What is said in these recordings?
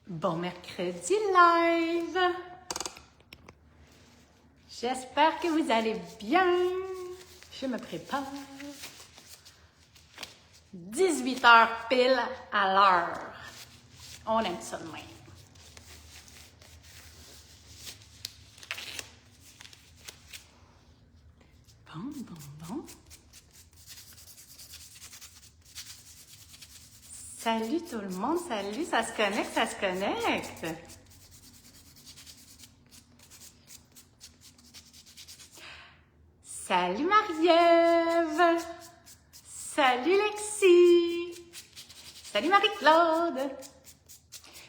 Bon mercredi live! J'espère que vous allez bien. Je me prépare. 18h pile à l'heure. On aime ça de même. Bon. Salut tout le monde, salut, ça se connecte. Salut Marie-Ève. Salut Lexi. Salut Marie-Claude.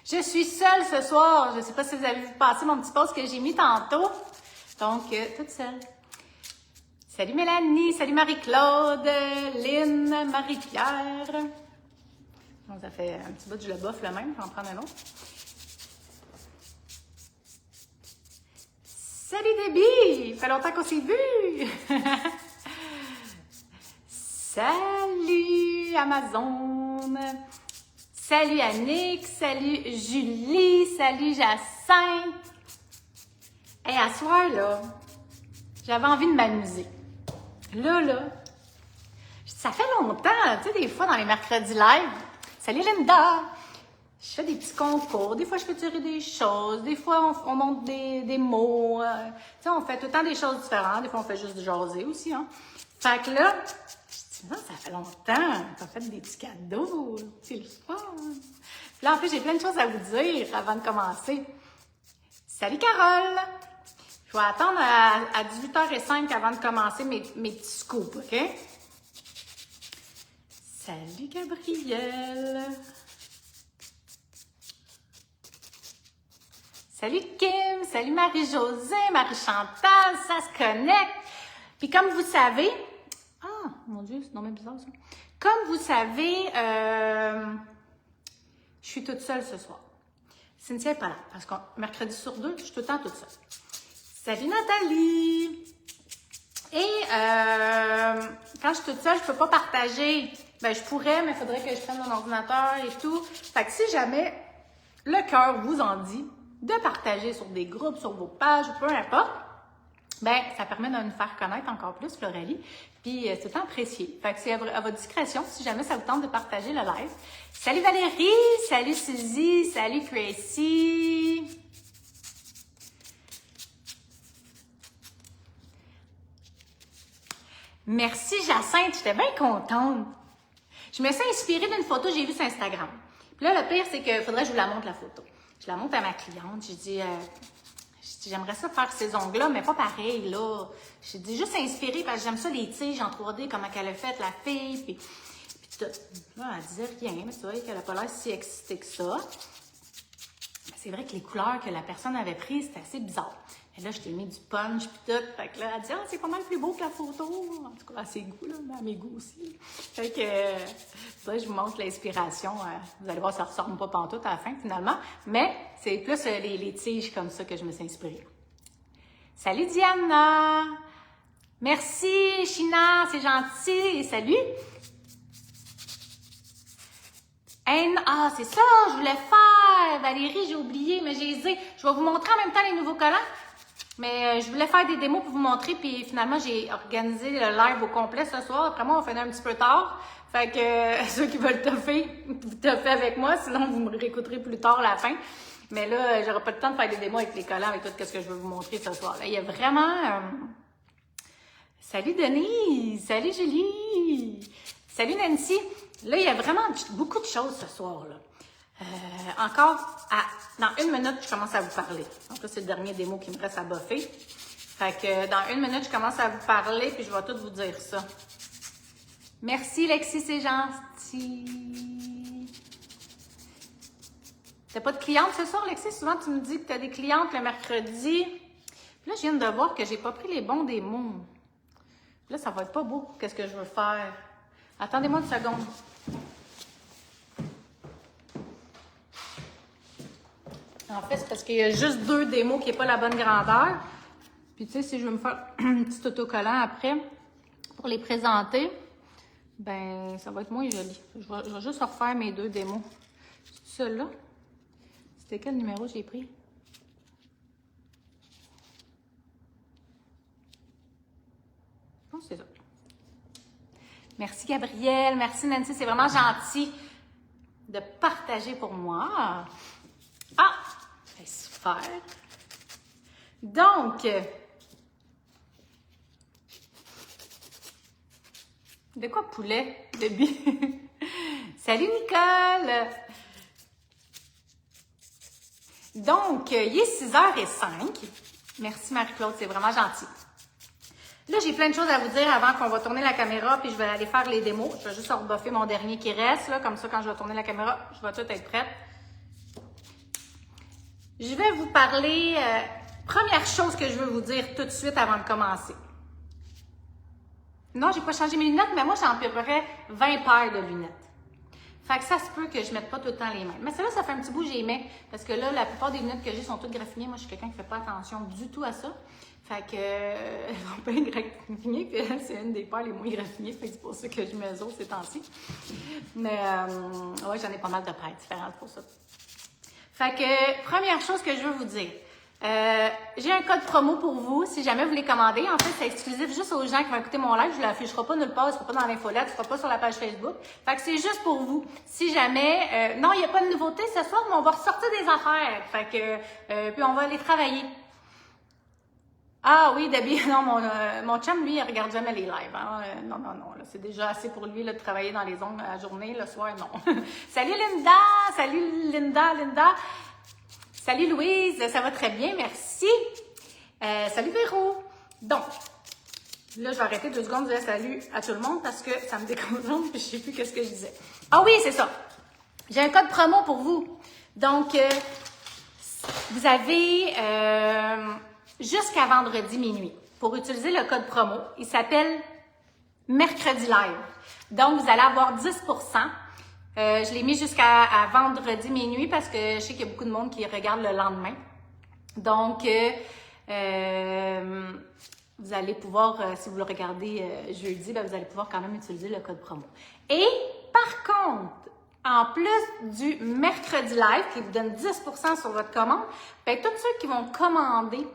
Je suis seule ce soir, je ne sais pas si vous avez vu passer mon petit post que j'ai mis tantôt. Donc, toute seule. Salut Mélanie, salut Marie-Claude, Lynn, Marie-Pierre. Bon, ça fait un petit bout de je le bouffe le même, je vais en prendre un autre. Salut Debbie, fait longtemps qu'on s'est vu. Salut Amazon. Salut Annick, salut Julie, salut Jacinthe. Et à soir, là, j'avais envie de m'amuser. Là, ça fait longtemps, tu sais, des fois dans les mercredis live. Salut Linda! Je fais des petits concours, des fois je fais tirer des choses, des fois on monte des mots, tu sais, on fait tout le temps des choses différentes, des fois on fait juste du jaser aussi, hein. Fait que là, je dis, non, ça fait longtemps, t'as fait des petits cadeaux, c'est le fun. Puis là, en plus, j'ai plein de choses à vous dire avant de commencer. Salut Carole! Je vais attendre à 18h05 avant de commencer mes petits scoops, OK? Salut Gabrielle! Salut Kim! Salut Marie-Josée, Marie-Chantal, ça se connecte! Puis comme vous savez... Ah, mon Dieu, c'est dommage bizarre ça. Comme vous savez, je suis toute seule ce soir. Cynthia n'est pas là, parce que mercredi sur deux, je suis tout le temps toute seule. Salut Nathalie! Et quand je suis toute seule, je ne peux pas partager. Ben, je pourrais, mais il faudrait que je prenne mon ordinateur et tout. Fait que si jamais le cœur vous en dit de partager sur des groupes, sur vos pages, peu importe, ben ça permet de nous faire connaître encore plus, Floralie. Puis c'est tout le temps apprécié. Fait que c'est à votre discrétion si jamais ça vous tente de partager le live. Salut Valérie! Salut Suzy! Salut Tracy! Merci Jacinthe, j'étais bien contente. Je me suis inspirée d'une photo que j'ai vue sur Instagram. Puis là, le pire, c'est qu'il faudrait que je vous la montre, la photo. Je la montre à ma cliente. J'ai dit, j'aimerais ça faire ces ongles-là, mais pas pareil, là. J'ai dit juste inspirée parce que j'aime ça, les tiges en 3D, comment qu'elle a fait, la fille. Puis tout. Là, elle disait rien, mais tu vois qu'elle n'a pas l'air si excitée que ça. C'est vrai que les couleurs que la personne avait prises, c'était assez bizarre. Et là, je t'ai mis du punch puis tout. Fait que là, elle dit, ah, c'est pas mal plus beau que la photo. En tout cas, à ses goûts, là, mais à mes goûts aussi. Fait que, ça, je vous montre l'inspiration. Vous allez voir, ça ressemble pas pantoute à la fin, finalement. Mais c'est plus les tiges comme ça que je me suis inspirée. Salut Diana! Merci, China, c'est gentil. Et salut! Ah, c'est ça, je voulais faire. Valérie, j'ai oublié, mais j'ai dit, je vais vous montrer en même temps les nouveaux collants. Mais je voulais faire des démos pour vous montrer, puis finalement, j'ai organisé le live au complet ce soir. Après moi, on finit un petit peu tard. Fait que ceux qui veulent toffer avec moi, sinon vous me réécouterez plus tard la fin. Mais là, j'aurai pas le temps de faire des démos avec les collants, avec tout ce que je veux vous montrer ce soir. Là, il y a vraiment... Salut Denise! Salut Julie! Salut Nancy! Là, il y a vraiment beaucoup de choses ce soir-là. Dans une minute, je commence à vous parler. Donc là, c'est le dernier démo qui me reste à boffer. Fait que dans une minute, je commence à vous parler, puis je vais tout vous dire ça. Merci, Lexi, c'est gentil. T'as pas de cliente ce soir, Lexi? Souvent, tu me dis que tu as des clientes le mercredi. Puis là, je viens de voir que j'ai pas pris les bons démos. Puis là, ça va être pas beau, qu'est-ce que je veux faire. Attendez-moi une seconde. En fait, c'est parce qu'il y a juste 2 démos qui n'est pas la bonne grandeur. Puis, tu sais, si je veux me faire un petit autocollant après pour les présenter, ben ça va être moins joli. Je vais juste refaire mes 2 démos. C'est celle-là? C'est quel numéro j'ai pris? Je pense que c'est ça. Merci Gabrielle, merci Nancy, c'est vraiment gentil de partager pour moi. Ah, c'est super. Donc, de quoi poulet? De bi. Salut Nicole! Donc, il est 6h05. Merci Marie-Claude, c'est vraiment gentil. Là, j'ai plein de choses à vous dire avant qu'on va tourner la caméra, puis je vais aller faire les démos. Je vais juste rebuffer mon dernier qui reste, là, comme ça, quand je vais tourner la caméra, je vais tout être prête. Je vais vous parler, première chose que je veux vous dire tout de suite avant de commencer. Non, j'ai pas changé mes lunettes, mais moi, j'en à peu près 20 paires de lunettes. Fait que ça se peut que je mette pas tout le temps les mêmes. Mais celle-là, ça fait un petit bout que j'ai aimé, parce que là, la plupart des lunettes que j'ai sont toutes graffinées. Moi, je suis quelqu'un qui fait pas attention du tout à ça. Fait que, elles vont pas être graffinées, puis c'est une des paires les moins graffinées, fait que c'est pour ça que je mets eux autres ces temps-ci. Mais, ouais, j'en ai pas mal de paires différentes pour ça. Fait que, première chose que je veux vous dire, j'ai un code promo pour vous, si jamais vous voulez commander. En fait, c'est exclusif juste aux gens qui vont écouter mon live. Je ne l'afficherai pas nulle part, ce ne sera pas dans l'infolette, ce ne sera pas sur la page Facebook. Fait que c'est juste pour vous. Si jamais, non, il n'y a pas de nouveauté ce soir, mais on va ressortir des affaires. Fait que, puis on va aller travailler. Ah oui, Debbie, non, mon chum, lui, il regarde jamais les lives. Hein. Non, là, c'est déjà assez pour lui là, de travailler dans les ongles la journée, le soir, non. Salut Linda! Salut Louise, ça va très bien, merci. Salut Véro. Donc, là, je vais arrêter 2 secondes de dire salut à tout le monde parce que ça me déconcentre et je sais plus qu'est-ce que je disais. Ah oui, c'est ça. J'ai un code promo pour vous. Donc, vous avez jusqu'à vendredi minuit pour utiliser le code promo. Il s'appelle Mercredi Live. Donc, vous allez avoir 10%. Je l'ai mis jusqu'à vendredi minuit parce que je sais qu'il y a beaucoup de monde qui regarde le lendemain. Donc, vous allez pouvoir, si vous le regardez jeudi, ben, vous allez pouvoir quand même utiliser le code promo. Et par contre, en plus du mercredi live qui vous donne 10% sur votre commande, ben, tous ceux qui vont commander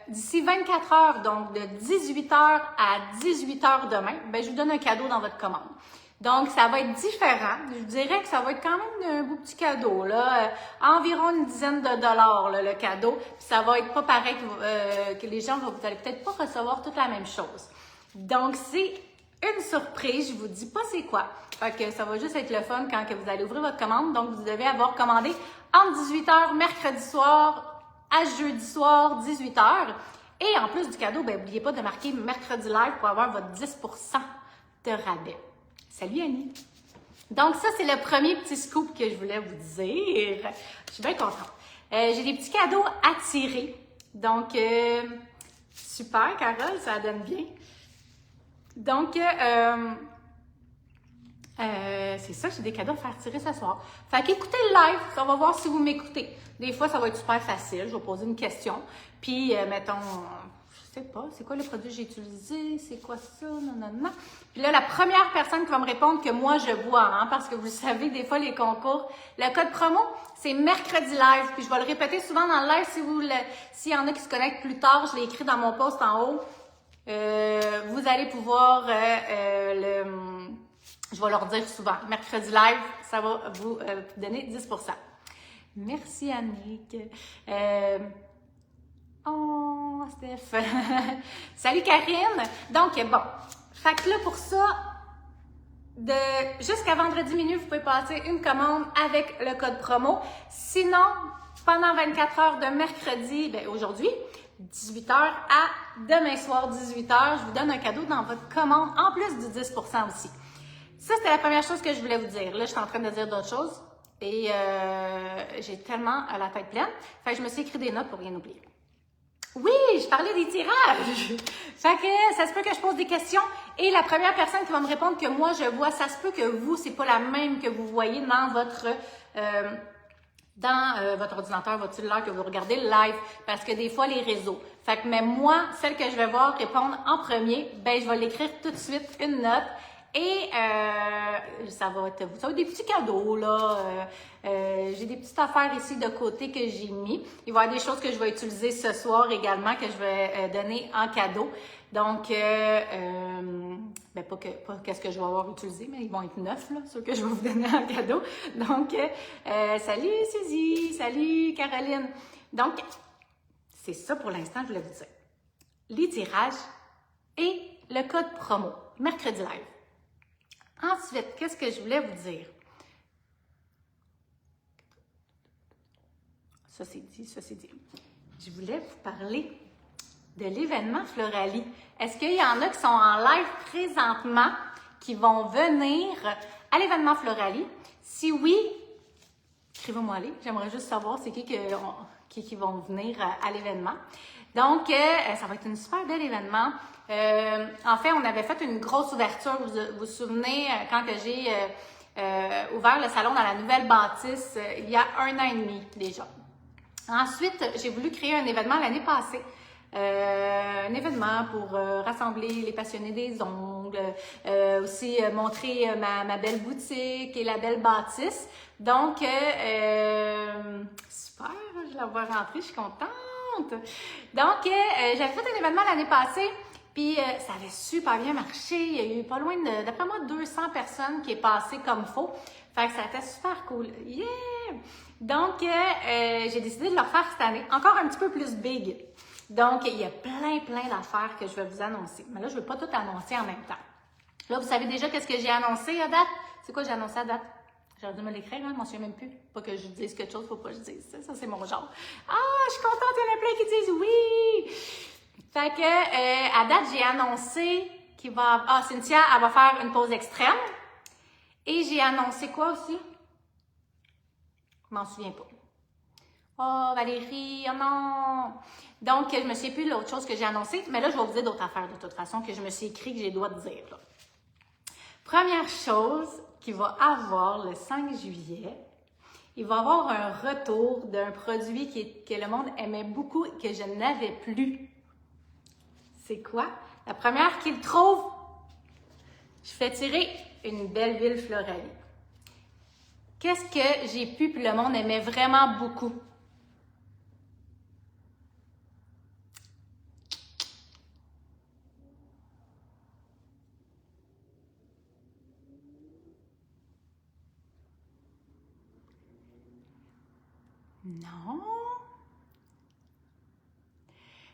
d'ici 24 heures, donc de 18h à 18h demain, ben, je vous donne un cadeau dans votre commande. Donc, ça va être différent. Je vous dirais que ça va être quand même un beau petit cadeau, là. Environ une dizaine de dollars, là, le cadeau. Puis ça va être pas pareil que les gens, vous allez peut-être pas recevoir toute la même chose. Donc, c'est une surprise. Je vous dis pas c'est quoi. Fait que ça va juste être le fun quand que vous allez ouvrir votre commande. Donc, vous devez avoir commandé entre 18h mercredi soir à jeudi soir, 18h. Et en plus du cadeau, ben, n'oubliez pas de marquer mercredi live pour avoir votre 10% de rabais. Salut Annie! Donc ça, c'est le premier petit scoop que je voulais vous dire. Je suis bien contente. J'ai des petits cadeaux à tirer. Donc, super Carole, ça donne bien. Donc, c'est ça, j'ai des cadeaux à faire tirer ce soir. Fait qu'écoutez le live, on va voir si vous m'écoutez. Des fois, ça va être super facile. Je vais poser une question. Puis, mettons... Je sais pas, c'est quoi le produit que j'ai utilisé, c'est quoi ça, non. Puis là, la première personne qui va me répondre que moi, je vois, hein, parce que vous savez, des fois, les concours, le code promo, c'est mercredi live. Puis je vais le répéter souvent dans le live, s'il y en a qui se connectent plus tard, je l'ai écrit dans mon post en haut. Vous allez pouvoir, je vais leur dire souvent, mercredi live, ça va vous donner 10%. Merci Annick. Oh, Steph! Salut Karine! Donc, bon, fait que là, pour ça, jusqu'à vendredi minuit, vous pouvez passer une commande avec le code promo. Sinon, pendant 24 heures de mercredi, ben aujourd'hui, 18h à demain soir, 18h, je vous donne un cadeau dans votre commande, en plus du 10% aussi. Ça, c'était la première chose que je voulais vous dire. Là, je suis en train de dire d'autres choses et j'ai tellement la tête pleine. Fait que je me suis écrit des notes pour rien oublier. Oui, je parlais des tirages. Fait que ça se peut que je pose des questions et la première personne qui va me répondre que moi je vois, ça se peut que vous, c'est pas la même que vous voyez dans votre ordinateur, votre cellulaire, que vous regardez le live, parce que des fois les réseaux. Fait que mais moi, celle que je vais voir répondre en premier, ben je vais l'écrire tout de suite une note Et ça va être des petits cadeaux, là. J'ai des petites affaires ici de côté que j'ai mis. Il va y avoir des choses que je vais utiliser ce soir également, que je vais donner en cadeau. Donc, pas qu'est-ce que je vais avoir utilisé, mais ils vont être neufs, là, ceux que je vais vous donner en cadeau. Donc, salut Suzy, salut Caroline. Donc, c'est ça pour l'instant, je voulais vous dire. Les tirages et le code promo, mercredi live. Ensuite, qu'est-ce que je voulais vous dire? Ça, c'est dit, ça, c'est dit. Je voulais vous parler de l'événement Floralie. Est-ce qu'il y en a qui sont en live présentement, qui vont venir à l'événement Floralie? Si oui, écrivez-moi les. J'aimerais juste savoir c'est qui vont venir à l'événement. Donc, ça va être un super bel événement. En fait, on avait fait une grosse ouverture. Vous vous souvenez, quand que j'ai ouvert le salon dans la nouvelle bâtisse, il y a 1 an et demi déjà. Ensuite, j'ai voulu créer un événement l'année passée. Un événement pour rassembler les passionnés des ongles, aussi montrer ma belle boutique et la belle bâtisse. Donc, super, je la vois rentrer, je suis contente. Donc, j'avais fait un événement l'année passée, puis ça avait super bien marché. Il y a eu pas loin d'après moi, 200 personnes qui est passé comme faut. Fait que ça a été super cool. Yeah! Donc, j'ai décidé de le refaire cette année, encore un petit peu plus big. Donc, il y a plein d'affaires que je vais vous annoncer. Mais là, je ne veux pas tout annoncer en même temps. Là, vous savez déjà qu'est-ce que j'ai annoncé à date? C'est quoi j'ai annoncé à date? J'aurais dû me l'écrire, hein? Je m'en souviens même plus. Pas que je dise quelque chose, faut pas que je dise ça. Ça, c'est mon genre. Ah, je suis contente, il y en a plein qui disent oui! Fait que, à date, j'ai annoncé qu'il va... Ah, Cynthia, elle va faire une pause extrême. Et j'ai annoncé quoi aussi? Je m'en souviens pas. Oh, Valérie, oh non! Donc, je me souviens plus de l'autre chose que j'ai annoncée, mais là, je vais vous dire d'autres affaires de toute façon que je me suis écrit que j'ai le droit de dire. Là. Première chose qu'il va avoir le 5 juillet, il va avoir un retour d'un produit que le monde aimait beaucoup et que je n'avais plus. C'est quoi? La première qu'il trouve, je fais tirer une belle huile Floralie. Qu'est-ce que j'ai pu puis le monde aimait vraiment beaucoup? Non.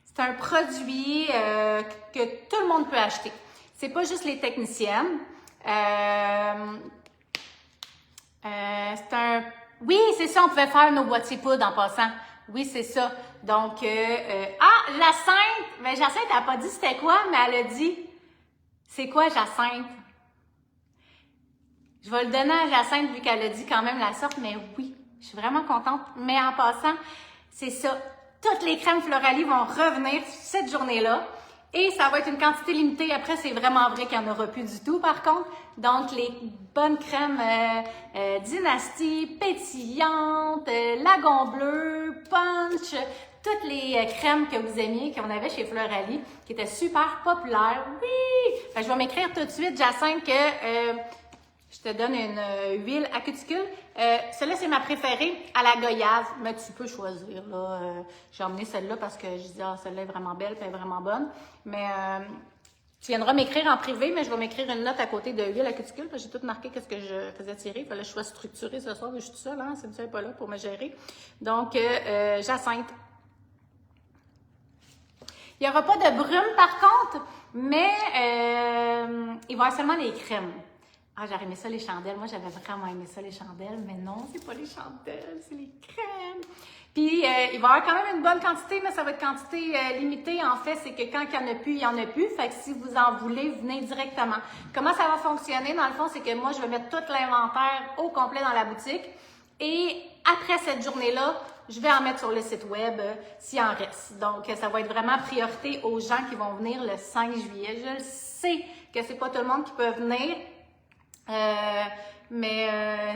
C'est un produit que tout le monde peut acheter. C'est pas juste les techniciennes. C'est un... Oui, c'est ça, on pouvait faire nos boîtiers poudre en passant. Oui, c'est ça. Donc, Jacinthe! Ben, Jacinthe, elle n'a pas dit c'était quoi, mais elle a dit, c'est quoi Jacinthe? Je vais le donner à Jacinthe vu qu'elle a dit quand même la sorte, mais oui, je suis vraiment contente. Mais en passant, c'est ça. Toutes les crèmes Floralie vont revenir cette journée-là. Et ça va être une quantité limitée. Après, c'est vraiment vrai qu'il n'y en aura plus du tout, par contre. Donc, les bonnes crèmes Dynastie, pétillantes, Lagon Bleu, Punch, toutes les crèmes que vous aimiez, qu'on avait chez Floralie, qui étaient super populaires. Oui! Fait que je vais m'écrire tout de suite, Jacinthe, que je te donne une huile à cuticule. Celle-là, c'est ma préférée à la goyave, mais tu peux choisir. Là. J'ai emmené celle-là parce que je dis, celle-là est vraiment belle, puis elle est vraiment bonne. Mais tu viendras m'écrire en privé, mais je vais m'écrire une note à côté de huile à cuticule, parce que j'ai tout marqué qu'est-ce que je faisais tirer. Il fallait que je sois structurée ce soir, mais je suis toute seule, hein? Cynthia n'est pas là pour me gérer. Donc, Jacinthe. Il n'y aura pas de brume, par contre, mais il va y avoir seulement les crèmes. Ah, j'aurais aimé ça, les chandelles. Moi, j'avais vraiment aimé ça, les chandelles. Mais non, c'est pas les chandelles, c'est les crèmes. Puis, il va y avoir quand même une bonne quantité, mais ça va être quantité limitée. En fait, c'est que quand il n'y en a plus, il n'y en a plus. Fait que si vous en voulez, venez directement. Comment ça va fonctionner? Dans le fond, c'est que moi, je vais mettre tout l'inventaire au complet dans la boutique. Et après cette journée-là, je vais en mettre sur le site web s'il en reste. Donc, ça va être vraiment priorité aux gens qui vont venir le 5 juillet. Je le sais que c'est pas tout le monde qui peut venir.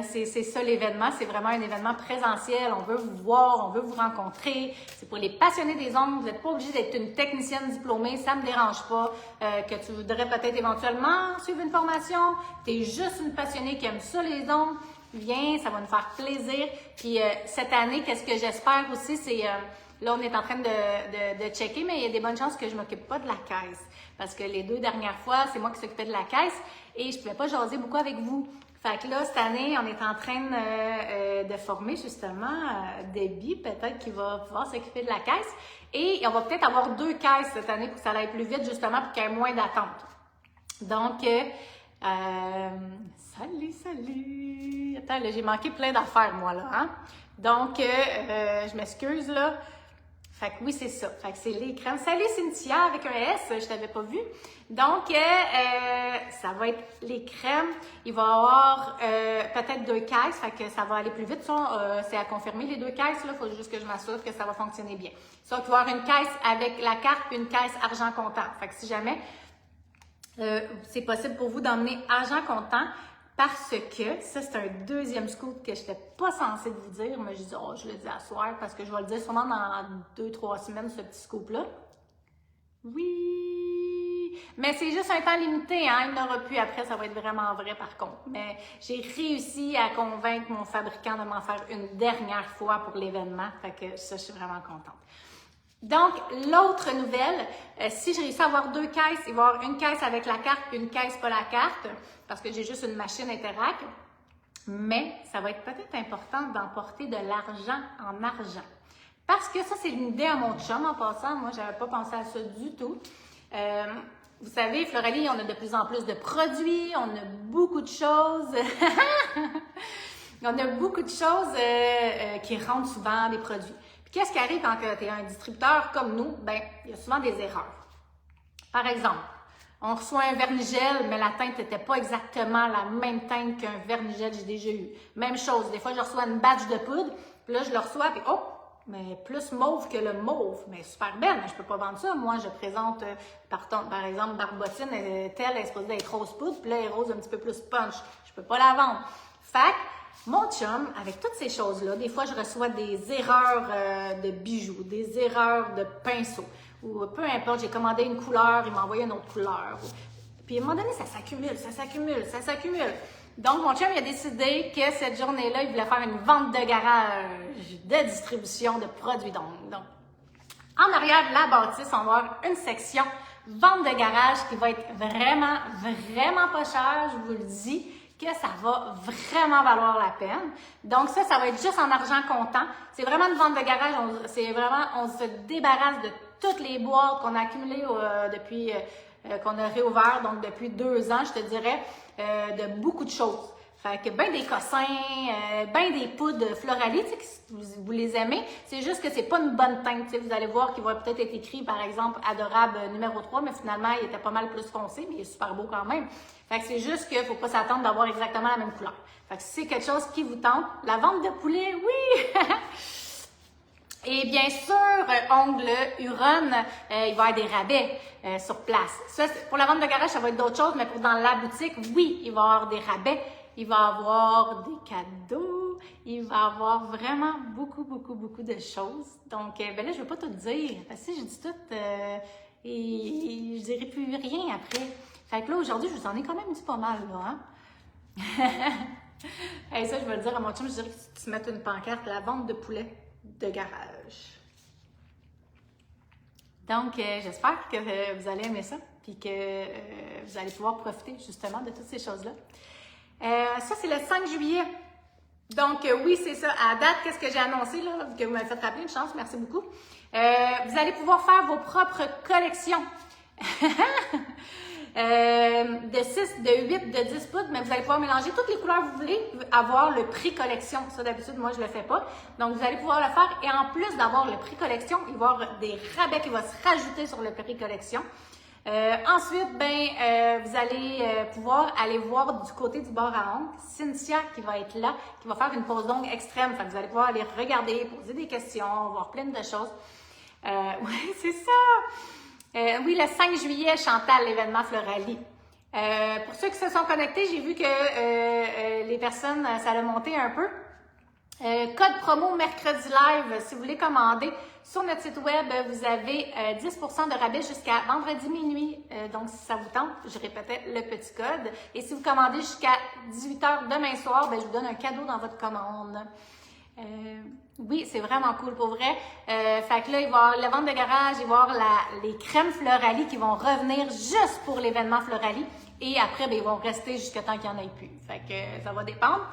C'est ça l'événement, c'est vraiment un événement présentiel, on veut vous voir, on veut vous rencontrer, c'est pour les passionnés des ongles, vous n'êtes pas obligé d'être une technicienne diplômée, ça me dérange pas, que tu voudrais peut-être éventuellement suivre une formation, tu es juste une passionnée qui aime ça les ongles, viens, ça va nous faire plaisir. Puis cette année, qu'est-ce que j'espère aussi, c'est, là on est en train de checker, mais il y a des bonnes chances que je m'occupe pas de la caisse, parce que les 2 dernières fois, c'est moi qui s'occupais de la caisse et je pouvais pas jaser beaucoup avec vous. Fait que là, cette année, on est en train de former justement Debbie, peut-être qui va pouvoir s'occuper de la caisse. Et on va peut-être avoir 2 caisses cette année pour que ça aille plus vite, justement, pour qu'il y ait moins d'attente. Donc, salut! Attends, là, j'ai manqué plein d'affaires, moi, là. Hein? Donc, je m'excuse, là. Fait que oui, c'est ça. Fait que c'est les crèmes. Salut Cynthia avec un S, je t'avais pas vu. Donc, ça va être les crèmes. Il va y avoir peut-être 2 caisses, fait que ça va aller plus vite. C'est à confirmer les 2 caisses. Il faut juste que je m'assure que ça va fonctionner bien. Ça, il va y avoir une caisse avec la carte puis une caisse argent comptant. Fait que si jamais c'est possible pour vous d'emmener argent comptant, parce que, ça c'est un deuxième scoop que je n'étais pas censée de vous dire, mais je dis, oh, je le dis à soir parce que je vais le dire sûrement dans 2-3 semaines, ce petit scoop-là. Oui! Mais c'est juste un temps limité, hein? Il n'y en aura plus après, ça va être vraiment vrai par contre. Mais j'ai réussi à convaincre mon fabricant de m'en faire une dernière fois pour l'événement, fait que ça, je suis vraiment contente. Donc, l'autre nouvelle, si je réussis à avoir 2 caisses, il va y avoir une caisse avec la carte et une caisse pas la carte, parce que j'ai juste une machine Interac, mais ça va être peut-être important d'emporter de l'argent en argent. Parce que ça, c'est une idée à mon chum en passant. Moi, je n'avais pas pensé à ça du tout. Vous savez, Floralie, on a de plus en plus de produits, on a beaucoup de choses. On a beaucoup de choses qui rentrent souvent des produits. Qu'est-ce qui arrive quand tu es un distributeur comme nous? Ben, il y a souvent des erreurs. Par exemple, on reçoit un vernigel, mais la teinte n'était pas exactement la même teinte qu'un vernigel que j'ai déjà eu. Même chose, des fois, je reçois une batch de poudre, puis là, je le reçois, puis oh, mais plus mauve que le mauve. Mais super belle, mais je peux pas vendre ça. Moi, je présente, par exemple, Barbotine, elle est supposée être rose poudre, puis là, elle est rose un petit peu plus punch. Je peux pas la vendre. Fait mon chum, avec toutes ces choses-là, des fois, je reçois des erreurs de bijoux, des erreurs de pinceaux, ou peu importe, j'ai commandé une couleur, il m'a envoyé une autre couleur. Puis à un moment donné, ça s'accumule. Donc, mon chum, il a décidé que cette journée-là, il voulait faire une vente de garage de distribution de produits d'ongles. Donc, en arrière de la bâtisse, on va avoir une section vente de garage qui va être vraiment, vraiment pas chère, je vous le dis, que ça va vraiment valoir la peine. Donc ça va être juste en argent comptant. C'est vraiment une vente de garage. On se débarrasse de toutes les boîtes qu'on a accumulées depuis qu'on a réouvert, donc depuis 2 ans, je te dirais, de beaucoup de choses. Fait que ben des cossins, ben des poudres Floralie, tu sais, que vous les aimez. C'est juste que c'est pas une bonne teinte. Tu sais, vous allez voir qu'il va peut-être être écrit, par exemple, Adorable numéro 3, mais finalement, il était pas mal plus foncé, mais il est super beau quand même. Fait que c'est juste qu'il faut pas s'attendre d'avoir exactement la même couleur. Fait que si c'est quelque chose qui vous tente, la vente de poulet, oui! Et bien sûr, Ongles Huron, il va y avoir des rabais sur place. Ça, pour la vente de garage, ça va être d'autres choses, mais pour dans la boutique, oui, il va y avoir des rabais. Il va y avoir des cadeaux, il va y avoir vraiment beaucoup de choses. Donc, ben là, je ne vais pas tout dire, parce que si je dis tout, et je dirai plus rien après. Fait que là, aujourd'hui, je vous en ai quand même dit pas mal, là, hein? Et ça, je vais le dire à mon chum, je dirais que tu mettes une pancarte, la vente de poulet de garage. Donc, j'espère que vous allez aimer ça, puis que vous allez pouvoir profiter justement de toutes ces choses-là. Ça, c'est le 5 juillet. Donc, oui, c'est ça. À date, qu'est-ce que j'ai annoncé, là, que vous m'avez fait rappeler, une chance, merci beaucoup. Vous allez pouvoir faire vos propres collections. De 6, de 8, de 10 poudres, mais vous allez pouvoir mélanger toutes les couleurs que vous voulez, avoir le prix collection. Ça, d'habitude, moi, je le fais pas. Donc, vous allez pouvoir le faire. Et en plus d'avoir le prix collection, il va y avoir des rabais qui vont se rajouter sur le prix collection. Ensuite, vous allez pouvoir aller voir du côté du bar à ongles, Cynthia qui va être là, qui va faire une pose d'ongles extrême. Fait que vous allez pouvoir aller regarder, poser des questions, voir plein de choses. Oui, c'est ça! Oui, le 5 juillet, Chantal, l'événement Floralie. Pour ceux qui se sont connectés, j'ai vu que les personnes, ça a monté un peu. Code promo mercredi live, si vous voulez commander sur notre site web, vous avez 10% de rabais jusqu'à vendredi minuit. Donc, si ça vous tente, je répétais le petit code. Et si vous commandez jusqu'à 18h demain soir, ben, je vous donne un cadeau dans votre commande. Oui, c'est vraiment cool pour vrai. Fait que là, il va y avoir le vente de garage, il va y avoir les crèmes Floralie qui vont revenir juste pour l'événement Floralie. Et après, ben, ils vont rester jusqu'à temps qu'il n'y en ait plus. Fait que ça va dépendre.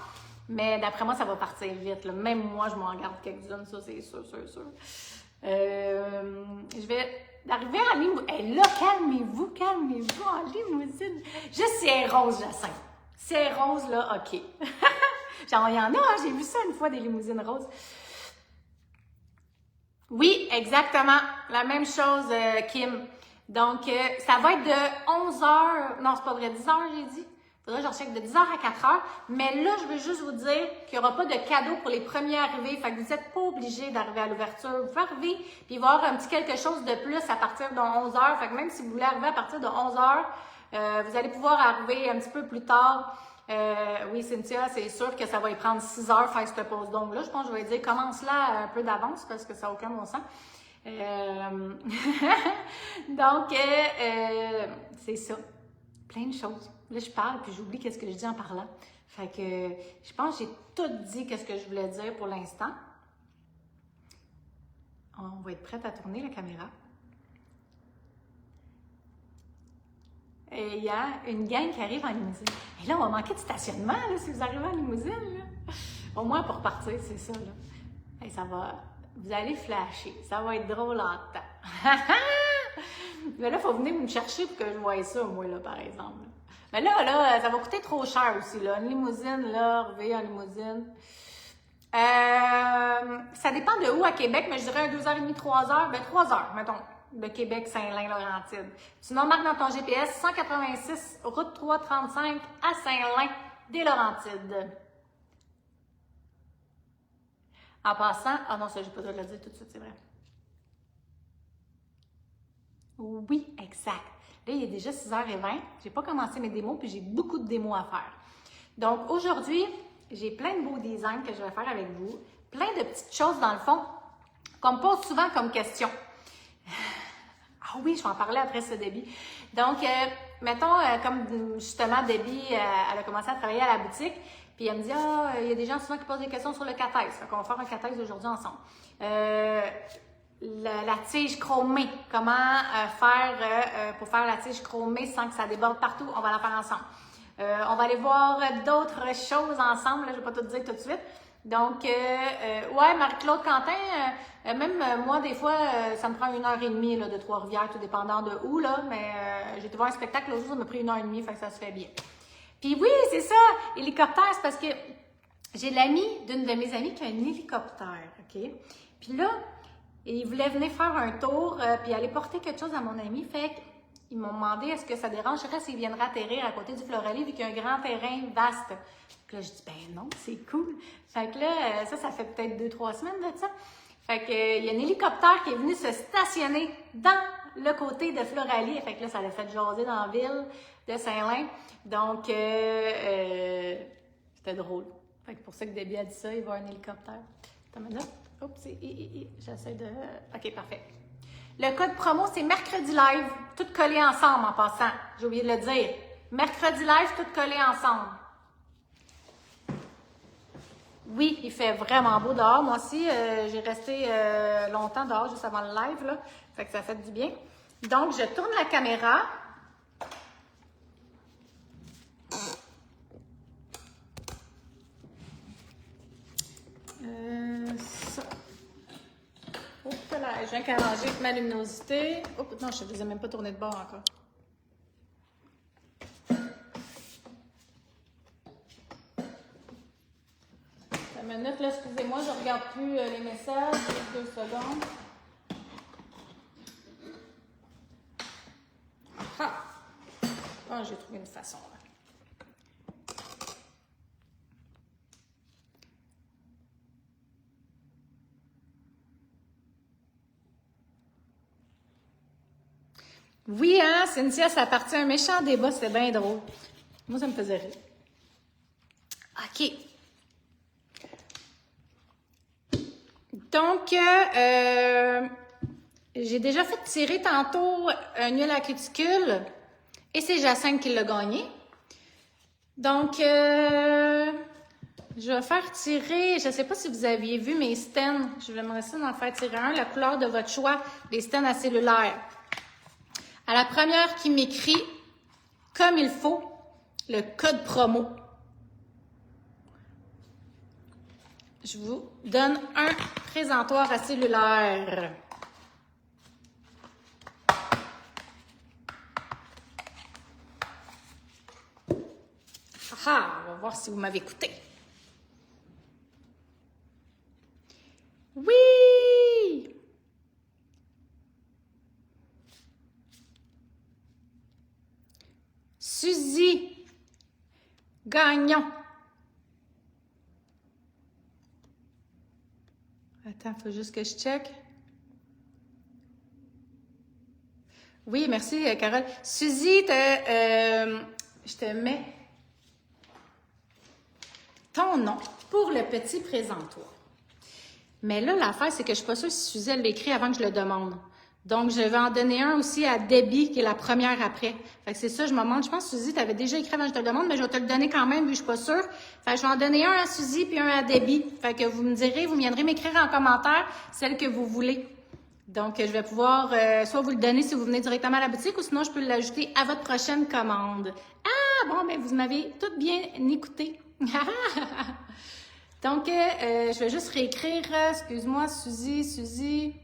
Mais d'après moi, ça va partir vite. Là. Même moi, je m'en garde quelques-unes, ça, c'est sûr. Je vais arriver en limousine. Hey, là, calmez-vous en limousine. Juste si elle est rose, Jacinthe. Si elle est rose, là, OK. Genre, il y en a, hein, j'ai vu ça une fois, des limousines roses. Oui, exactement. La même chose, Kim. Donc, ça va être de 11h. Non, c'est pas vrai, 10h, j'ai dit. Faudrait que je recheck de 10h à 4h. Mais là, je veux juste vous dire qu'il n'y aura pas de cadeau pour les premiers arrivés. Fait que vous n'êtes pas obligés d'arriver à l'ouverture. Vous pouvez arriver, puis il va y avoir un petit quelque chose de plus à partir de 11h. Fait que même si vous voulez arriver à partir de 11h, vous allez pouvoir arriver un petit peu plus tard. Oui, Cynthia, c'est sûr que ça va y prendre 6 heures faire cette pause. Donc là, je pense que je vais dire, commence là un peu d'avance parce que ça n'a aucun bon sens. Donc, c'est ça. Plein de choses. Là, je parle, puis j'oublie qu'est-ce que je dis en parlant. Fait que je pense que j'ai tout dit qu'est-ce que je voulais dire pour l'instant. On va être prête à tourner la caméra. Et il y a une gang qui arrive en limousine. Et là, on va manquer de stationnement, là, si vous arrivez en limousine. Là. Au moins, pour partir, c'est ça. Là. Et ça va... Vous allez flasher. Ça va être drôle en temps. Mais là, il faut venir me chercher pour que je voie ça, moi, là, par exemple. Mais là, ça va coûter trop cher aussi, là. Une limousine, là, arriver en limousine. Ça dépend de où à Québec, mais je dirais 2h30, 3h. Ben, 3h, mettons. De Québec, Saint-Lin-Laurentide. Sinon, marque dans ton GPS, 186, route 335 à Saint-Lin, des Laurentides. En passant, ah non, ça, j'ai pas le droit de le dire tout de suite, c'est vrai. Oui, exact. Là, il est déjà 6h20. J'ai pas commencé mes démos, puis j'ai beaucoup de démos à faire. Donc, aujourd'hui, j'ai plein de beaux designs que je vais faire avec vous. Plein de petites choses, dans le fond, qu'on me pose souvent comme question. Ah oui, je vais en parler après ça, Debbie. Donc, mettons, comme justement, Debbie, elle a commencé à travailler à la boutique, puis elle me dit, ah, il y a des gens souvent qui posent des questions sur le cathèse. Fait qu'on va faire un cathèse aujourd'hui ensemble. La tige chromée, comment faire pour faire la tige chromée sans que ça déborde partout, on va la faire ensemble. On va aller voir d'autres choses ensemble, là, je ne vais pas tout dire tout de suite. Donc, ouais, Marie-Claude Quentin, même moi, des fois, ça me prend 1h30 là, de Trois-Rivières, tout dépendant de où, là, mais j'ai été voir un spectacle l'autre jour, ça m'a pris 1h30, fait que ça se fait bien. Puis oui, c'est ça, hélicoptère, c'est parce que j'ai l'ami d'une de mes amies qui a un hélicoptère, OK? Puis là, il voulait venir faire un tour, puis aller porter quelque chose à mon ami, fait qu'ils m'ont demandé est-ce que ça dérangerait s'il viendrait atterrir à côté du Floralie vu qu'il y a un grand terrain vaste. Puis là, je dis, ben non, c'est cool. Fait que là, ça fait peut-être 2-3 semaines de ça. Fait que, il y a un hélicoptère qui est venu se stationner dans le côté de Floralie. Fait que là, ça l'a fait jaser dans la ville de Saint-Lin. Donc, c'était drôle. Fait que pour ça que Debbie a dit ça, il va y avoir un hélicoptère. Attends une minute. Oups, j'essaie de... OK, parfait. Le code promo, c'est mercredi live, tout collé ensemble en passant. J'ai oublié de le dire. Mercredi live, tout collé ensemble. Oui, il fait vraiment beau dehors. Moi aussi, j'ai resté longtemps dehors juste avant le live, là. Fait que ça fait du bien. Donc, je tourne la caméra. Ça. Oups là, je viens qu'arranger ma luminosité. Oups, non, je ne les ai même pas tourné de bord encore. Une minute, là, excusez-moi, je ne regarde plus les messages. 2 secondes. Ah! Ah, j'ai trouvé une façon, là. Oui, hein, Cynthia, ça partit un méchant débat, c'était bien drôle. Moi, ça me faisait rire. OK. Donc, j'ai déjà fait tirer tantôt un huile à cuticule et c'est Jacinthe qui l'a gagné. Donc, je vais faire tirer, je ne sais pas si vous aviez vu mes stands. Je vais m'aimerais ça d'en faire tirer un, la couleur de votre choix, les stands à cellulaire. À la première qui m'écrit, comme il faut, le code promo. Je vous donne un présentoir à cellulaire. Ah, on va voir si vous m'avez écouté. Oui! Suzy Gagnon. Attends, il faut juste que je check. Oui, merci, Carole. Suzy, je te mets ton nom pour le petit présentoir. Mais là, l'affaire, c'est que je ne suis pas sûre si Suzy l'écrit avant que je le demande. Donc, je vais en donner un aussi à Debbie, qui est la première après. Fait que c'est ça, je me demande. Je pense que Suzy, tu avais déjà écrit avant que je te le demande, mais je vais te le donner quand même, vu que je ne suis pas sûre. Fait que je vais en donner un à Suzy puis un à Debbie. Fait que vous me direz, vous viendrez m'écrire en commentaire celle que vous voulez. Donc, je vais pouvoir soit vous le donner si vous venez directement à la boutique ou sinon, je peux l'ajouter à votre prochaine commande. Ah, bon, ben vous m'avez tout bien écouté. Donc, je vais juste réécrire, excuse-moi, Suzy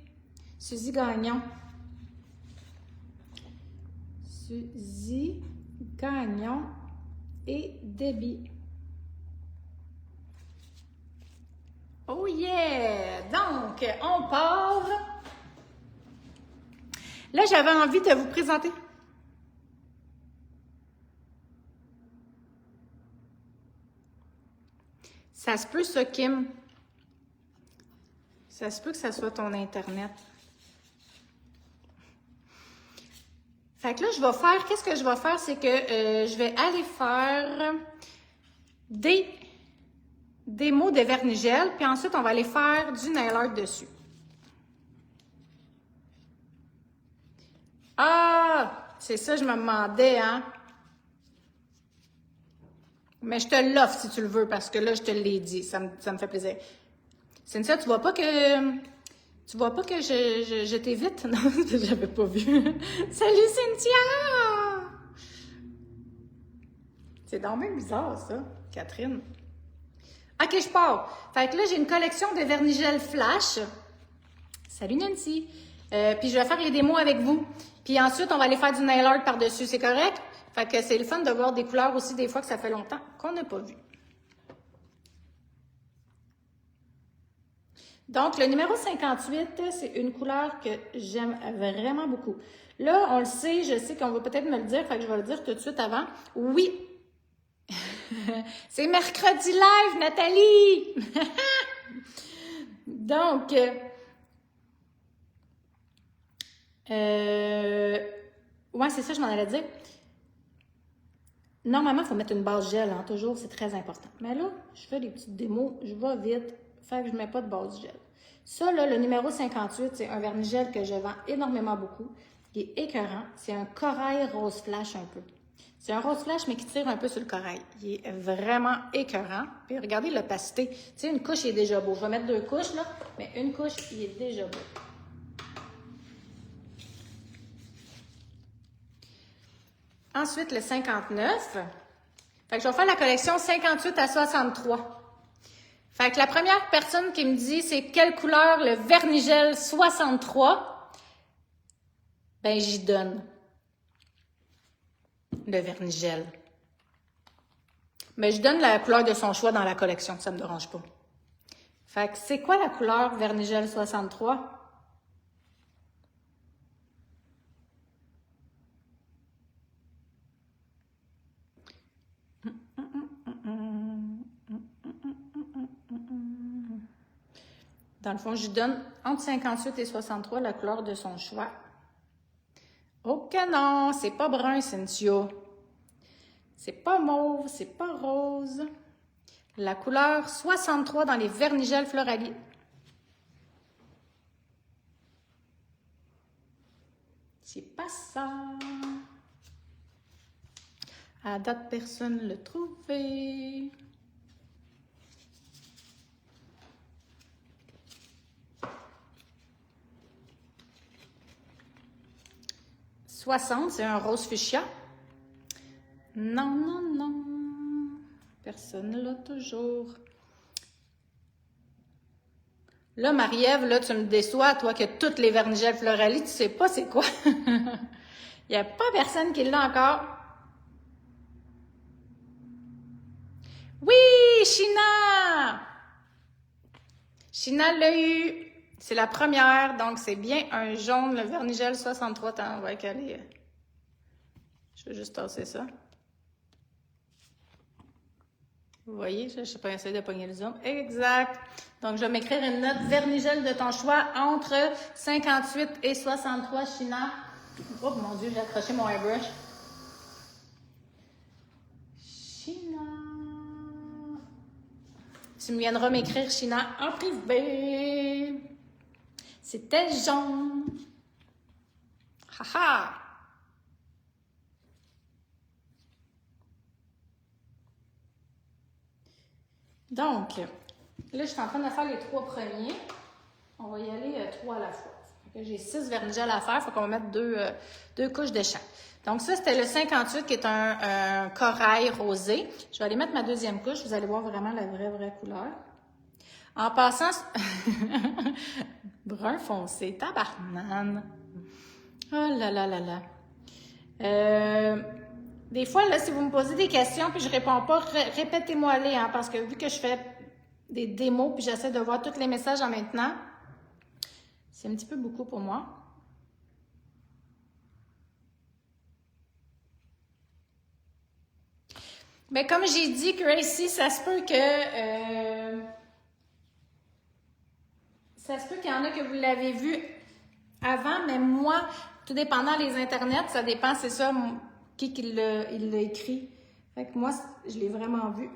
Gagnon. Suzy Gagnon et Debbie. Oh yeah! Donc, on part. Là, j'avais envie de vous présenter. Ça se peut, ça, Kim. Ça se peut que ça soit ton Internet. Fait que là, je vais faire, qu'est-ce que je vais faire, c'est que je vais aller faire des mots de vernis-gel, puis ensuite, on va aller faire du nail art dessus. Ah, c'est ça, je me demandais, hein? Mais je te l'offre si tu le veux, parce que là, je te l'ai dit, ça me fait plaisir. Cynthia, tu vois pas que je t'évite? Non, j'avais pas vu. Salut, Cynthia! C'est donc même bizarre, ça, Catherine. OK, je pars. Fait que là, j'ai une collection de vernis-gel flash. Salut, Nancy. Puis je vais faire les démos avec vous. Puis ensuite, on va aller faire du nail art par-dessus, c'est correct? Fait que c'est le fun de voir des couleurs aussi, des fois que ça fait longtemps qu'on n'a pas vu. Donc, le numéro 58, c'est une couleur que j'aime vraiment beaucoup. Là, on le sait, je sais qu'on va peut-être me le dire, fait que je vais le dire tout de suite avant. Oui! C'est mercredi live, Nathalie! Donc, ouais, c'est ça, je m'en allais dire. Normalement, il faut mettre une base gel, hein, toujours, c'est très important. Mais là, je fais des petites démos, je vais vite, fait que je ne mets pas de base gel. Ça, là, le numéro 58, c'est un vernis gel que je vends énormément beaucoup. Il est écœurant. C'est un corail rose flash un peu. C'est un rose flash, mais qui tire un peu sur le corail. Il est vraiment écœurant. Puis regardez l'opacité. Tu sais, une couche, il est déjà beau. Je vais mettre 2 couches, là, mais une couche, il est déjà beau. Ensuite, le 59. Fait que je vais faire la collection 58 à 63. Fait que la première personne qui me dit c'est quelle couleur le vernis-gel 63, ben j'y donne le vernis-gel. Mais je donne la couleur de son choix dans la collection, ça me dérange pas. Fait que c'est quoi la couleur vernis-gel 63? Dans le fond, je donne entre 58 et 63 la couleur de son choix. Oh, Oh que non, c'est pas brun, Cynthia. C'est pas mauve, c'est pas rose. La couleur 63 dans les Vernigel Floralie. C'est pas ça. À date, personne ne l'a trouvé. « 60, c'est un rose fuchsia. Non, non, non. Personne ne l'a toujours. Là, Marie-Ève, là, tu me déçois, toi, que toutes les Vernigel Floralie, tu sais pas c'est quoi. Il n'y a pas personne qui l'a encore. Oui, China! China l'a eu. C'est la première, donc c'est bien un jaune, le Vernigel 63 temps. Ouais, qu'elle est... Je vais juste tasser ça. Vous voyez, je ne sais pas, essayer de pogner le zoom. Exact. Donc, je vais m'écrire une note Vernigel de ton choix entre 58 et 63, China. Oh mon Dieu, j'ai accroché mon airbrush. China. Tu me viendras m'écrire, China, en privé. C'était jaune. Haha. Donc, là, je suis en train de faire les 3 premiers. On va y aller 3 à la fois. J'ai 6 vernigels à faire, il faut qu'on va mettre 2 couches de chaque. Donc ça, c'était le 58 qui est un corail rosé. Je vais aller mettre ma deuxième couche, vous allez voir vraiment la vraie couleur. En passant, brun foncé, tabarnane. Oh là là là là. Des fois, là, si vous me posez des questions puis je réponds pas, répétez-moi-les, hein, parce que vu que je fais des démos puis j'essaie de voir tous les messages en même temps, c'est un petit peu beaucoup pour moi. Mais comme j'ai dit, Gracie, ça se peut qu'il y en a que vous l'avez vu avant, mais moi, tout dépendant des internets, ça dépend, c'est ça, qui l'a écrit. Fait que moi, je l'ai vraiment vu.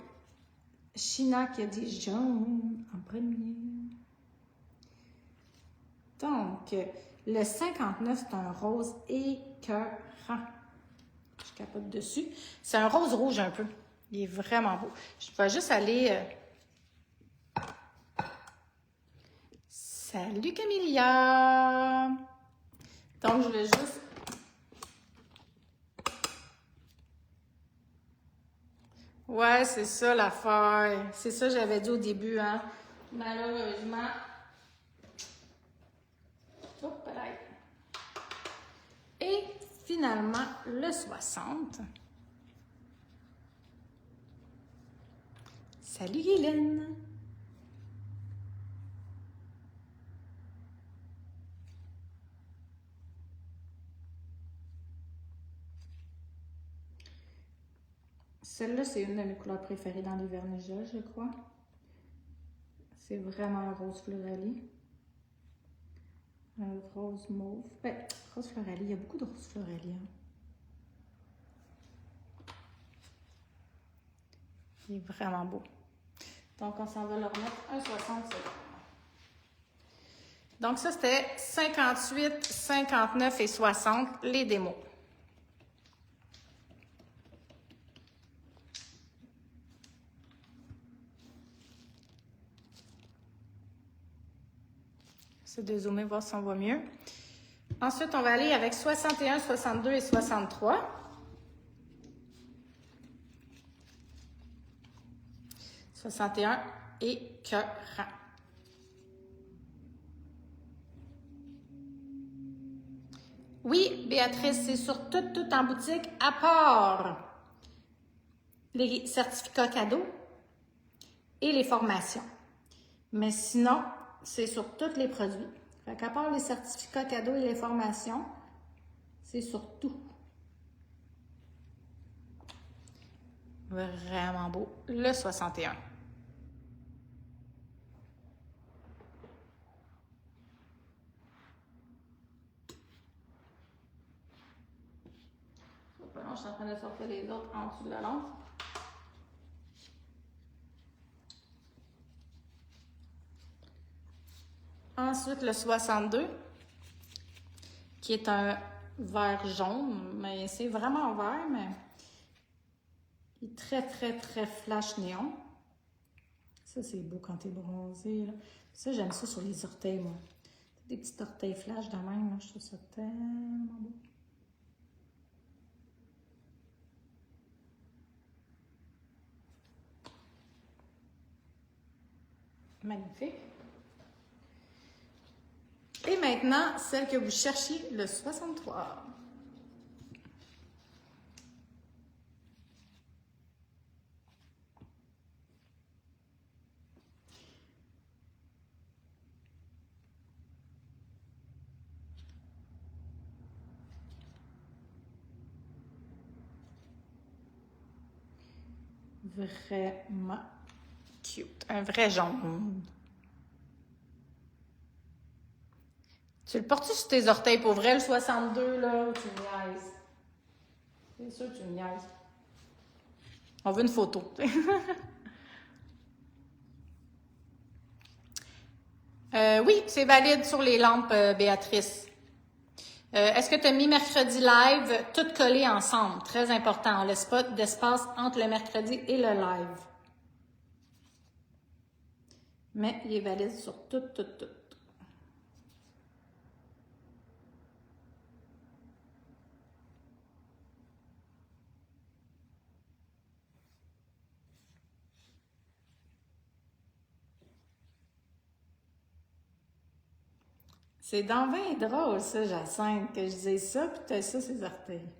China qui a dit jaune en premier. Donc, le 59, c'est un rose écœurant. Je capote dessus. C'est un rose rouge un peu. Il est vraiment beau. Je vais juste aller... Salut Camilla! Donc, je vais juste... Ouais, c'est ça l'affaire. C'est ça que j'avais dit au début, hein. Malheureusement... Oups, et finalement, le 60. Salut Hélène! Celle-là, c'est une de mes couleurs préférées dans les vernigels, je crois. C'est vraiment un rose Floralie. Un rose mauve. Ben, rose Floralie, il y a beaucoup de rose Floralie. Hein. Il est vraiment beau. Donc, on s'en va leur mettre un 60 secondes. Donc, ça, c'était 58, 59 et 60, les démos. C'est de zoomer, voir si on voit mieux. Ensuite, on va aller avec 61, 62 et 63. 61 écœurant. Oui, Béatrice, c'est sur tout en boutique, à part les certificats cadeaux et les formations. Mais sinon, c'est sur tous les produits. Fait qu'à part les certificats cadeaux et les formations, c'est sur tout. Vraiment beau. Le 61. je suis en train de sortir les autres en dessous de la lampe. Ensuite, le 62, qui est un vert jaune, mais c'est vraiment vert, mais il est très, très, très flash néon. Ça, c'est beau quand t'es bronzé, là. Ça, j'aime ça sur les orteils, moi. Des petits orteils flash de même, là. Je trouve ça tellement beau. Magnifique. Et maintenant, celle que vous cherchiez, le 63. Vraiment cute. Un vrai jaune. Tu le portes-tu sur tes orteils pour vrai, le 62, là, ou tu me niaises? C'est sûr que tu me niaises. On veut une photo. Oui, c'est valide sur les lampes, Béatrice. Est-ce que tu as mis mercredi live, tout collé ensemble? Très important. Laisse pas d'espace entre le mercredi et le live. Mais il est valide sur tout. C'est dans bien drôle, ça, Jacinthe, que je disais ça, puis t'as ça, ses orteils.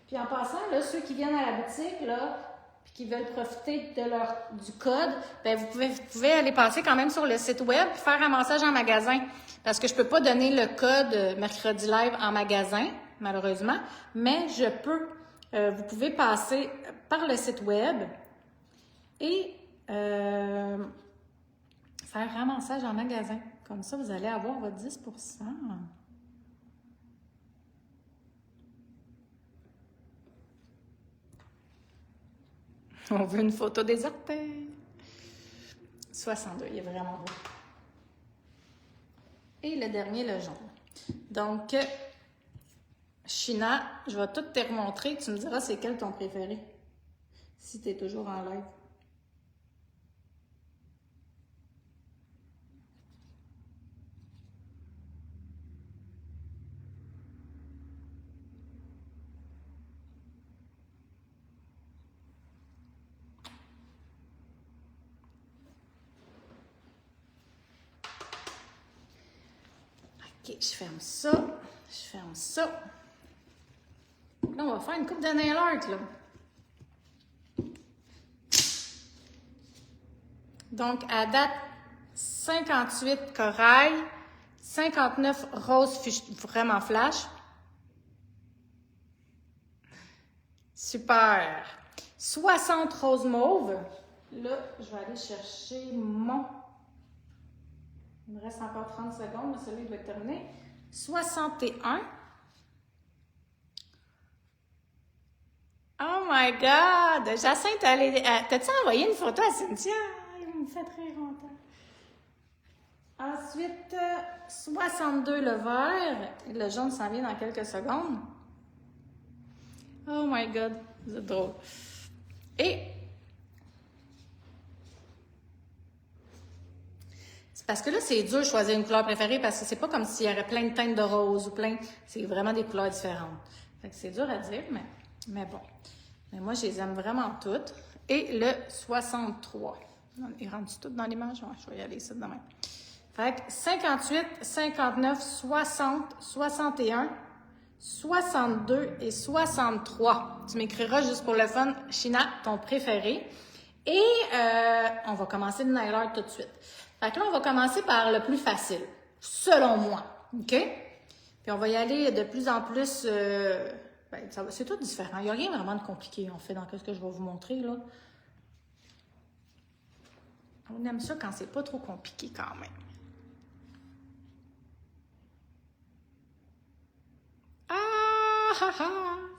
Puis en passant, là, ceux qui viennent à la boutique, là, puis qui veulent profiter de du code, ben vous pouvez aller passer quand même sur le site web puis faire un massage en magasin. Parce que je peux pas donner le code Mercredi Live en magasin, malheureusement, mais je peux. Vous pouvez passer par le site web et faire un massage en magasin. Comme ça, vous allez avoir votre 10%. On veut une photo des orteils. 62, il est vraiment beau. Et le dernier, le jaune. Donc, Sheena, je vais tout te remontrer. Tu me diras c'est quel ton préféré. Si tu es toujours en live. OK, je ferme ça. Je ferme ça. Là, on va faire une coupe de nail art, là. Donc, à date, 58 corail, 59 rose vraiment flash. Super. 60 rose mauve. Là, je vais aller chercher mon... Il me reste encore 30 secondes, mais celui-là, il doit être terminé. 61. Oh my God! Jacinthe, t'as-tu envoyé une photo à Cynthia? Il me fait très longtemps. Ensuite, 62 le vert. Le jaune s'en vient dans quelques secondes. Oh my God! C'est drôle. Et... Parce que là, c'est dur de choisir une couleur préférée parce que c'est pas comme s'il y aurait plein de teintes de rose ou plein... C'est vraiment des couleurs différentes. Fait que c'est dur à dire, mais bon. Mais moi, je les aime vraiment toutes. Et le 63. Ils rentrent toutes dans l'image? Ouais, je vais y aller ça demain. Fait que 58, 59, 60, 61, 62 et 63. Tu m'écriras juste pour le fun, Sheena, ton préféré. Et on va commencer le nail art tout de suite. Fait que là, on va commencer par le plus facile, selon moi. OK? Puis on va y aller de plus en plus... c'est tout différent. Il n'y a rien vraiment de compliqué, en fait, dans ce que je vais vous montrer, là. On aime ça quand c'est pas trop compliqué, quand même.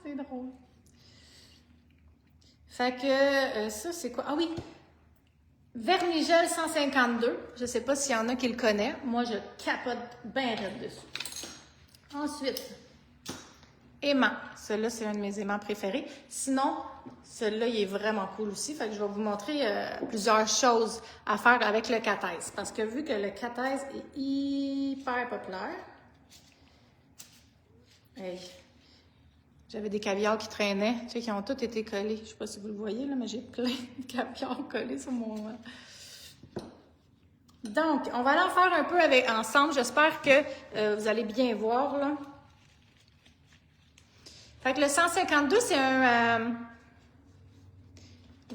C'est drôle. Fait que ça, c'est quoi? Ah oui! Vernigel 152. Je sais pas s'il y en a qui le connaissent. Moi, je capote bien raide dessus. Ensuite, aimant. Celui-là, c'est un de mes aimants préférés. Sinon, celui-là, il est vraiment cool aussi. Fait que je vais vous montrer plusieurs choses à faire avec le cathèse. Parce que vu que le cathèse est hyper populaire, hey, j'avais des caviars qui traînaient, tu sais, qui ont tous été collés. Je sais pas si vous le voyez, là, mais j'ai plein de caviars collés sur mon... Donc, on va aller en faire un peu ensemble. J'espère que vous allez bien voir, là. Fait que le 152, c'est un...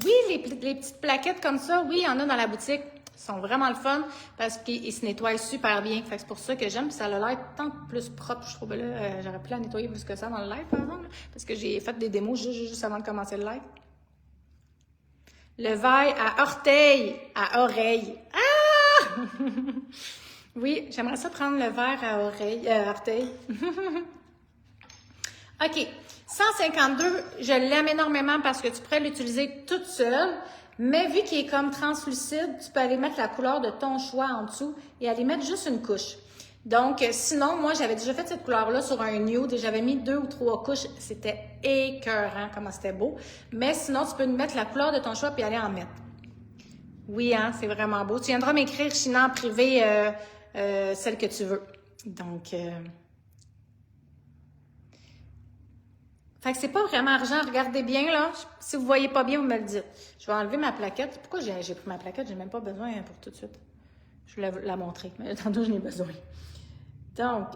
Oui, les petites plaquettes comme ça, oui, il y en a dans la boutique. Ils sont vraiment le fun parce qu'ils se nettoient super bien. Fait que c'est pour ça que j'aime. Puis ça a l'air tant plus propre, je trouve. Là, j'aurais pu la nettoyer plus que ça dans le live, par exemple. Parce que j'ai fait des démos juste avant de commencer le live. Le verre à orteil, à oreille. Ah! Oui, j'aimerais ça prendre le verre à orteil. OK. 152, je l'aime énormément parce que tu pourrais l'utiliser toute seule, mais vu qu'il est comme translucide, tu peux aller mettre la couleur de ton choix en dessous et aller mettre juste une couche. Donc, sinon, moi, j'avais déjà fait cette couleur-là sur un nude et j'avais mis 2 ou 3 couches. C'était écœurant, comment c'était beau. Mais sinon, tu peux mettre la couleur de ton choix puis aller en mettre. Oui, hein, c'est vraiment beau. Tu viendras m'écrire, China, en privé, celle que tu veux. Donc... Fait que c'est pas vraiment argent. Regardez bien, là. Si vous voyez pas bien, vous me le dites. Je vais enlever ma plaquette. Pourquoi j'ai pris ma plaquette? J'ai même pas besoin pour tout de suite. Je vais la montrer. Mais tantôt, je n'ai besoin. Donc,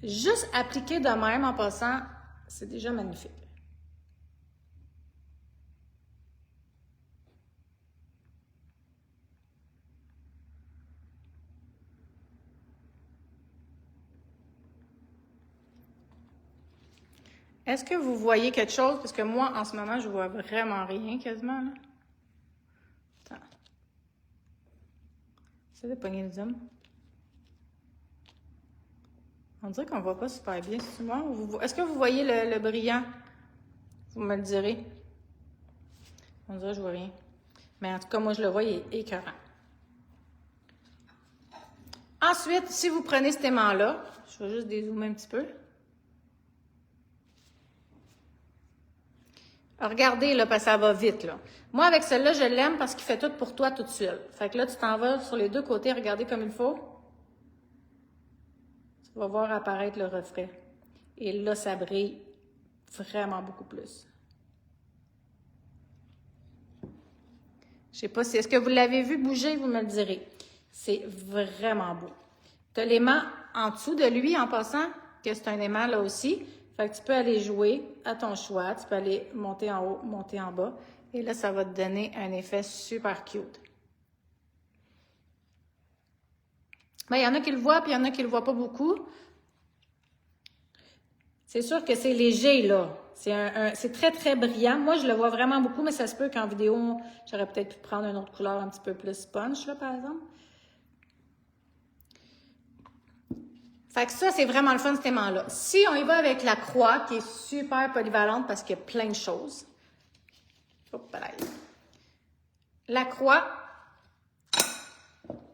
juste appliquer de même en passant, c'est déjà magnifique. Est-ce que vous voyez quelque chose? Parce que moi, en ce moment, je vois vraiment rien quasiment, là. Attends. C'est de pogner le zoom. On dirait qu'on ne voit pas super bien souvent. Est-ce que vous voyez le brillant? Vous me le direz. On dirait que je vois rien. Mais en tout cas, moi, je le vois, il est écœurant. Ensuite, si vous prenez cet aimant-là, je vais juste dézoomer un petit peu. Regardez, là, parce que ça va vite, là. Moi, avec celle-là, je l'aime parce qu'il fait tout pour toi toute seule. Fait que là, tu t'en vas sur les deux côtés, regardez comme il faut. Tu vas voir apparaître le reflet. Et là, ça brille vraiment beaucoup plus. Je sais pas si... Est-ce que vous l'avez vu bouger? Vous me le direz. C'est vraiment beau. Tu as l'aimant en dessous de lui, en passant, que c'est un aimant là aussi. Fait que tu peux aller jouer à ton choix. Tu peux aller monter en haut, monter en bas. Et là, ça va te donner un effet super cute. Ben, il y en a qui le voient, puis il y en a qui le voient pas beaucoup. C'est sûr que c'est léger, là. C'est très, très brillant. Moi, je le vois vraiment beaucoup, mais ça se peut qu'en vidéo, j'aurais peut-être pu prendre une autre couleur un petit peu plus sponge, là, par exemple. Fait que ça, c'est vraiment le fun, cet aimant-là. Si on y va avec la croix, qui est super polyvalente parce qu'il y a plein de choses. Hop là. La croix,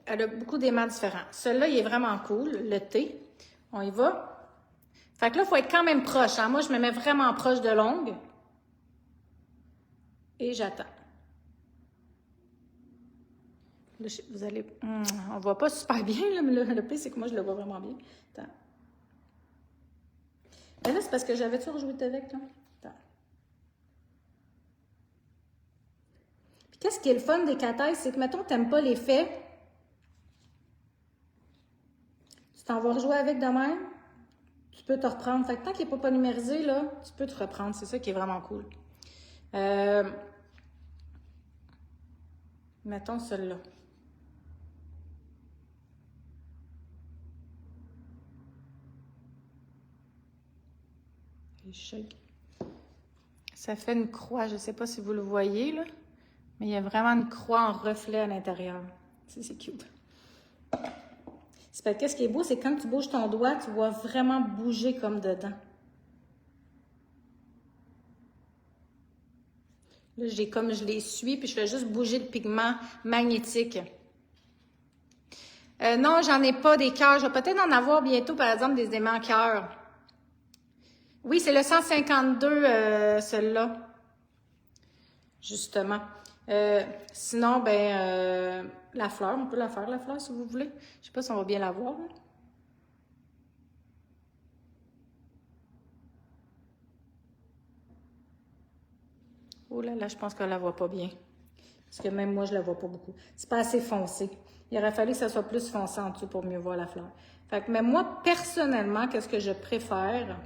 elle a beaucoup d'aimants différents. Celui-là, il est vraiment cool, le thé. On y va. Fait que là, il faut être quand même proche. Hein? Moi, je me mets vraiment proche de l'ongle. Et j'attends. Là, vous allez... on ne voit pas super bien, là, mais le pire, c'est que moi, je le vois vraiment bien. Attends. Mais là, c'est parce que j'avais-tu rejoué avec, là? Attends. Puis qu'est-ce qui est le fun des cathèses, c'est que, mettons, tu n'aimes pas l'effet. Tu t'en vas rejouer avec de même. Tu peux te reprendre. Fait que tant qu'il n'est pas numérisé, là, tu peux te reprendre. C'est ça qui est vraiment cool. Mettons celui-là. Ça fait une croix. Je ne sais pas si vous le voyez, là. Mais il y a vraiment une croix en reflet à l'intérieur. C'est cute. C'est parce que ce qui est beau, c'est quand tu bouges ton doigt, tu vois vraiment bouger comme dedans. Là, comme je les suis, puis je fais juste bouger le pigment magnétique. Non, j'en ai pas des cœurs. Je vais peut-être en avoir bientôt, par exemple, des aimants cœurs. Oui, c'est le 152, celui-là. Justement. Sinon, ben, la fleur, on peut la faire, la fleur, si vous voulez. Je sais pas si on va bien la voir. Là. Oh là là, je pense qu'elle la voit pas bien. Parce que même moi, je la vois pas beaucoup. C'est pas assez foncé. Il aurait fallu que ça soit plus foncé en dessous pour mieux voir la fleur. Fait que, mais moi, personnellement, qu'est-ce que je préfère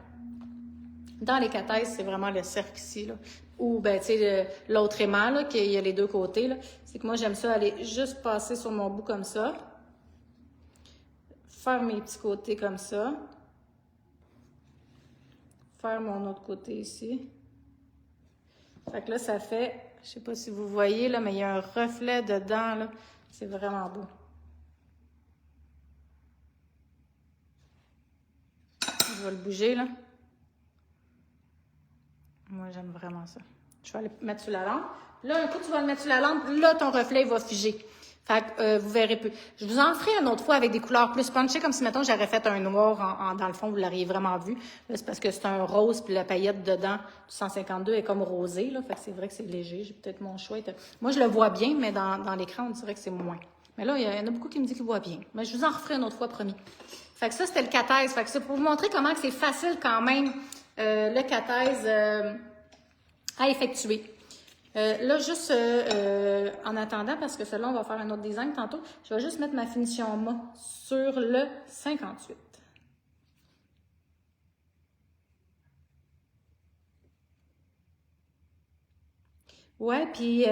dans les cathèses, c'est vraiment le cercle ici, là. Ou, ben, tu sais, l'autre aimant, là, qu'il y a les deux côtés, là. C'est que moi, j'aime ça aller juste passer sur mon bout comme ça. Faire mes petits côtés comme ça. Faire mon autre côté ici. Fait que là, ça fait, je sais pas si vous voyez, là, mais il y a un reflet dedans, là. C'est vraiment beau. Je vais le bouger, là. Moi, j'aime vraiment ça. Je vais aller mettre sur la lampe. Là, un coup, tu vas le mettre sur la lampe, là, ton reflet, il va figer. Fait que vous verrez plus. Je vous en ferai une autre fois avec des couleurs plus punchées, comme si, mettons, j'aurais fait un noir dans le fond, vous l'auriez vraiment vu. Là, c'est parce que c'est un rose, puis la paillette dedans, du 152 est comme rosée, là. Fait que c'est vrai que c'est léger. J'ai peut-être mon choix. Moi, je le vois bien, mais dans l'écran, on dirait que c'est moins. Mais là, il y en a beaucoup qui me disent qu'ils voient bien. Mais je vous en referai une autre fois, promis. Fait que ça, c'était le cathèse. Fait que c'est pour vous montrer comment c'est facile quand même, le cathèse à effectuer. Là, juste en attendant, parce que celui-là, on va faire un autre design tantôt, je vais juste mettre ma finition mat sur le 58. Ouais, puis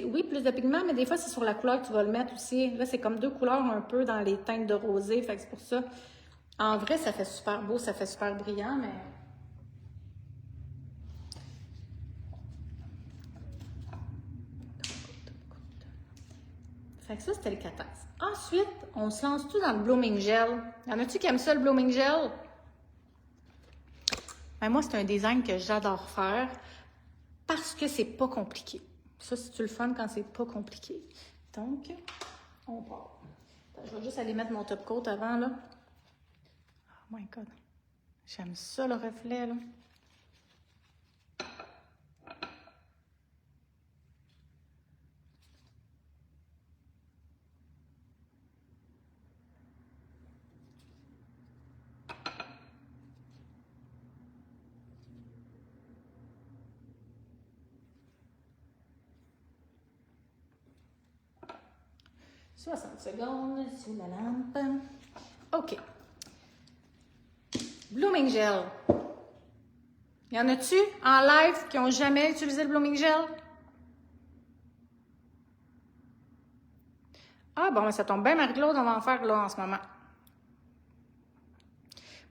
oui, plus de pigments, mais des fois, c'est sur la couleur que tu vas le mettre aussi. Là, c'est comme deux couleurs un peu dans les teintes de rosé, fait que c'est pour ça. En vrai, ça fait super beau, ça fait super brillant, mais... Fait que ça, c'était le cathèse. Ensuite, on se lance tout dans le blooming gel. Y en a-tu qui aiment ça, le blooming gel? Ben, moi, c'est un design que j'adore faire parce que c'est pas compliqué. Ça, c'est le fun quand c'est pas compliqué. Donc, on part. Attends, je vais juste aller mettre mon top coat avant, là. Oh my God. J'aime ça, le reflet, là. « 60 secondes sur la lampe. » OK. Blooming gel. Y en a-tu en live qui n'ont jamais utilisé le blooming gel? Ah bon, ça tombe bien, Marie-Claude, on va en faire là en ce moment.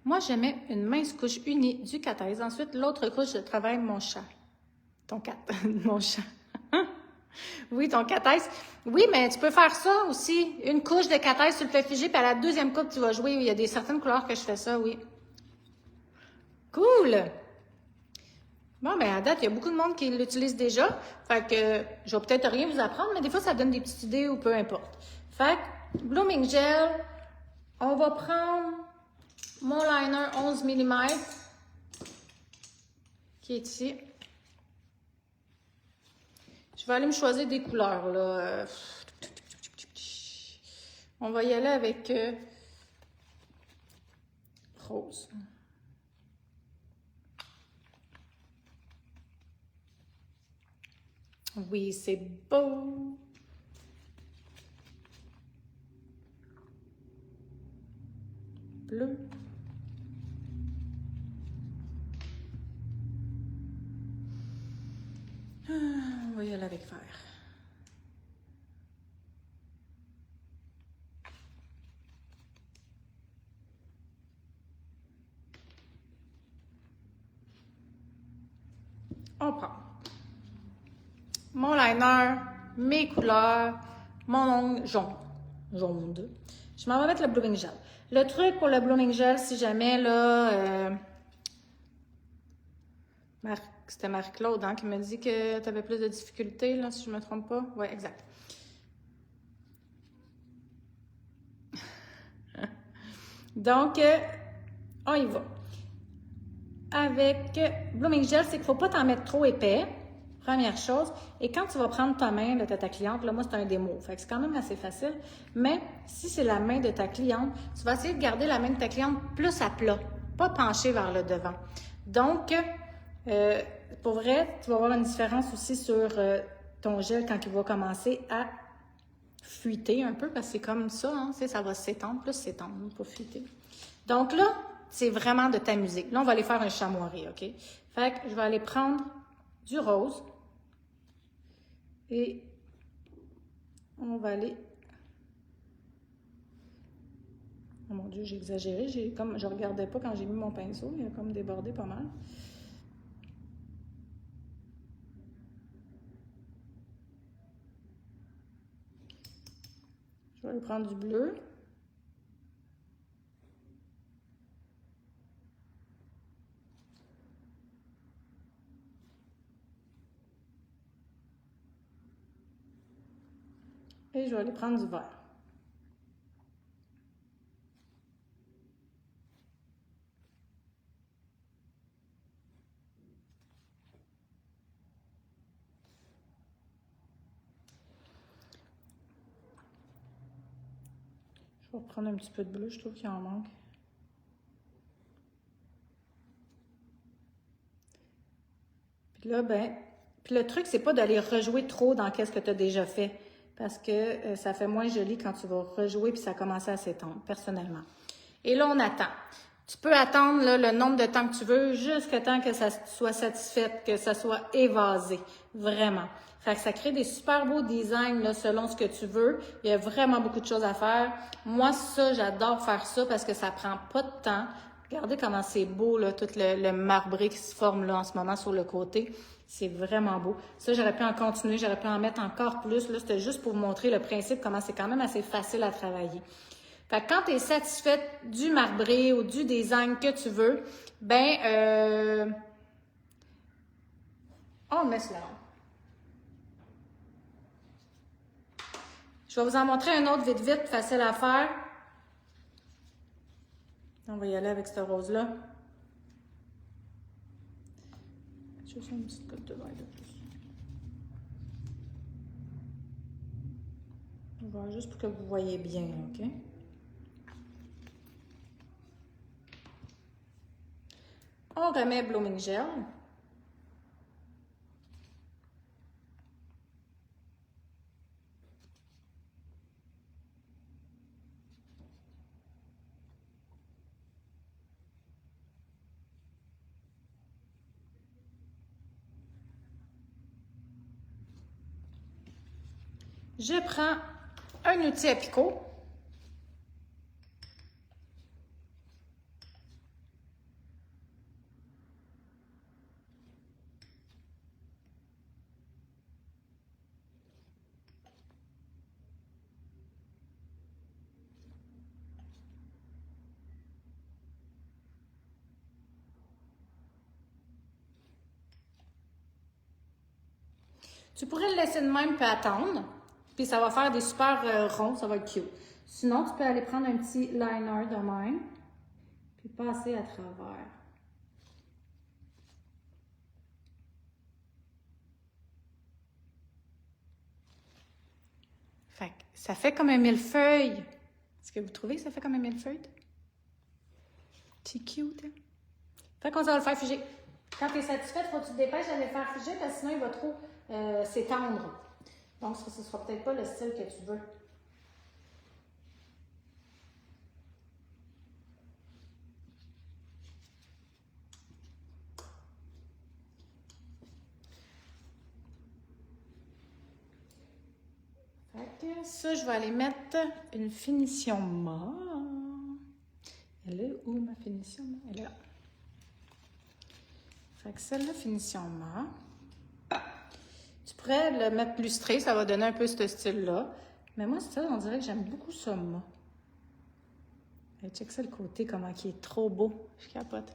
Moi, je mets une mince couche unie du cathèse. Ensuite, l'autre couche, je travaille mon chat. Ton cat, mon chat. Oui, ton cathèse. Oui, mais tu peux faire ça aussi. Une couche de cathèse, tu le fais figer, puis à la deuxième coupe, tu vas jouer. Il y a certaines couleurs que je fais ça, oui. Cool! Bon, ben à date, il y a beaucoup de monde qui l'utilise déjà. Fait que je vais peut-être rien vous apprendre, mais des fois, ça donne des petites idées ou peu importe. Fait que, blooming gel, on va prendre mon liner 11 mm qui est ici. Je vais aller me choisir des couleurs, là. On va y aller avec rose. Oui, c'est beau. Bleu. On va y aller avec vert. On prend mon liner, mes couleurs, mon ongle jaune. Jaune. Je m'en vais mettre le blooming gel. Le truc pour le blooming gel, si jamais là... C'était Marie-Claude hein, qui m'a dit que tu avais plus de difficultés, là, si je ne me trompe pas. Oui, exact. Donc, on y va. Avec Blooming Gel, c'est qu'il ne faut pas t'en mettre trop épais, première chose. Et quand tu vas prendre ta main de ta cliente, là, moi, c'est un démo, fait que c'est quand même assez facile. Mais si c'est la main de ta cliente, tu vas essayer de garder la main de ta cliente plus à plat, pas penchée vers le devant. Donc, pour vrai, tu vas voir une différence aussi sur ton gel quand il va commencer à fuiter un peu, parce que c'est comme ça, hein, ça va s'étendre, plus s'étendre, pas fuiter. Donc là, c'est vraiment de t'amuser. Là, on va aller faire un chamoiré, OK? Fait que je vais aller prendre du rose et on va aller... Oh mon Dieu, j'ai exagéré. Je regardais pas quand j'ai mis mon pinceau. Il a comme débordé pas mal. Je vais aller prendre du bleu. Et je vais aller prendre du vert. Je vais reprendre un petit peu de bleu, je trouve qu'il en manque. Puis là, puis le truc, c'est pas d'aller rejouer trop dans qu'est-ce que tu as déjà fait. Parce que ça fait moins joli quand tu vas rejouer puis ça a commencé à s'étendre, personnellement. Et là, on attend. Tu peux attendre là, le nombre de temps que tu veux jusqu'à temps que ça soit satisfait, que ça soit évasé. Vraiment. Fait que ça crée des super beaux designs là, selon ce que tu veux. Il y a vraiment beaucoup de choses à faire. Moi, ça, j'adore faire ça parce que ça prend pas de temps. Regardez comment c'est beau, là, tout le marbré qui se forme là, en ce moment sur le côté. C'est vraiment beau. Ça, j'aurais pu en continuer, j'aurais pu en mettre encore plus. Là, c'était juste pour vous montrer le principe, comment c'est quand même assez facile à travailler. Fait que quand tu es satisfaite du marbré ou du design que tu veux, on met cela. Je vais vous en montrer un autre vite, vite, facile à faire. On va y aller avec ce rose-là. Juste une petite goutte de vert de plus. On va juste pour que vous voyez bien, OK? On remet Blooming Gel. Je prends un outil à picot. Tu pourrais le laisser de même puis attendre. Puis ça va faire des super ronds, ça va être cute. Sinon, tu peux aller prendre un petit liner de même. Puis passer à travers. Fait que ça fait comme un millefeuille. Est-ce que vous trouvez que ça fait comme un millefeuille? C'est cute, hein? Fait qu'on va le faire figer. Quand tu es satisfaite, il faut que tu te dépêches d'aller le faire figer parce que sinon il va trop s'étendre. Donc, ce ne sera peut-être pas le style que tu veux. Fait que ça, je vais aller mettre une finition mat. Elle est où ma finition mat? Elle est là. Fait que celle-là, finition mat. Tu pourrais le mettre lustré, ça va donner un peu ce style-là. Mais moi, ça, on dirait que j'aime beaucoup ça, mat. Et check ça le côté, comment il est trop beau. Je capote.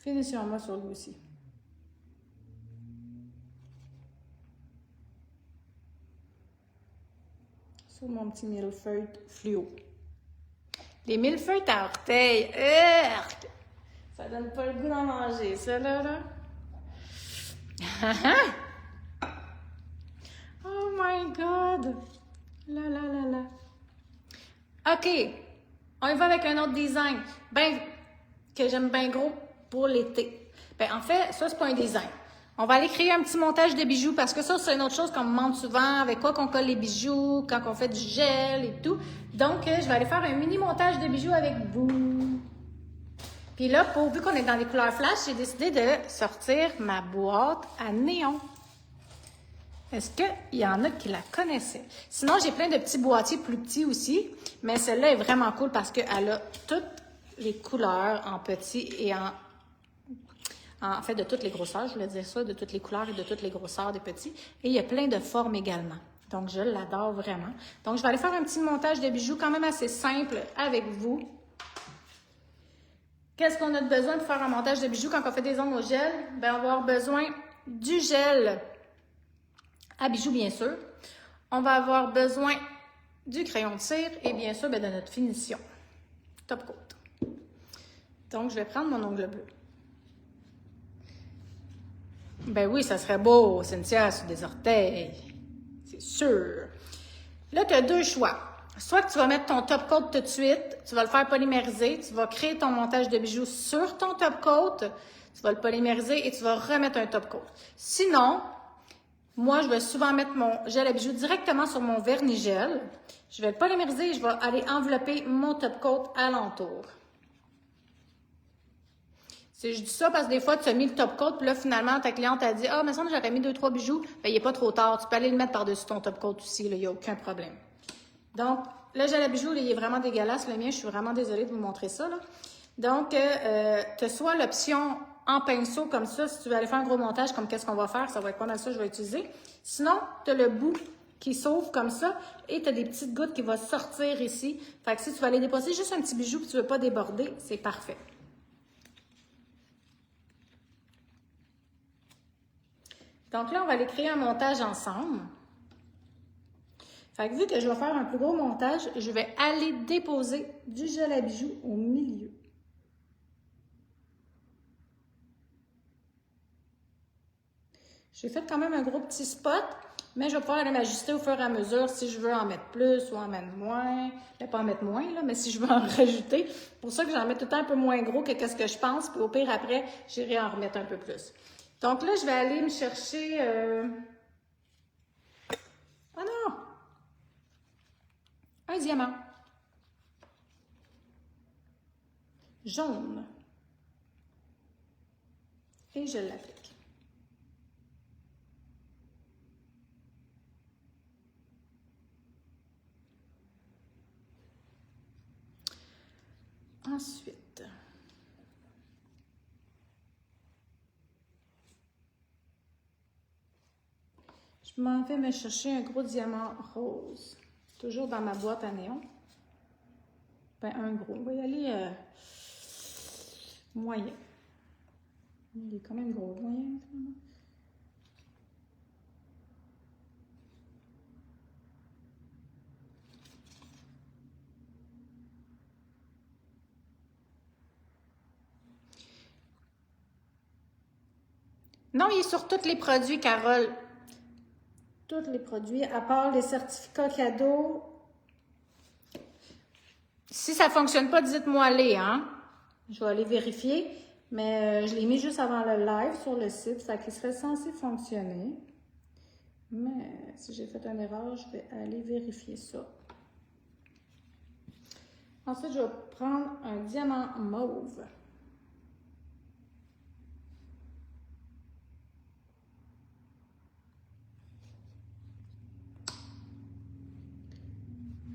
Finition-moi sur lui aussi. Sur mon petit millefeuille fluo. Les millefeuilles à orteil, ça donne pas le goût d'en manger, ça là. Oh my God! Là, là, là, là. OK, on y va avec un autre design, ben, que j'aime bien gros pour l'été. Ben, en fait, ça, c'est pas un design. On va aller créer un petit montage de bijoux parce que ça, c'est une autre chose qu'on me demande souvent, avec quoi qu'on colle les bijoux, quand on fait du gel et tout. Donc, je vais aller faire un mini montage de bijoux avec vous. Puis là, vu qu'on est dans les couleurs flash, j'ai décidé de sortir ma boîte à néon. Est-ce qu'il y en a qui la connaissaient? Sinon, j'ai plein de petits boîtiers plus petits aussi, mais celle-là est vraiment cool parce qu'elle a toutes les couleurs en petit et en fait, de toutes les grosseurs, je voulais dire ça, de toutes les couleurs et de toutes les grosseurs des petits. Et il y a plein de formes également. Donc, je l'adore vraiment. Donc, je vais aller faire un petit montage de bijoux quand même assez simple avec vous. Qu'est-ce qu'on a besoin pour faire un montage de bijoux quand on fait des ongles au gel? Bien, on va avoir besoin du gel à bijoux, bien sûr. On va avoir besoin du crayon de cire et bien sûr, bien, de notre finition. Top coat. Donc, je vais prendre mon ongle bleu. Ben oui, ça serait beau, Cynthia, sur des orteils. C'est sûr. Là, tu as deux choix. Soit que tu vas mettre ton top coat tout de suite, tu vas le faire polymériser, tu vas créer ton montage de bijoux sur ton top coat, tu vas le polymériser et tu vas remettre un top coat. Sinon, moi, je vais souvent mettre mon gel à bijoux directement sur mon vernis gel. Je vais le polymériser et je vais aller envelopper mon top coat alentour. Je dis ça parce que des fois, tu as mis le top coat, puis là, finalement, ta cliente a dit « Ah, mais ça, j'aurais mis 2-3 bijoux. » Bien, il n'est pas trop tard. Tu peux aller le mettre par-dessus ton top coat aussi, il n'y a aucun problème. Donc, le gel à bijoux, là, il est vraiment dégueulasse. Le mien, je suis vraiment désolée de vous montrer ça, là. Donc, tu as soit l'option en pinceau comme ça, si tu veux aller faire un gros montage, comme qu'est-ce qu'on va faire, ça va être pas mal ça que je vais utiliser. Sinon, tu as le bout qui s'ouvre comme ça et tu as des petites gouttes qui vont sortir ici. Fait que si tu vas aller déposer juste un petit bijou et tu ne veux pas déborder, c'est parfait. Donc là, on va aller créer un montage ensemble. Fait que vu que je vais faire un plus gros montage, je vais aller déposer du gel à bijoux au milieu. J'ai fait quand même un gros petit spot, mais je vais pouvoir aller m'ajuster au fur et à mesure si je veux en mettre plus ou en mettre moins. Je vais pas en mettre moins, là, mais si je veux en rajouter. C'est pour ça que j'en mets tout le temps un peu moins gros que ce que je pense, puis au pire après, j'irai en remettre un peu plus. Donc là, je vais aller me chercher... Ah non! Un diamant. Jaune. Et je l'applique. Ensuite, je m'en vais me chercher un gros diamant rose. Toujours dans ma boîte à néon. Ben, un gros. On va y aller moyen. Il est quand même gros, moyen. Non, il est sur tous les produits, Carole. Tous les produits, à part les certificats cadeaux. Si ça ne fonctionne pas, dites-moi-les, hein? Je vais aller vérifier. Mais je l'ai mis juste avant le live sur le site, ça qui serait censé fonctionner. Mais si j'ai fait une erreur, je vais aller vérifier ça. Ensuite, je vais prendre un diamant mauve.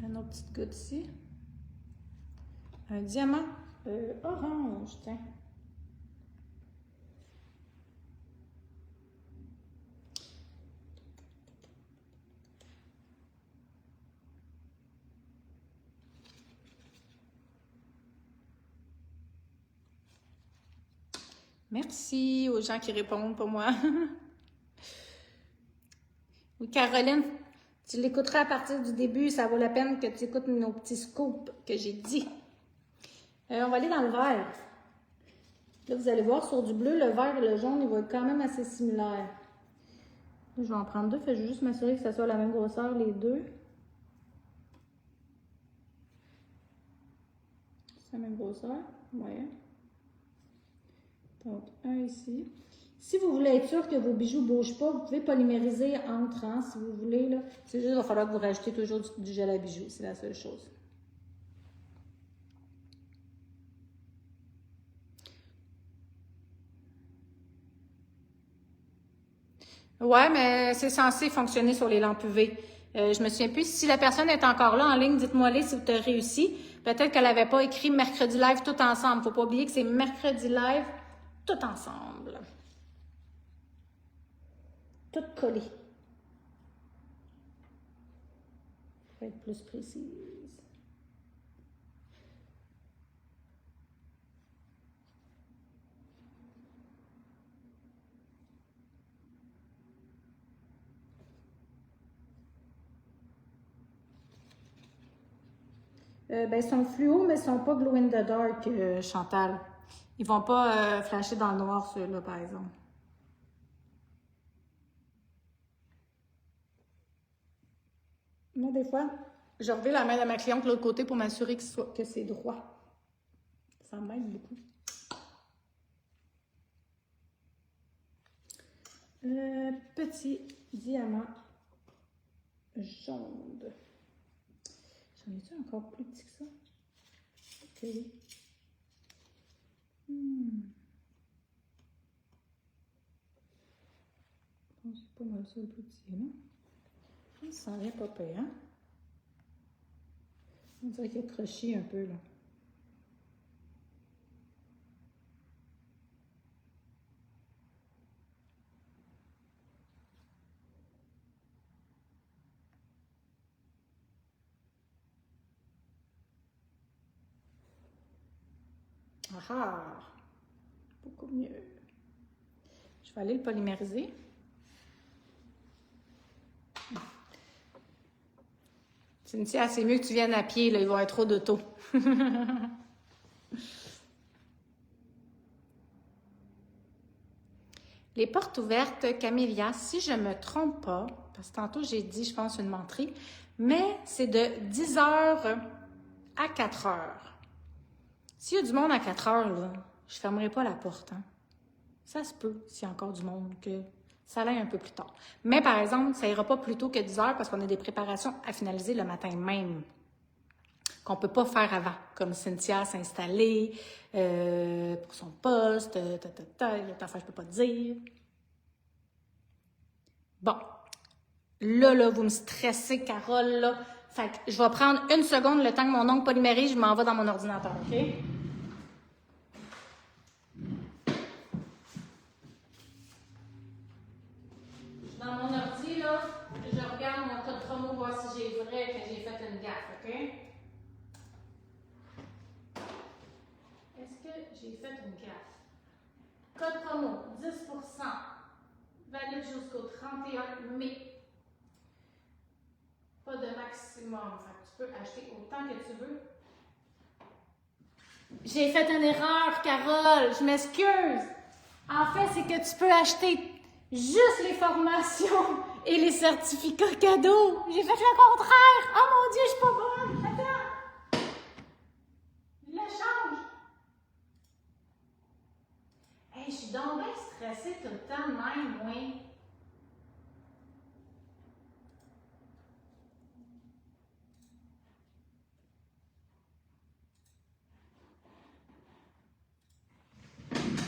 Une autre petite goutte ici. Un diamant orange, tiens. Merci aux gens qui répondent pour moi. Oui, Caroline, tu l'écouteras à partir du début. Ça vaut la peine que tu écoutes nos petits scoops que j'ai dit. On va aller dans le vert. Là, vous allez voir, sur du bleu, le vert et le jaune, ils vont être quand même assez similaires. Là, je vais en prendre deux. Je vais juste m'assurer que ça soit la même grosseur, les deux. C'est la même grosseur. Ouais. Donc, un ici. Si vous voulez être sûr que vos bijoux ne bougent pas, vous pouvez polymériser entre, hein, si vous voulez. C'est juste qu'il va falloir que vous rajoutez toujours du gel à bijoux. C'est la seule chose. Ouais, mais c'est censé fonctionner sur les lampes UV. Je me souviens plus. Si la personne est encore là en ligne, dites-moi-les si vous avez réussi. Peut-être qu'elle n'avait pas écrit mercredi live tout ensemble. Faut pas oublier que c'est mercredi live tout ensemble. Tout collé. Pour être plus précise. Ben, ils sont fluo, mais ils sont pas glow in the dark, Chantal. Ils vont pas flasher dans le noir, ceux-là, par exemple. Moi, des fois, je reviens la main de ma cliente de l'autre côté pour m'assurer que c'est droit. Ça m'aide beaucoup. Petit diamant jaune. J'en ai-tu encore plus petit que ça? Ok, oui. C'est pas mal ça le plus petit, là. Ça sent bien pas pire, hein? On dirait qu'il a croché un peu, là. Ah ah! Beaucoup mieux. Je vais aller le polymériser. Cynthia, c'est mieux que tu viennes à pied, là, il va y avoir trop d'auto. Les portes ouvertes, Camélia, si je ne me trompe pas, parce que tantôt j'ai dit, je pense, une menterie, mais c'est de 10 heures à 4 heures. S'il y a du monde à 4 heures, là, je ne fermerai pas la porte. Hein. Ça se peut, s'il y a encore du monde, que ça aille un peu plus tard. Mais par exemple, ça ira pas plus tôt que 10 heures parce qu'on a des préparations à finaliser le matin même, qu'on ne peut pas faire avant, comme Cynthia s'installer pour son poste, l'autre affaire, je ne peux pas te dire. Bon, là, vous me stressez, Carole, là. Fait que je vais prendre une seconde, le temps que mon ongle polymérise, je m'en vais dans mon ordinateur, OK? Dans mon ordi, là, je regarde mon code promo, voir si j'ai vrai que j'ai fait une gaffe, OK? Est-ce que j'ai fait une gaffe? Code promo, 10%, valide jusqu'au 31 mai. Pas de maximum, fait que tu peux acheter autant que tu veux. J'ai fait une erreur, Carole, je m'excuse. En fait, c'est que tu peux acheter juste les formations et les certificats cadeaux. J'ai fait le contraire. Oh mon Dieu, je suis pas bonne. Attends. Je le change. Hey, je suis donc bien stressée tout le temps de même, oui.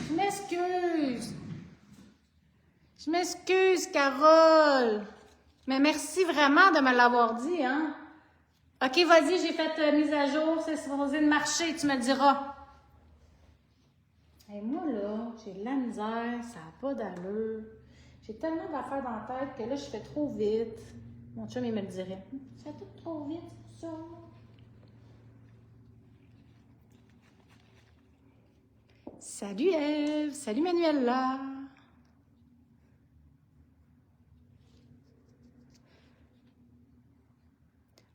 Je m'excuse. Je m'excuse, Carole. Mais merci vraiment de me l'avoir dit, hein. OK, vas-y, j'ai fait mise à jour. C'est supposé de marcher, tu me diras. Et moi, là, j'ai de la misère, ça n'a pas d'allure. J'ai tellement d'affaires dans la tête que là, je fais trop vite. Mon chum, il me le dirait. Tu fais tout trop vite, c'est ça. Salut Eve! Salut Manuela!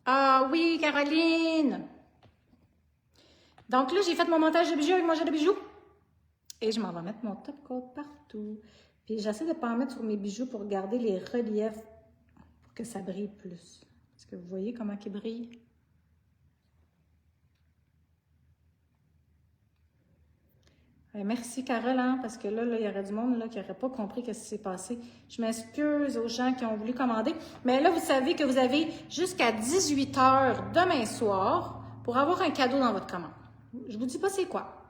Ah oui, Caroline! Donc là, j'ai fait mon montage de bijoux avec mon jet de bijoux. Et je m'en vais mettre mon top coat partout. Puis j'essaie de ne pas en mettre sur mes bijoux pour garder les reliefs pour que ça brille plus. Est-ce que vous voyez comment il brille? Merci Carole, hein, parce que là, il y aurait du monde là, qui n'aurait pas compris ce qui s'est passé. Je m'excuse aux gens qui ont voulu commander. Mais là, vous savez que vous avez jusqu'à 18 h demain soir pour avoir un cadeau dans votre commande. Je vous dis pas c'est quoi.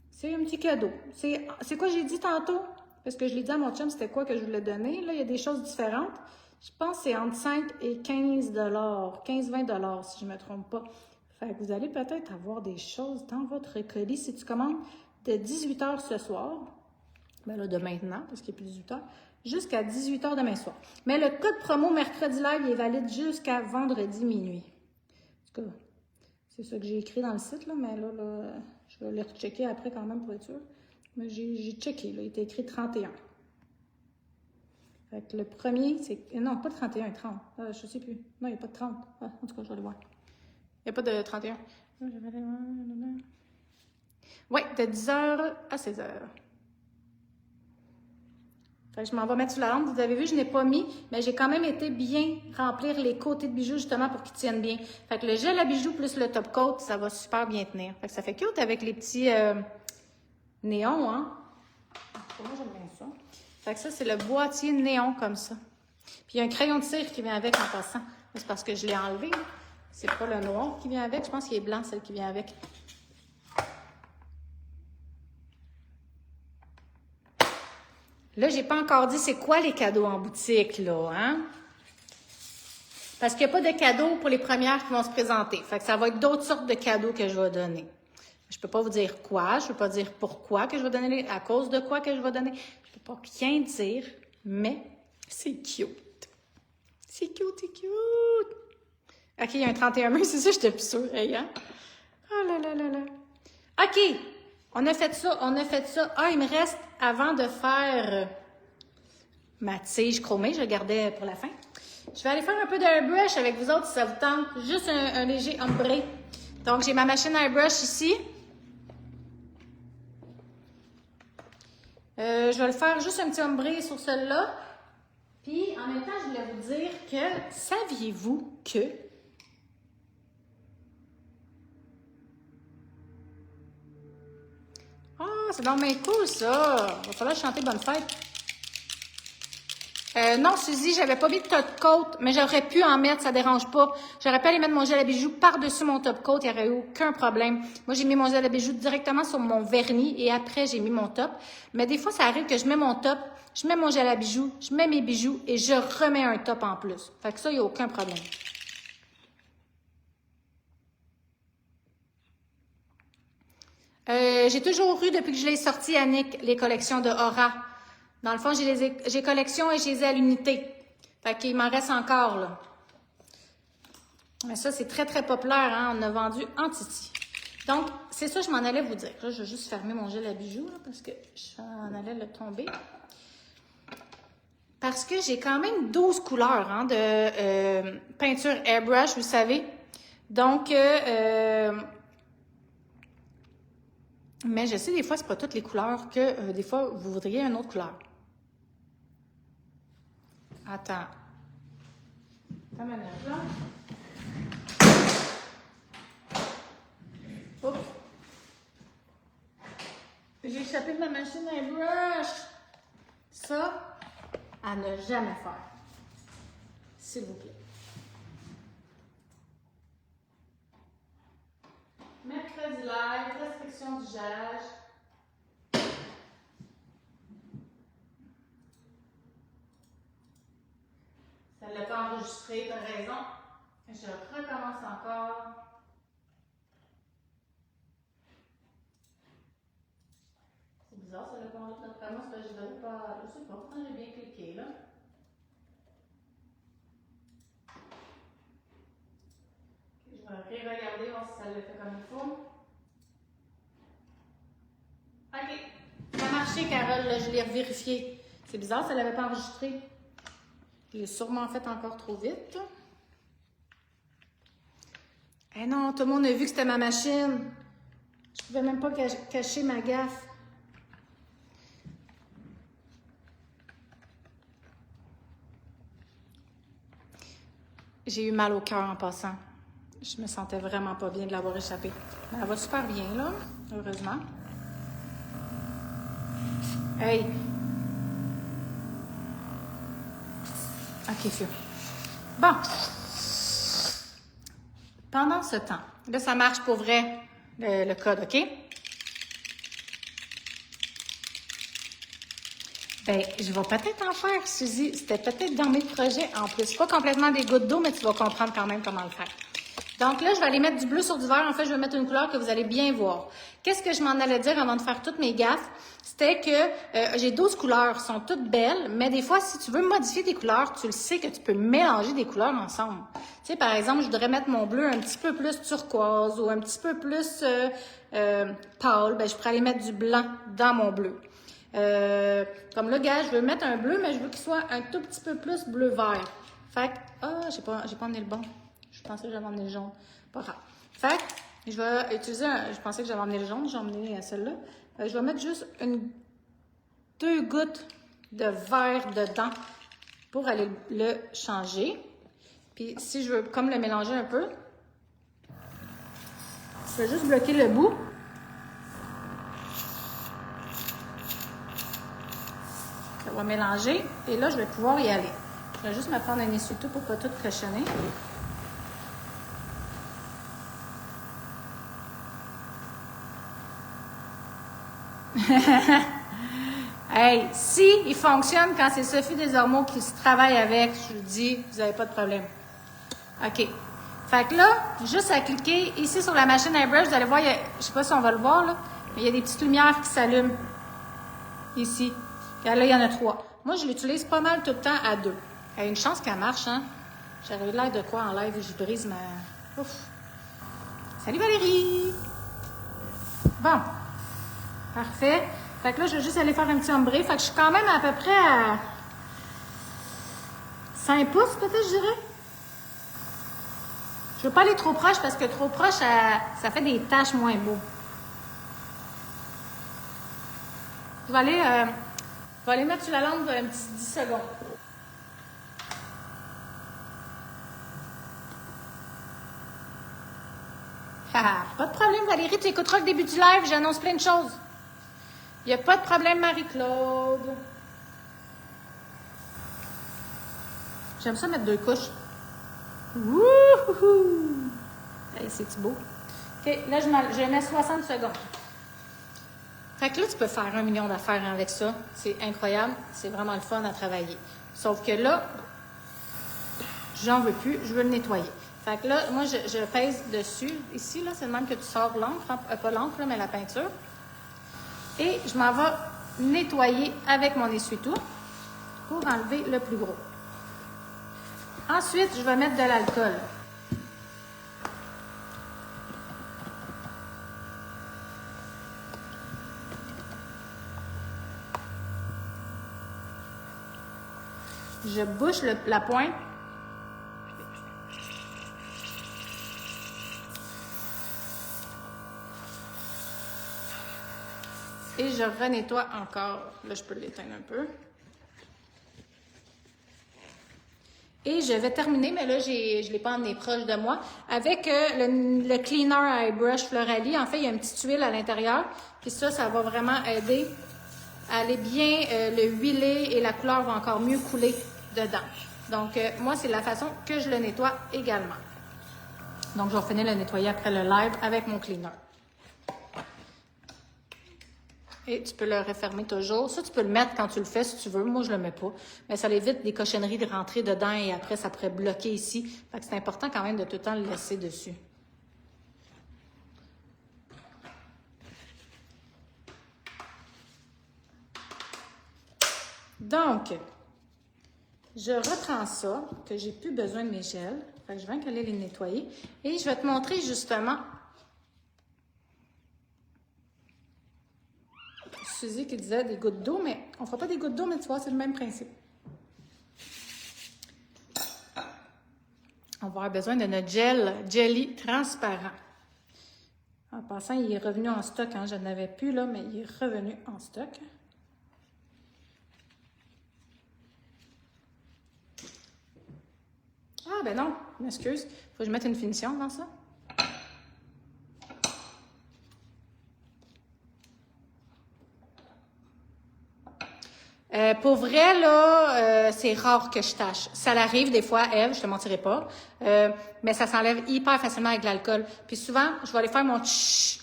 C'est un petit cadeau. C'est quoi j'ai dit tantôt? Parce que je l'ai dit à mon chum, c'était quoi que je voulais donner. Là, il y a des choses différentes. Je pense que c'est entre 5 et 15 15-20 si je ne me trompe pas. Fait que vous allez peut-être avoir des choses dans votre colis si tu commandes de 18 h ce soir. Ben là, de maintenant, parce qu'il n'est plus 18 h, jusqu'à 18 h demain soir. Mais le code promo mercredi live est valide jusqu'à vendredi minuit. En tout cas, c'est ça que j'ai écrit dans le site, là, mais là, je vais les rechecker après quand même pour être sûr. Mais j'ai checké, là, il était écrit 31. Fait que le premier, c'est... Non, pas 31, 30. Je ne sais plus. Non, il n'y a pas de 30. Ah, en tout cas, je vais aller voir. Il n'y a pas de 31. Oui, de 10 h à 16 h. Fait que je m'en vais mettre sur la lampe. Vous avez vu, je n'ai pas mis, mais j'ai quand même été bien remplir les côtés de bijoux justement pour qu'ils tiennent bien. Fait que le gel à bijoux plus le top coat, ça va super bien tenir. Fait que ça fait cute avec les petits néons, hein? Moi, j'aime bien ça. Fait que ça, c'est le boîtier néon comme ça. Puis il y a un crayon de cire qui vient avec en passant. C'est parce que je l'ai enlevé. C'est pas le noir qui vient avec. Je pense qu'il est blanc, celle qui vient avec. Là, j'ai pas encore dit c'est quoi les cadeaux en boutique, là, hein? Parce qu'il n'y a pas de cadeaux pour les premières qui vont se présenter. Fait que ça va être d'autres sortes de cadeaux que je vais donner. Je peux pas vous dire quoi, je peux pas dire pourquoi que je vais donner, à cause de quoi que je vais donner. Je peux pas rien dire, mais c'est cute. C'est cute, c'est cute. OK, il y a un 31 mai, c'est ça, j'étais plus sûre, hein? Oh là là là là. OK, on a fait ça, on a fait ça. Ah, il me reste, avant de faire ma tige chromée, je le gardais pour la fin. Je vais aller faire un peu d'airbrush avec vous autres si ça vous tente. Juste un léger ombré. Donc, j'ai ma machine airbrush ici. Je vais le faire juste un petit ombré sur celle-là. Puis, en même temps, je voulais vous dire que, saviez-vous que... Ah, c'est vraiment cool, ça! Il va falloir chanter Bonne fête. Non, Suzy, j'avais pas mis de top coat, mais j'aurais pu en mettre, ça dérange pas. J'aurais pu aller mettre mon gel à bijoux par-dessus mon top coat, il n'y aurait eu aucun problème. Moi, j'ai mis mon gel à bijoux directement sur mon vernis et après, j'ai mis mon top. Mais des fois, ça arrive que je mets mon top, je mets mon gel à bijoux, je mets mes bijoux et je remets un top en plus. Fait que ça, il n'y a aucun problème. J'ai toujours eu, depuis que je l'ai sorti, Annick, les collections de Aura. Dans le fond, j'ai collection et je les ai à l'unité. Fait qu'il m'en reste encore, là. Mais ça, c'est très, très populaire, hein? On a vendu en titi. Donc, c'est ça, je m'en allais vous dire. Là, je vais juste fermer mon gel à bijoux, là, parce que je m'en allais le tomber. Parce que j'ai quand même 12 couleurs hein, de peinture airbrush, vous savez. Donc, mais je sais, des fois, c'est pas toutes les couleurs que, des fois, vous voudriez une autre couleur. Attends. Ta manette, là. Oups. J'ai échappé de ma machine à airbrush. Ça, à ne jamais faire. S'il vous plaît. Mercredi live, restriction d'usage. Ça ne l'a pas enregistré, tu as raison. Je recommence encore. C'est bizarre, ça ne l'a pas enregistré. Vraiment, c'est parce que je ne pas. Je sais pas, pourtant j'ai bien cliqué là. Je vais re-regarder, voir si ça le fait comme il faut. marché, Carole, là, je l'ai vérifié. C'est bizarre, ça ne l'avait pas enregistré. Je l'ai sûrement fait encore trop vite. Eh non, tout le monde a vu que c'était ma machine. Je pouvais même pas cacher ma gaffe. J'ai eu mal au cœur en passant. Je me sentais vraiment pas bien de l'avoir échappé. Mais elle va super bien, là, heureusement. Hey! OK, Fio. Bon. Pendant ce temps, là, ça marche pour vrai, le code, OK? Ben, je vais peut-être en faire, Suzy. C'était peut-être dans mes projets en plus. Pas complètement des gouttes d'eau, mais tu vas comprendre quand même comment le faire. Donc là, je vais aller mettre du bleu sur du vert. En fait, je vais mettre une couleur que vous allez bien voir. Qu'est-ce que je m'en allais dire avant de faire toutes mes gaffes? C'était que j'ai 12 couleurs, sont toutes belles, mais des fois, si tu veux modifier des couleurs, tu le sais que tu peux mélanger des couleurs ensemble. Tu sais, par exemple, je voudrais mettre mon bleu un petit peu plus turquoise ou un petit peu plus pâle. Ben, je pourrais aller mettre du blanc dans mon bleu. Comme là, gars, je veux mettre un bleu, mais je veux qu'il soit un tout petit peu plus bleu-vert. Fait que, j'ai pas emmené le bon. Je pensais que j'avais emmené le jaune. Pas grave. Fait que, je vais utiliser je pensais que j'avais emmené le jaune, j'ai emmené celle-là. Je vais mettre juste 2 gouttes de vert dedans pour aller le changer. Puis, si je veux comme le mélanger un peu, je vais juste bloquer le bout. Ça va mélanger. Et là, je vais pouvoir y aller. Je vais juste me prendre un essuie-tout pour pas tout cochonner. Hey, si il fonctionne quand c'est Sophie Desormeaux qui se travaille avec, je vous dis, vous n'avez pas de problème. OK. Fait que là, juste à cliquer ici sur la machine airbrush, vous allez voir, je sais pas si on va le voir, là, mais il y a des petites lumières qui s'allument. Ici. Et là, il y en a 3. Moi, je l'utilise pas mal tout le temps à 2. Elle a une chance qu'elle marche, hein? J'aurais l'air de quoi en live? Je brise ma... Ouf! Salut Valérie! Bon. Parfait. Fait que là, je vais juste aller faire un petit ombré. Fait que je suis quand même à peu près à 5 pouces, peut-être, je dirais. Je veux pas aller trop proche parce que trop proche, ça fait des taches moins beaux. Je vais aller mettre sur la lampe un petit 10 secondes. Pas de problème, Valérie, tu écouteras le début du live, j'annonce plein de choses. Il n'y a pas de problème, Marie-Claude. J'aime ça mettre 2 couches. Wouhou! Hey, c'est-tu beau? OK, là, je mets 60 secondes. Fait que là, tu peux faire 1 million d'affaires avec ça. C'est incroyable. C'est vraiment le fun à travailler. Sauf que là, j'en veux plus. Je veux le nettoyer. Fait que là, moi, je pèse dessus. Ici, là, c'est le même que tu sors l'encre. Pas l'encre, mais la peinture. Et je m'en vais nettoyer avec mon essuie-tout pour enlever le plus gros. Ensuite, je vais mettre de l'alcool. Je bouche la pointe. Et je renettoie encore. Là, je peux l'éteindre un peu. Et je vais terminer, mais là, je ne l'ai pas emmené proche de moi, avec le Cleaner Airbrush Floralie. En fait, il y a une petite huile à l'intérieur. Puis ça va vraiment aider à aller bien le huiler et la couleur va encore mieux couler dedans. Donc, moi, c'est la façon que je le nettoie également. Donc, je vais finir le nettoyer après le live avec mon cleaner. Et tu peux le refermer toujours. Ça, tu peux le mettre quand tu le fais si tu veux. Moi, je le mets pas. Mais ça évite des cochonneries de rentrer dedans et après, ça pourrait bloquer ici. Fait que c'est important quand même de tout le temps le laisser dessus. Donc, je reprends ça, que j'ai plus besoin de mes gels. Fait que je vais aller les nettoyer. Et je vais te montrer justement Suzy qui disait des gouttes d'eau, mais on ne fera pas des gouttes d'eau, mais tu vois, c'est le même principe. On va avoir besoin de notre jelly transparent. En passant, il est revenu en stock. Hein? Je n'avais plus là, mais il est revenu en stock. Ah, ben non, m'excuse. Faut que je mette une finition dans ça. Pour vrai, là, c'est rare que je tâche. Ça l'arrive des fois, Ève, je te mentirai pas, mais ça s'enlève hyper facilement avec l'alcool. Puis souvent, je vais aller faire mon tch.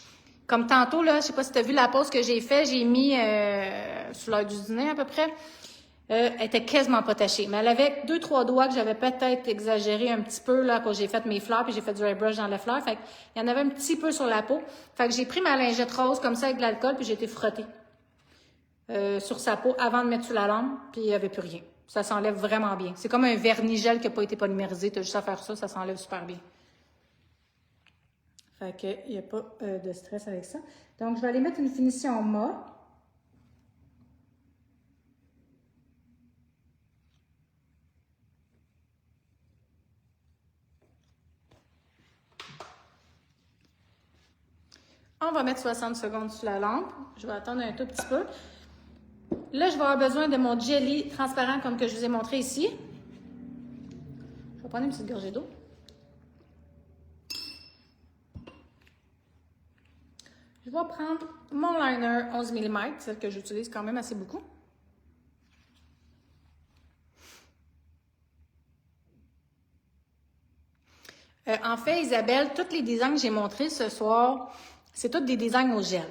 Comme tantôt, là, je sais pas si tu as vu la pause que j'ai fait, j'ai mis sur l'heure du dîner à peu près. Elle était quasiment pas tachée. Mais elle avait 2-3 doigts que j'avais peut-être exagéré un petit peu là quand j'ai fait mes fleurs, puis j'ai fait du airbrush dans les fleurs. Fait qu'il y en avait un petit peu sur la peau. Fait que j'ai pris ma lingette rose comme ça avec de l'alcool, puis j'ai été frotter sur sa peau avant de mettre sur la lampe, puis il n'y avait plus rien. Ça s'enlève vraiment bien. C'est comme un vernis gel qui n'a pas été polymérisé. Tu as juste à faire ça, ça s'enlève super bien. Fait qu'il n'y a pas de stress avec ça. Donc, je vais aller mettre une finition mat. On va mettre 60 secondes sur la lampe. Je vais attendre un tout petit peu. Là, je vais avoir besoin de mon jelly transparent comme que je vous ai montré ici. Je vais prendre une petite gorgée d'eau. Je vais prendre mon liner 11 mm, celle que j'utilise quand même assez beaucoup. En fait, Isabelle, tous les designs que j'ai montrés ce soir, c'est tous des designs au gel.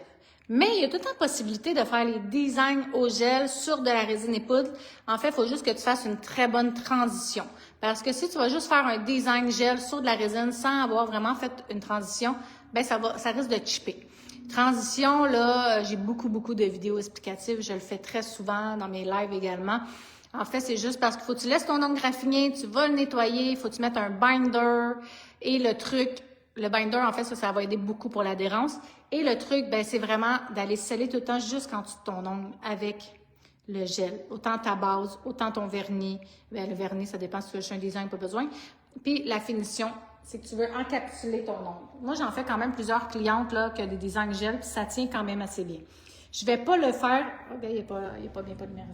Mais il y a toute la possibilité de faire les designs au gel sur de la résine et poudre. En fait, il faut juste que tu fasses une très bonne transition. Parce que si tu vas juste faire un design gel sur de la résine sans avoir vraiment fait une transition, ben ça risque de chipper. Transition, là, j'ai beaucoup de vidéos explicatives. Je le fais très souvent dans mes lives également. En fait, c'est juste parce qu'il faut que tu laisses ton ongle graffiner, tu vas le nettoyer, il faut que tu mettes un binder et le binder, en fait, ça va aider beaucoup pour l'adhérence. Et le truc, ben, c'est vraiment d'aller sceller tout le temps jusqu'en dessous de ton ongle avec le gel. Autant ta base, autant ton vernis. Ben, le vernis, ça dépend si tu veux juste un design, pas besoin. Puis la finition, c'est que tu veux encapsuler ton ongle. Moi, j'en fais quand même plusieurs clientes là, qui ont des designs gel, puis ça tient quand même assez bien. Je vais pas le faire. Oh, ben, il n'est pas bien polymérisé.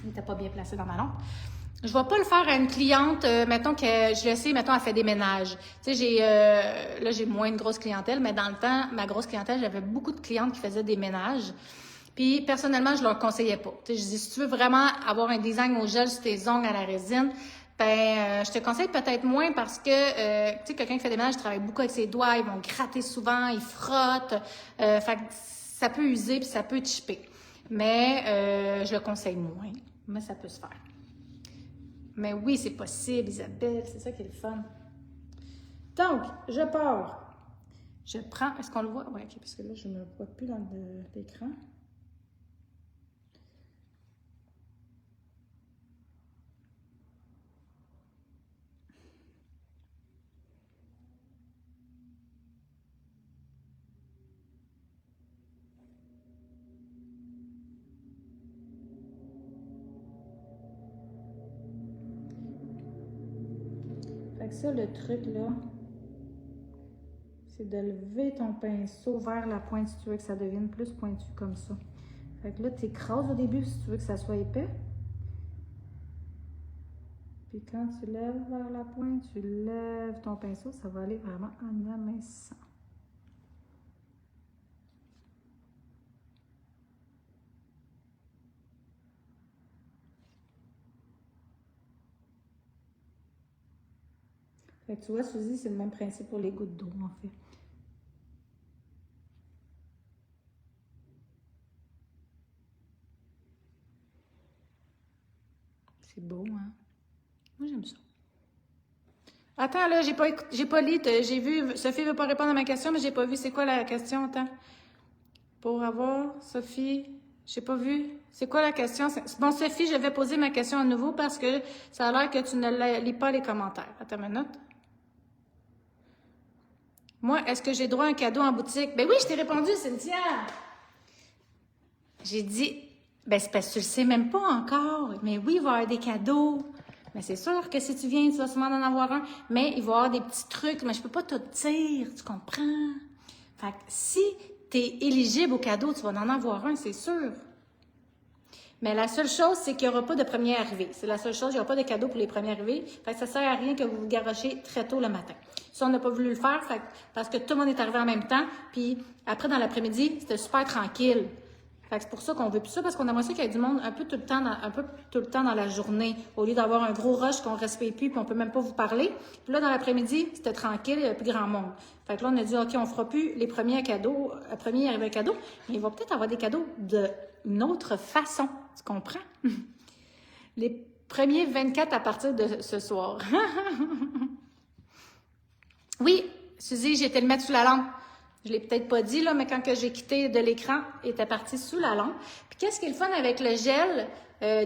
Il n'était pas bien placé dans ma lampe. Je ne vais pas le faire à une cliente, mettons que je le sais, mettons, elle fait des ménages. Tu sais, là, j'ai moins de grosse clientèle, mais dans le temps, ma grosse clientèle, j'avais beaucoup de clientes qui faisaient des ménages. Puis, personnellement, je leur conseillais pas. Tu sais, je dis, si tu veux vraiment avoir un design au gel sur tes ongles à la résine, ben, je te conseille peut-être moins parce que, tu sais, quelqu'un qui fait des ménages, il travaille beaucoup avec ses doigts, ils vont gratter souvent, ils frottent. Fait que ça peut user puis ça peut chipper. Mais, je le conseille moins. Mais ça peut se faire. Mais oui, c'est possible, Isabelle, c'est ça qui est le fun. Donc, je pars. Je prends, est-ce qu'on le voit? Oui, ok, parce que là, je ne me vois plus dans l'écran. Fait que ça, le truc là, c'est de lever ton pinceau vers la pointe si tu veux que ça devienne plus pointu comme ça. Fait que là, tu écrases au début si tu veux que ça soit épais. Puis quand tu lèves vers la pointe, tu lèves ton pinceau, ça va aller vraiment en amincissant. Fait que tu vois, Suzy, c'est le même principe pour les gouttes d'eau, en fait. C'est beau, hein? Moi, j'aime ça. Attends, là, j'ai pas lu, j'ai vu, Sophie veut pas répondre à ma question, mais j'ai pas vu c'est quoi la question, attends. Pour avoir, Sophie, j'ai pas vu. C'est quoi la question? Bon, Sophie, je vais poser ma question à nouveau parce que ça a l'air que tu ne lis pas les commentaires. Attends une minute. Moi, est-ce que j'ai droit à un cadeau en boutique? Ben oui, je t'ai répondu, Cynthia! j'ai dit, ben c'est parce que tu le sais même pas encore. Mais oui, il va y avoir des cadeaux. Mais c'est sûr que si tu viens, tu vas sûrement en avoir un. Mais il va y avoir des petits trucs, mais je peux pas tout te dire, tu comprends? Fait que si tu es éligible aux cadeaux, tu vas en avoir un, c'est sûr. Mais la seule chose, c'est qu'il n'y aura pas de premier arrivé. C'est la seule chose, il n'y aura pas de cadeau pour les premiers arrivés. Fait que ça sert à rien que vous vous garochiez très tôt le matin. Ça, on n'a pas voulu le faire, parce que tout le monde est arrivé en même temps. Puis après, dans l'après-midi, c'était super tranquille. Fait que c'est pour ça qu'on veut plus ça, parce qu'on aimerait ça qu'il y ait du monde un peu tout le temps dans la journée, au lieu d'avoir un gros rush qu'on ne respecte plus, puis on peut même pas vous parler. Puis là, dans l'après-midi, c'était tranquille, il n'y avait plus grand monde. Fait que là, on a dit, OK, on fera plus les premiers cadeaux, premiers arrivés à cadeaux, mais il va peut-être avoir des cadeaux d'une autre façon. Tu comprends? Les premiers 24 à partir de ce soir. Oui, Suzy, j'ai été le mettre sous la lampe. Je l'ai peut-être pas dit, là, mais quand que j'ai quitté de l'écran, il était parti sous la lampe. Puis qu'est-ce qui est le fun avec le gel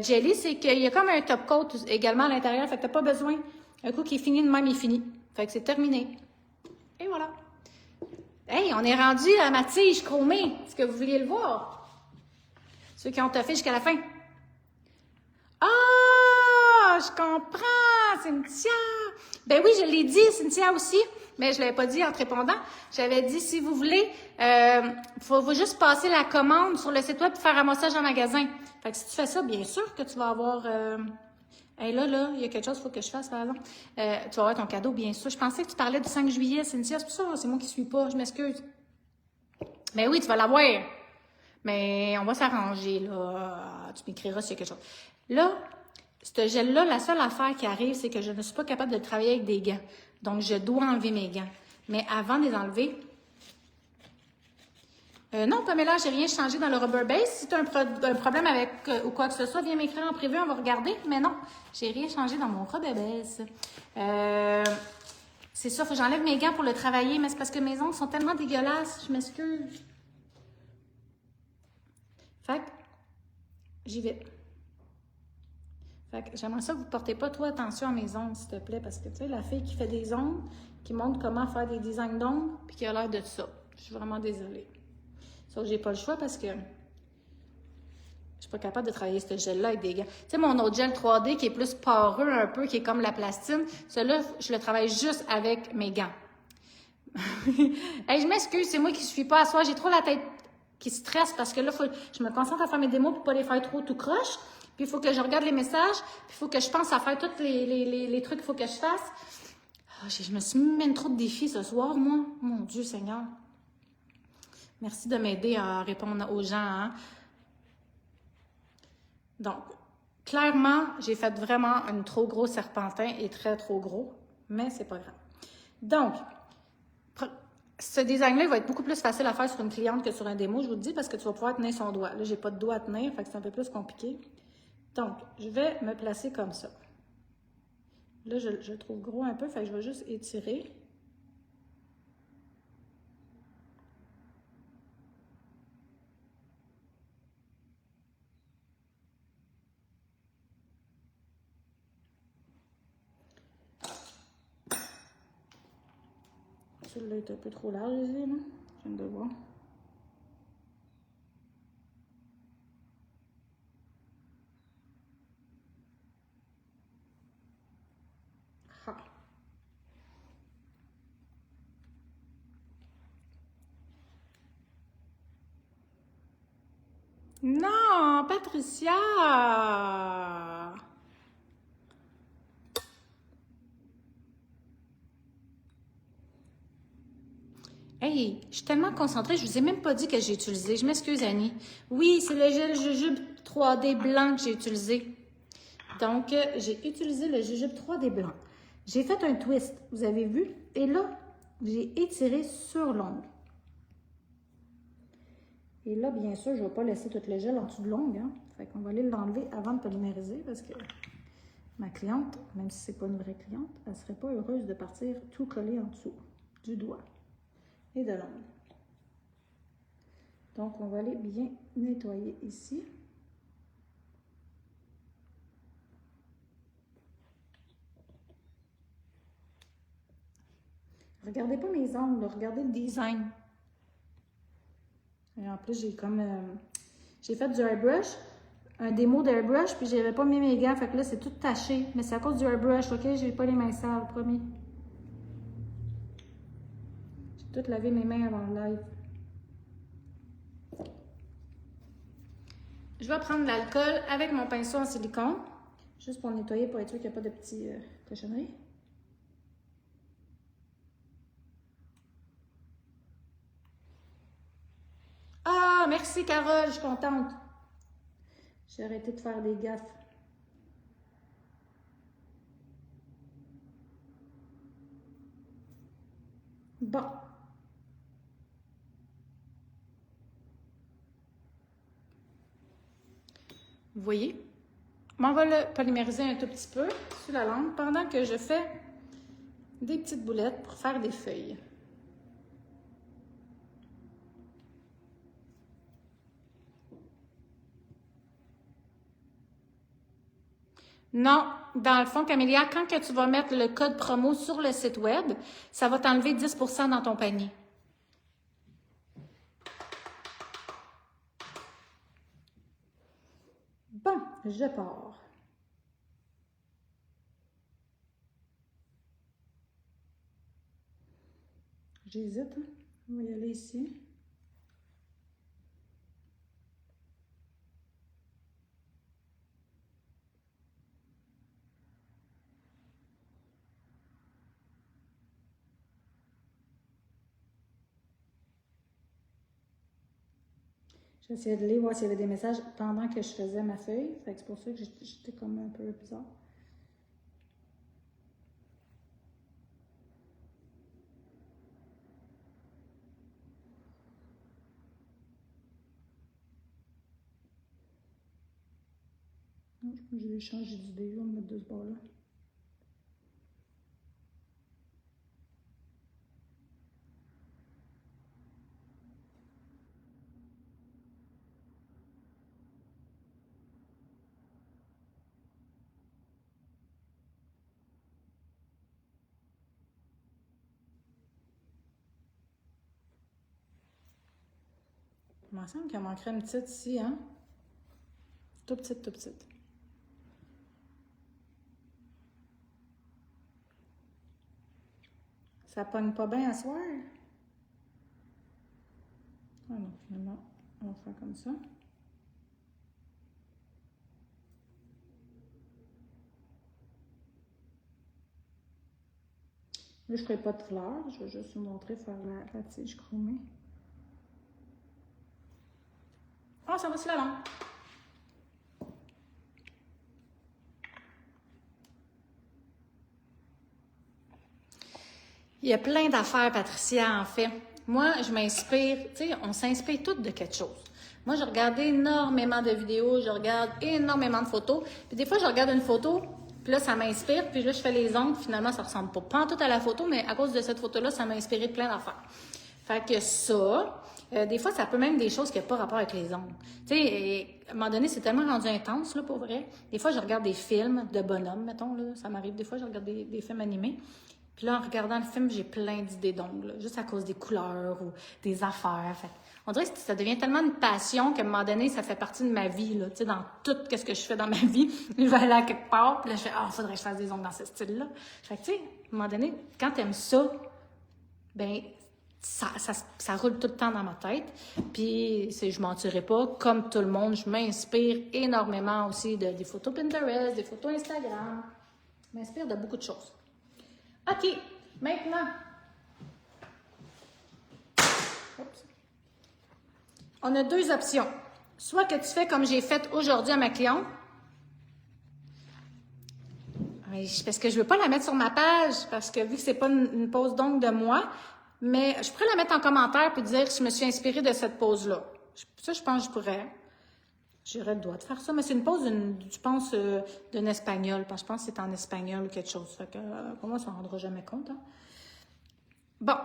Jelly, c'est qu'il y a comme un top coat également à l'intérieur, fait que t'as pas besoin. Un coup qui est fini de même, il est fini. Fait que c'est terminé. Et voilà. Hey, on est rendu à ma tige chromée. Est-ce que vous vouliez le voir? Ceux qui ont toffé jusqu'à la fin. Ah, je comprends, Cynthia. Ben oui, je l'ai dit, Cynthia aussi, mais je ne l'avais pas dit en te répondant. J'avais dit, si vous voulez, faut juste passer la commande sur le site web et faire un massage en magasin. Fait que si tu fais ça, bien sûr que tu vas avoir... Hey, là, il y a quelque chose qu'il faut que je fasse, par exemple. Tu vas avoir ton cadeau, bien sûr. Je pensais que tu parlais du 5 juillet, Cynthia. C'est pour ça, c'est moi qui ne suis pas, je m'excuse. Mais oui, tu vas l'avoir. Mais on va s'arranger, là. Tu m'écriras s'il y a quelque chose. Là, ce gel-là, la seule affaire qui arrive, c'est que je ne suis pas capable de travailler avec des gants. Donc, je dois enlever mes gants. Mais avant de les enlever... non, Pamela, j'ai rien changé dans le rubber base. Si tu as un problème avec ou quoi que ce soit, viens m'écrire en privé, on va regarder. Mais non, j'ai rien changé dans mon rubber base. C'est ça, il faut que j'enlève mes gants pour le travailler, mais c'est parce que mes ongles sont tellement dégueulasses. Je m'excuse. Fait que, j'y vais. Fait que j'aimerais ça que vous ne portez pas trop attention à mes ongles, s'il te plaît, parce que tu sais, la fille qui fait des ongles, qui montre comment faire des designs d'ongles, puis qui a l'air de ça. Je suis vraiment désolée. Sauf que j'ai pas le choix parce que je suis pas capable de travailler ce gel-là avec des gants. Tu sais, mon autre gel 3D qui est plus poreux un peu, qui est comme la plastine, celui-là, je le travaille juste avec mes gants. Hey, je m'excuse, c'est moi qui ne suis pas à soi. J'ai trop la tête qui stresse parce que là, je me concentre à faire mes démos pour pas les faire trop tout croche. Puis il faut que je regarde les messages, puis il faut que je pense à faire tous les trucs qu'il faut que je fasse. Oh, je me suis mis trop de défis ce soir, moi. Mon Dieu Seigneur. Merci de m'aider à répondre aux gens. Hein? Donc, clairement, j'ai fait vraiment un trop gros serpentin et très trop gros, mais c'est pas grave. Donc, ce design-là, il va être beaucoup plus facile à faire sur une cliente que sur un démo, je vous le dis, parce que tu vas pouvoir tenir son doigt. Là, j'ai pas de doigt à tenir, fait que c'est un peu plus compliqué. Donc, je vais me placer comme ça. Là, je le trouve gros un peu, fait que je vais juste étirer. Celui-là est un peu trop large, là. Je viens de voir. Ah. Non, Patricia! Hey, je suis tellement concentrée, je vous ai même pas dit que j'ai utilisé. Je m'excuse, Annie. Oui, c'est le gel jujube 3D blanc que j'ai utilisé. Donc, j'ai utilisé le jujube 3D blanc. J'ai fait un twist, vous avez vu? Et là, j'ai étiré sur l'ongle. Et là, bien sûr, je ne vais pas laisser tout le gel en dessous de l'ongle. Hein? Fait qu'on va aller l'enlever avant de polymériser parce que ma cliente, même si ce n'est pas une vraie cliente, elle ne serait pas heureuse de partir tout collé en dessous du doigt et de l'ongle. Donc, on va aller bien nettoyer ici. Regardez pas mes ongles, regardez le design. Et en plus, j'ai comme J'ai fait du airbrush, un démo d'airbrush, puis j'avais pas mis mes gants, fait que là, c'est tout taché. Mais c'est à cause du airbrush, OK? J'ai pas les mains sales, promis. J'ai tout lavé mes mains avant le live. Je vais prendre de l'alcool avec mon pinceau en silicone, juste pour nettoyer, pour être sûr qu'il n'y a pas de petits cochonneries. Ah, merci Carole, je suis contente. J'ai arrêté de faire des gaffes. Bon. Vous voyez? On va le polymériser un tout petit peu sur la lampe pendant que je fais des petites boulettes pour faire des feuilles. Non, dans le fond, Camélia, quand que tu vas mettre le code promo sur le site web, ça va t'enlever 10% dans ton panier. Bon, je pars. J'hésite, hein? On va y aller ici. J'essayais de lire, voir s'il y avait des messages pendant que je faisais ma feuille. Fait que c'est pour ça que j'étais comme un peu bizarre. Je vais changer d'idée, je vais me mettre de ce bord-là. Il me semble qu'il manquerait une petite ici, hein? Tout petite, tout petite. Ça pogne pas bien à soir? Ah non, finalement, on va faire comme ça. Là, je ne ferai pas de fleurs. Je vais juste vous montrer faire la tige chromée. Ah, ça va sur la lampe. Il y a plein d'affaires, Patricia, en fait. Moi, je m'inspire, tu sais, on s'inspire toutes de quelque chose. Moi, je regarde énormément de vidéos, je regarde énormément de photos. Puis des fois, je regarde une photo, puis là, ça m'inspire, puis là, je fais les ongles, finalement, ça ressemble pas en tout à la photo, mais à cause de cette photo-là, ça m'a inspiré de plein d'affaires. Fait que ça, des fois, ça peut même des choses qui n'ont pas rapport avec les ongles. Tu sais, à un moment donné, c'est tellement rendu intense, là, pour vrai. Des fois, je regarde des films de bonhommes, mettons, là, ça m'arrive. Des fois, je regarde des films animés. Puis là, en regardant le film, j'ai plein d'idées d'ongles, juste à cause des couleurs ou des affaires. Fait, on dirait que ça devient tellement une passion qu'à un moment donné, ça fait partie de ma vie, là. Tu sais, dans tout ce que je fais dans ma vie, je vais aller à quelque part, puis là, je fais « Ah, faudrait que je fasse des ongles dans ce style-là. » Fait que, tu sais, à un moment donné, quand t'aimes ça, ben ça roule tout le temps dans ma tête. Puis, je mentirais pas, comme tout le monde, je m'inspire énormément aussi des photos Pinterest, des photos Instagram. Je m'inspire de beaucoup de choses. OK, maintenant, on a deux options. Soit que tu fais comme j'ai fait aujourd'hui à ma cliente. Parce que je ne veux pas la mettre sur ma page, parce que vu que c'est pas une pose d'ongles de moi, mais je pourrais la mettre en commentaire et dire que je me suis inspirée de cette pose-là. Ça, je pense que je pourrais. J'aurais le droit de faire ça, mais c'est une pose, je pense, d'un espagnol. Parce que je pense que c'est en espagnol ou quelque chose. Fait que, pour moi, ça ne rendra jamais compte. Hein. Bon.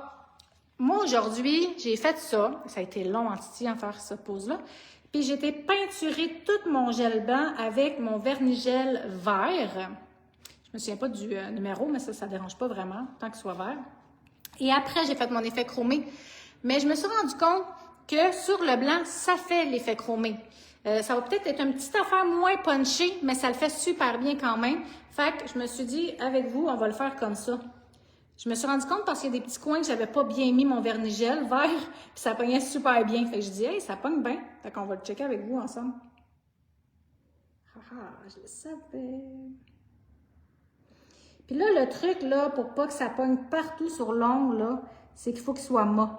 Moi, aujourd'hui, j'ai fait ça. Ça a été long en titi à faire cette pose-là. Puis, j'ai été peinturer tout mon gel blanc avec mon vernis-gel vert. Je me souviens pas du numéro, mais ça ne dérange pas vraiment, tant qu'il soit vert. Et après, j'ai fait mon effet chromé. Mais je me suis rendu compte que sur le blanc, ça fait l'effet chromé. Ça va peut-être être une petite affaire moins punchée, mais ça le fait super bien quand même. Fait que je me suis dit, avec vous, on va le faire comme ça. Je me suis rendu compte parce qu'il y a des petits coins que j'avais pas bien mis mon vernis gel vert, puis ça pognait super bien. Fait que je dis, hey, ça pogne bien. Fait qu'on va le checker avec vous ensemble. Je le savais. Puis là, le truc, là, pour pas que ça pogne partout sur l'ongle, là, c'est qu'il faut qu'il soit mat.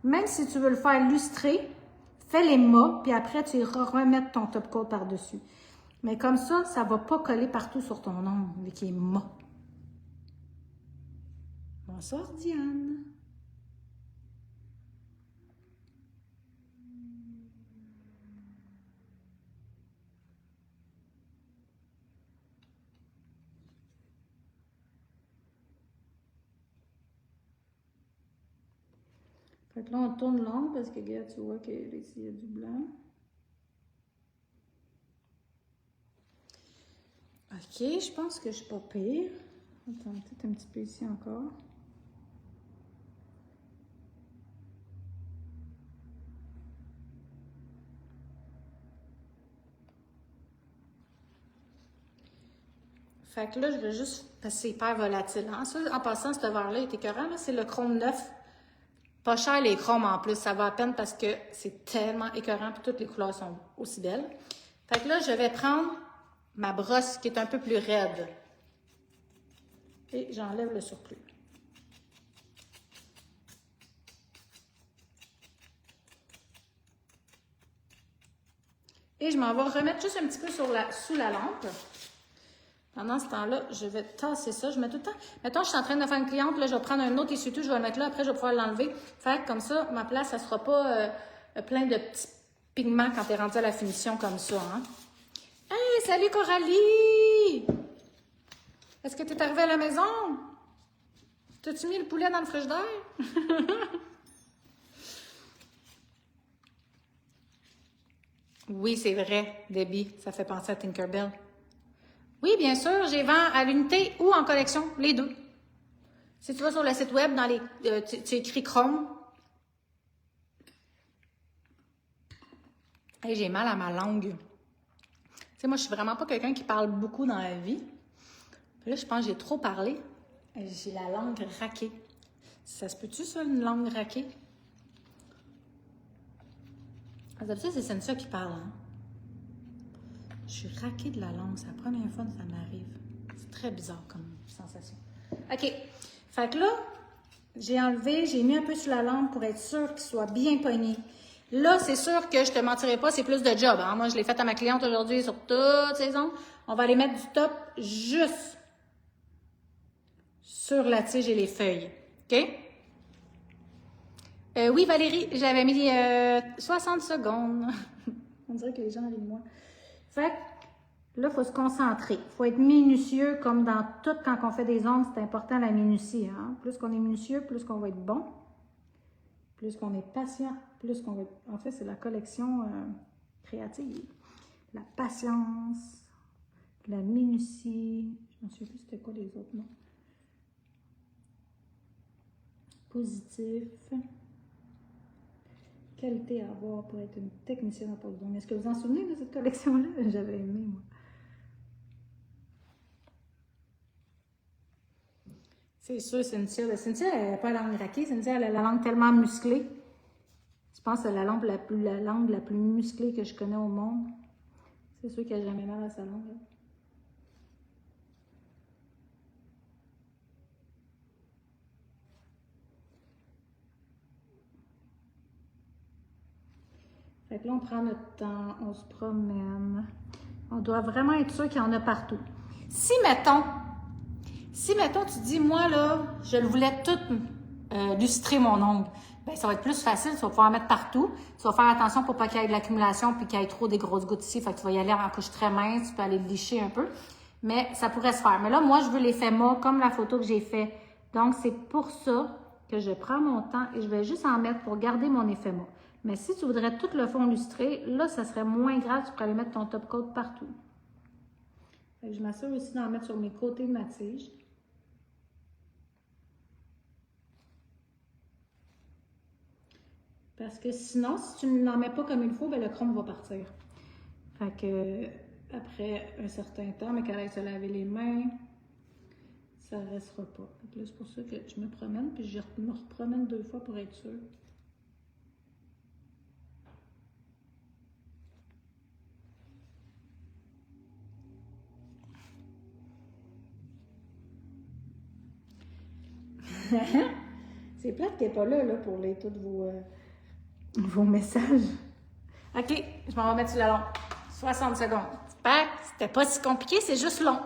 Même si tu veux le faire lustrer, fais les mâts, puis après, tu remettre ton top coat par-dessus. Mais comme ça, ça va pas coller partout sur ton ongle, qui est mat. Bonsoir, Diane. Fait que là, on tourne l'ongle parce que, regarde, tu vois qu'ici, il y a du blanc. OK, je pense que je suis pas pire. Attends, peut-être un petit peu ici encore. Fait que là, je veux juste, parce que c'est hyper volatile. Hein? Ça, en passant, ce verre-là est écœurant. C'est le chrome 9. Pas cher les chromes en plus. Ça va à peine parce que c'est tellement écœurant et toutes les couleurs sont aussi belles. Fait que là, je vais prendre ma brosse qui est un peu plus raide. Et j'enlève le surplus. Et je m'en vais remettre juste un petit peu sous la lampe. Pendant ce temps-là, je vais tasser ça. Je mets tout le temps. Mettons, je suis en train de faire une cliente, là, je vais prendre un autre essuie-tout, je vais le mettre là, après, je vais pouvoir l'enlever. Fait que comme ça, ma place, ça ne sera pas plein de petits pigments quand tu es rendu à la finition comme ça. Hein? Hey, salut Coralie! Est-ce que tu es arrivée à la maison? T'as-tu mis le poulet dans le frigidaire? Oui, c'est vrai, Debbie. Ça fait penser à Tinkerbell. Oui, bien sûr, j'ai vend à l'unité ou en collection, les deux. Si tu vas sur le site web, dans les, tu écris Chrome. Hey, j'ai mal à ma langue. Tu sais, moi, je suis vraiment pas quelqu'un qui parle beaucoup dans la vie. Puis là, je pense que j'ai trop parlé. J'ai la langue raquée. Ça se peut-tu, ça, une langue raquée? D'habitude, c'est Cynthia qui parle, hein? Je suis raquée de la langue. C'est la première fois que ça m'arrive. C'est très bizarre comme sensation. OK. Fait que là, j'ai enlevé, j'ai mis un peu sur la lampe pour être sûre qu'il soit bien pogné. Là, c'est sûr que je te mentirai pas, c'est plus de job. Hein? Moi, je l'ai fait à ma cliente aujourd'hui sur toutes ses ongles. On va aller mettre du top juste sur la tige et les feuilles. OK? Oui, Valérie, j'avais mis 60 secondes. On dirait que les gens rient de moi. Fait que là, il faut se concentrer. Il faut être minutieux, comme dans tout quand on fait des ongles, c'est important la minutie. Hein? Plus qu'on est minutieux, plus qu'on va être bon. Plus qu'on est patient, plus qu'on va être... En fait, c'est la collection créative. La patience, la minutie. Je ne me souviens plus c'était quoi les autres noms. Positif. Qualité à avoir pour être une technicienne en pose d'ongles. Est-ce que vous en souvenez de cette collection-là? J'avais aimé, moi. C'est sûr, Cynthia. Cynthia, elle n'a pas la langue raquée. Cynthia, elle a la langue tellement musclée. Je pense que c'est la langue la plus musclée que je connais au monde. C'est sûr qu'elle n'a jamais mal à sa langue. Là. Fait que là, on prend notre temps, on se promène. On doit vraiment être sûr qu'il y en a partout. Si, mettons, tu dis, moi, là, je le voulais tout lustrer mon ongle, bien, ça va être plus facile. Tu vas pouvoir en mettre partout. Tu vas faire attention pour pas qu'il y ait de l'accumulation puis qu'il y ait trop des grosses gouttes ici. Fait que tu vas y aller en couche très mince. Tu peux aller le licher un peu. Mais ça pourrait se faire. Mais là, moi, je veux l'effet mat comme la photo que j'ai fait. Donc, c'est pour ça que je prends mon temps et je vais juste en mettre pour garder mon effet mat. Mais si tu voudrais tout le fond lustrer, là, ça serait moins grave. Tu pourrais aller mettre ton top coat partout. Fait que je m'assure aussi d'en mettre sur mes côtés de ma tige. Parce que sinon, si tu ne l'en mets pas comme il faut, ben le chrome va partir. Fait que après un certain temps, mais qu'elle aille se laver les mains, ça ne restera pas. Donc là, c'est pour ça que je me promène, puis je me repromène 2 fois pour être sûre. C'est plate que t'es pas là, pour lire tous vos messages. OK, je m'en vais mettre sur le long. 60 secondes. C'était pas si compliqué, c'est juste long.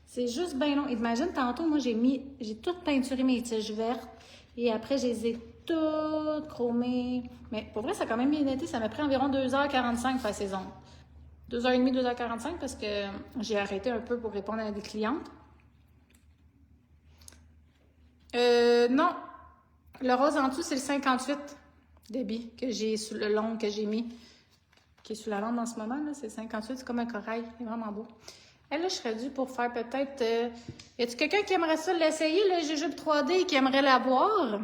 C'est juste bien long. Imagine, tantôt, moi, j'ai tout peinturé mes tiges vertes. Et après, je les ai toutes chromées. Mais pour vrai, ça a quand même bien été. Ça m'a pris environ 2h45 faire ces ongles. 2h30, 2h45 parce que j'ai arrêté un peu pour répondre à des clientes. Non. Le rose en dessous, c'est le 58 débit que j'ai sur le long que j'ai mis. Qui est sous la lampe en ce moment, là. C'est 58, c'est comme un corail. Il est vraiment beau. Et là, je serais due pour faire peut-être... Y a-t-il quelqu'un qui aimerait ça l'essayer, le jujube 3D, et qui aimerait l'avoir?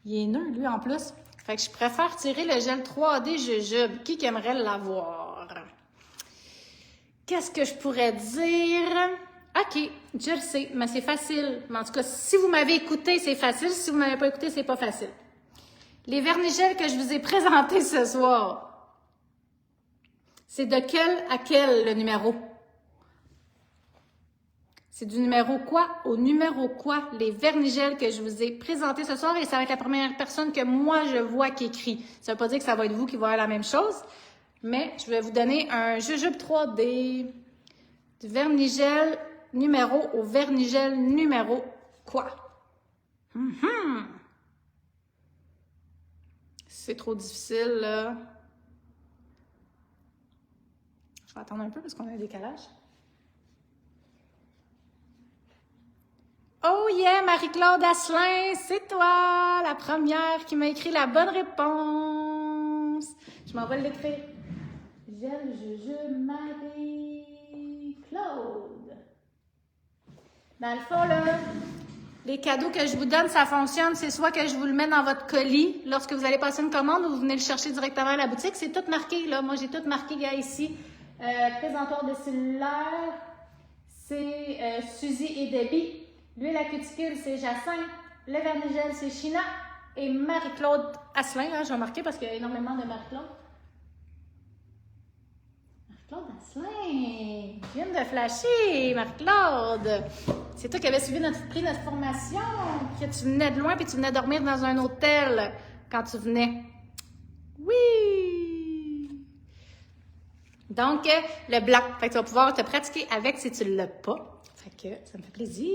Il est nul, lui, en plus. Fait que je préfère tirer le gel 3D jujube. Qui aimerait l'avoir? Qu'est-ce que je pourrais dire? OK, je le sais, mais c'est facile. Mais en tout cas, si vous m'avez écouté, c'est facile. Si vous ne m'avez pas écouté, c'est pas facile. Les vernis-gels que je vous ai présentés ce soir, c'est de quel à quel le numéro? C'est du numéro quoi au numéro quoi? Les vernis-gels que je vous ai présentés ce soir, et ça va être la première personne que moi je vois qui écrit. Ça ne veut pas dire que ça va être vous qui va avoir la même chose, mais je vais vous donner un jujube 3D du vernis-gel numéro au vernis-gel numéro quoi? C'est trop difficile, là. Je vais attendre un peu parce qu'on a un décalage. Oh yeah, Marie-Claude Asselin, c'est toi, la première qui m'a écrit la bonne réponse. Je m'en vais l'écrire. Gel jujube Marie-Claude. Dans le fond, là, les cadeaux que je vous donne, ça fonctionne. C'est soit que je vous le mets dans votre colis lorsque vous allez passer une commande ou vous venez le chercher directement à la boutique. C'est tout marqué, là. Moi, j'ai tout marqué, gars, ici. Présentoir de cellulaire, c'est Suzy et Debbie. L'huile à cuticule, c'est Jacinthe. Le vernis-gel, c'est China. Et Marie-Claude Asselin, là, je vais marquer parce qu'il y a énormément de Marie-Claude. Marie-Claude Asselin! Je viens de flasher, Marie-Claude! C'est toi qui avais suivi pris notre formation, que tu venais de loin puis tu venais dormir dans un hôtel quand tu venais. Oui! Donc, le blanc. Fait que tu vas pouvoir te pratiquer avec si tu ne l'as pas. Fait que ça me fait plaisir.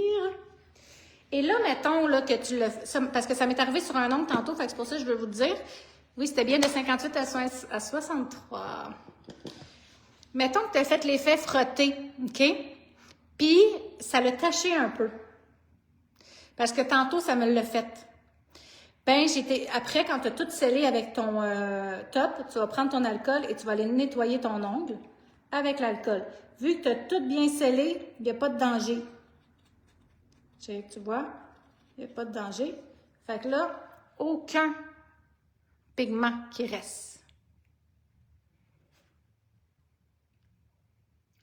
Et là, mettons là, que tu le... Parce que ça m'est arrivé sur un ongle tantôt, fait que c'est pour ça que je veux vous le dire. Oui, c'était bien de 58 à 63. Mettons que tu as fait l'effet frotté, OK? Puis, ça l'a taché un peu. Parce que tantôt, ça me l'a fait. Ben, après, quand tu as tout scellé avec ton top, tu vas prendre ton alcool et tu vas aller nettoyer ton ongle avec l'alcool. Vu que tu as tout bien scellé, il n'y a pas de danger. Tu vois? Il n'y a pas de danger. Fait que là, aucun pigment qui reste.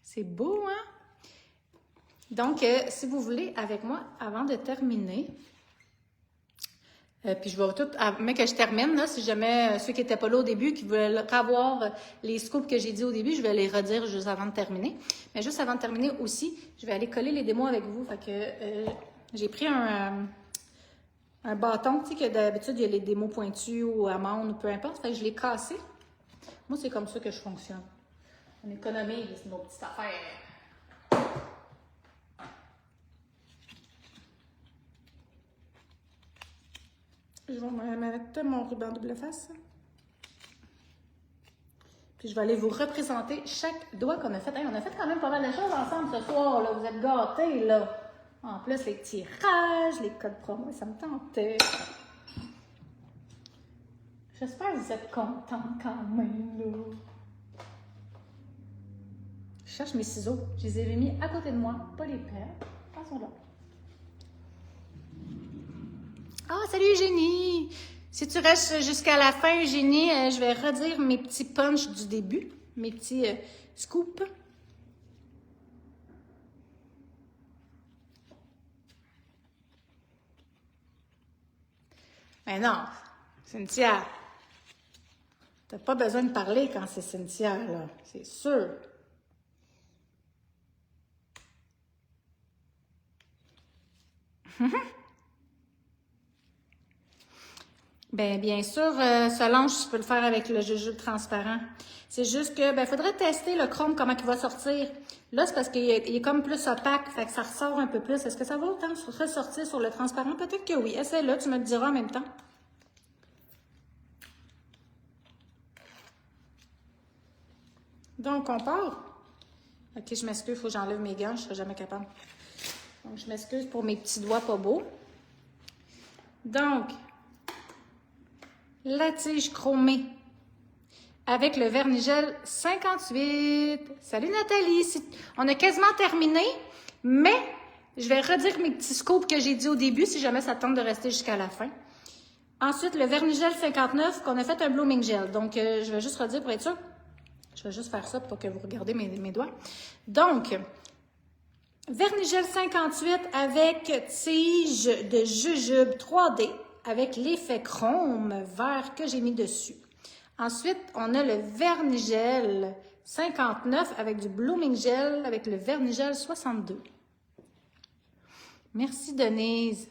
C'est beau, hein? Donc, si vous voulez, avec moi, avant de terminer, puis je vais tout, mais que je termine, là, si jamais ceux qui n'étaient pas là au début, qui veulent avoir les scoops que j'ai dit au début, je vais les redire juste avant de terminer. Mais juste avant de terminer aussi, je vais aller coller les démos avec vous. Fait que j'ai pris un bâton, tu sais que d'habitude, il y a les démos pointus ou amandes ou peu importe. Fait que je l'ai cassé. Moi, c'est comme ça que je fonctionne. On économise nos petites affaires. Je vais mettre mon ruban double face. Puis je vais aller vous représenter chaque doigt qu'on a fait. Hey, on a fait quand même pas mal de choses ensemble ce soir, là. Vous êtes gâtés, là. En plus, les tirages, les codes promo, ça me tentait. J'espère que vous êtes contents quand même, là. Je cherche mes ciseaux. Je les ai mis à côté de moi. Pas les perdre. Passons là. Ah, salut Eugénie! Si tu restes jusqu'à la fin, Eugénie, je vais redire mes petits punchs du début, mes petits scoops. Mais non, Cynthia, t'as pas besoin de parler quand c'est Cynthia, là, c'est sûr. Bien sûr, Solange, tu peux le faire avec le jujube transparent. C'est juste que, faudrait tester le chrome, comment il va sortir. Là, c'est parce qu'il est comme plus opaque, fait que ça ressort un peu plus. Est-ce que ça va autant ressortir sur le transparent? Peut-être que oui. Essaye-le, tu me le diras en même temps. Donc, on part. Ok, je m'excuse, il faut que j'enlève mes gants, je ne serai jamais capable. Donc, je m'excuse pour mes petits doigts pas beaux. Donc, la tige chromée avec le Vernigel 58. Salut Nathalie! On a quasiment terminé, mais je vais redire mes petits scoops que j'ai dit au début si jamais ça tente de rester jusqu'à la fin. Ensuite, le Vernigel 59 qu'on a fait un blooming gel. Donc, je vais juste redire pour être sûr. Je vais juste faire ça pour que vous regardez mes doigts. Donc, Vernigel 58 avec tige de jujube 3D avec l'effet chrome vert que j'ai mis dessus. Ensuite, on a le Vernigel 59 avec du blooming gel avec le Vernigel 62. Merci Denise.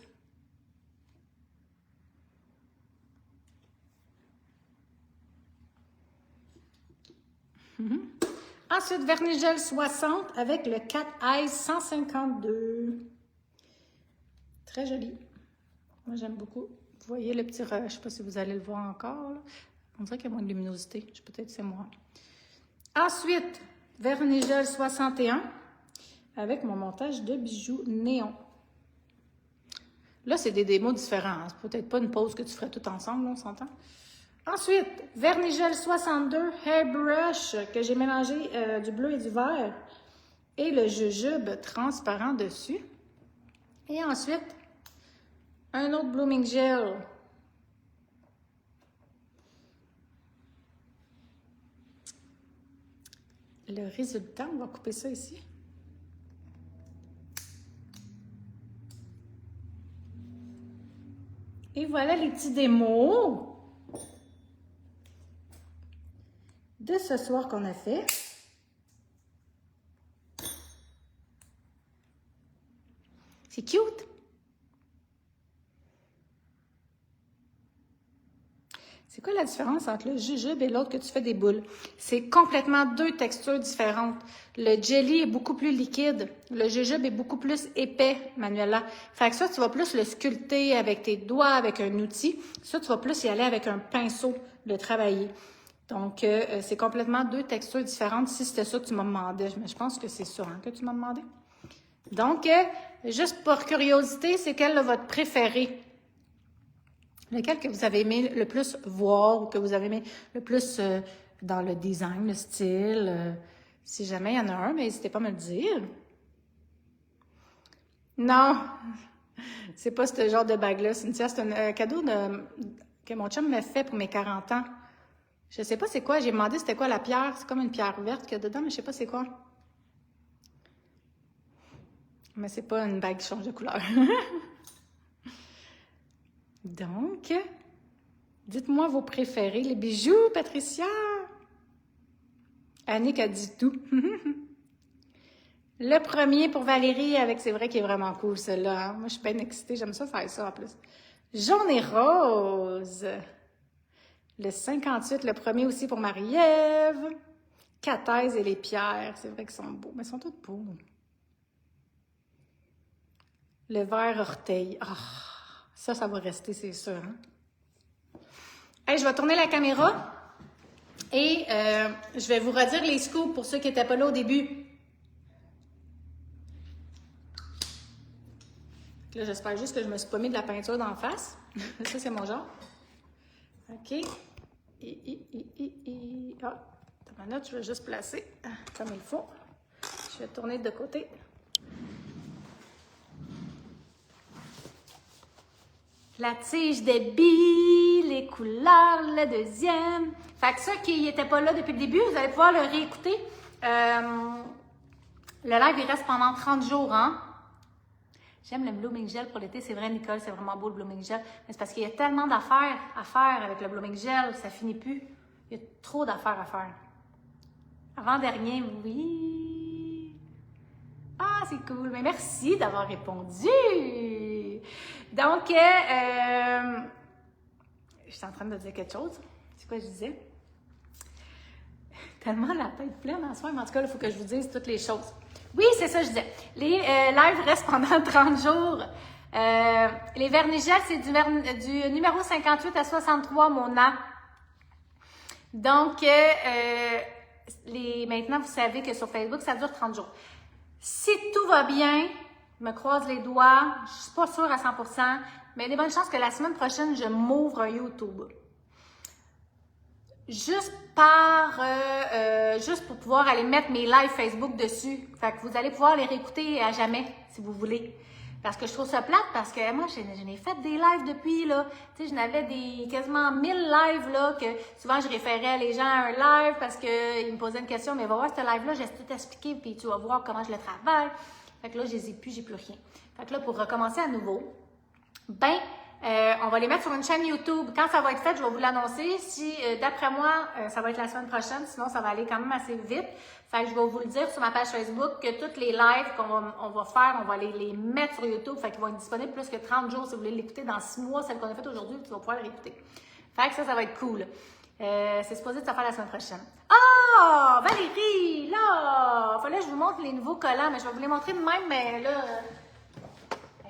Ensuite, Vernigel 60 avec le Cat Eyes 152. Très joli. Moi, j'aime beaucoup. Vous voyez le petit... je ne sais pas si vous allez le voir encore. Là. On dirait qu'il y a moins de luminosité. Peut-être c'est moi. Ensuite, Vernigel 61 avec mon montage de bijoux néon. Là, c'est des démos différents. C'est peut-être pas une pause que tu ferais tout ensemble, on s'entend? Ensuite, Vernigel 62 Hairbrush que j'ai mélangé du bleu et du vert et le jujube transparent dessus. Et ensuite, un autre blooming gel. Le résultat, on va couper ça ici. Et voilà les petits démos de ce soir qu'on a fait. C'est cute! C'est quoi la différence entre le jujube et l'autre que tu fais des boules? C'est complètement deux textures différentes. Le jelly est beaucoup plus liquide. Le jujube est beaucoup plus épais, Manuela. Fait que ça, tu vas plus le sculpter avec tes doigts, avec un outil. Ça, tu vas plus y aller avec un pinceau, le travailler. Donc, c'est complètement deux textures différentes si c'était ça que tu m'as demandé. Mais je pense que c'est ça que tu m'as demandé. Donc, juste pour curiosité, c'est quel est votre préféré? Lequel que vous avez aimé le plus voir ou que vous avez aimé le plus dans le design, le style? Si jamais il y en a un, mais n'hésitez pas à me le dire. Non, c'est pas ce genre de bague-là, Cynthia. C'est un cadeau que mon chum m'a fait pour mes 40 ans. Je sais pas c'est quoi. J'ai demandé c'était quoi la pierre. C'est comme une pierre verte qu'il y a dedans, mais je sais pas c'est quoi. Mais c'est pas une bague qui change de couleur. Donc, dites-moi vos préférés. Les bijoux, Patricia? Annick a dit tout. Le premier pour Valérie, c'est vrai qu'il est vraiment cool, celui-là. Hein? Moi, je suis bien excitée. J'aime ça faire ça, en plus. Jaune et rose. Le 58, le premier aussi pour Marie-Ève. Cathèse et les pierres. C'est vrai qu'ils sont beaux, mais ils sont tous beaux. Le vert orteil. Ah, ça va rester, c'est sûr. Hein? Hey, je vais tourner la caméra et je vais vous redire les scoops pour ceux qui n'étaient pas là au début. Là, j'espère juste que je ne me suis pas mis de la peinture d'en face. Ça, c'est mon genre. OK. Ah, ta minute, je vais juste placer comme il faut. Je vais tourner de côté. La tige de billes, les couleurs, le deuxième. Fait que ceux qui n'étaient pas là depuis le début, vous allez pouvoir le réécouter. Le live, il reste pendant 30 jours, hein? J'aime le blooming gel pour l'été, c'est vrai, Nicole, c'est vraiment beau le blooming gel. Mais c'est parce qu'il y a tellement d'affaires à faire avec le blooming gel, ça finit plus. Il y a trop d'affaires à faire. Avant-dernier, oui. Ah, c'est cool. Mais merci d'avoir répondu. Donc, je suis en train de dire quelque chose. C'est quoi je disais? Tellement la tête pleine en soi, mais en tout cas, il faut que je vous dise toutes les choses. Oui, c'est ça, je disais. Les lives restent pendant 30 jours. Les vernis gel, c'est du numéro 58 à 63, mon an. Donc, maintenant, vous savez que sur Facebook, ça dure 30 jours. Si tout va bien, je me croise les doigts, je suis pas sûre à 100%, mais il y a des bonnes chances que la semaine prochaine, je m'ouvre un YouTube. Juste pour pouvoir aller mettre mes lives Facebook dessus. Fait que vous allez pouvoir les réécouter à jamais, si vous voulez. Parce que je trouve ça plate, parce que moi, je n'ai fait des lives depuis, là. Tu sais, je n'avais quasiment 1000 lives, là, que souvent, je référais les gens à un live parce qu'ils me posaient une question, mais va voir ce live-là, j'ai tout expliqué, puis tu vas voir comment je le travaille. Fait que là, je les ai plus, j'ai plus rien. Fait que là, pour recommencer à nouveau, on va les mettre sur une chaîne YouTube. Quand ça va être fait, je vais vous l'annoncer. Si, d'après moi, ça va être la semaine prochaine, sinon ça va aller quand même assez vite. Fait que je vais vous le dire sur ma page Facebook que toutes les lives qu'on va faire, on va les mettre sur YouTube. Fait qu'ils vont être disponibles plus que 30 jours si vous voulez l'écouter dans 6 mois. Celle qu'on a faite aujourd'hui, tu vas pouvoir les réécouter. Fait que ça va être cool. C'est supposé de se faire la semaine prochaine. Ah! Valérie! Là! Fallait que je vous montre les nouveaux collants, mais je vais vous les montrer de même, mais là...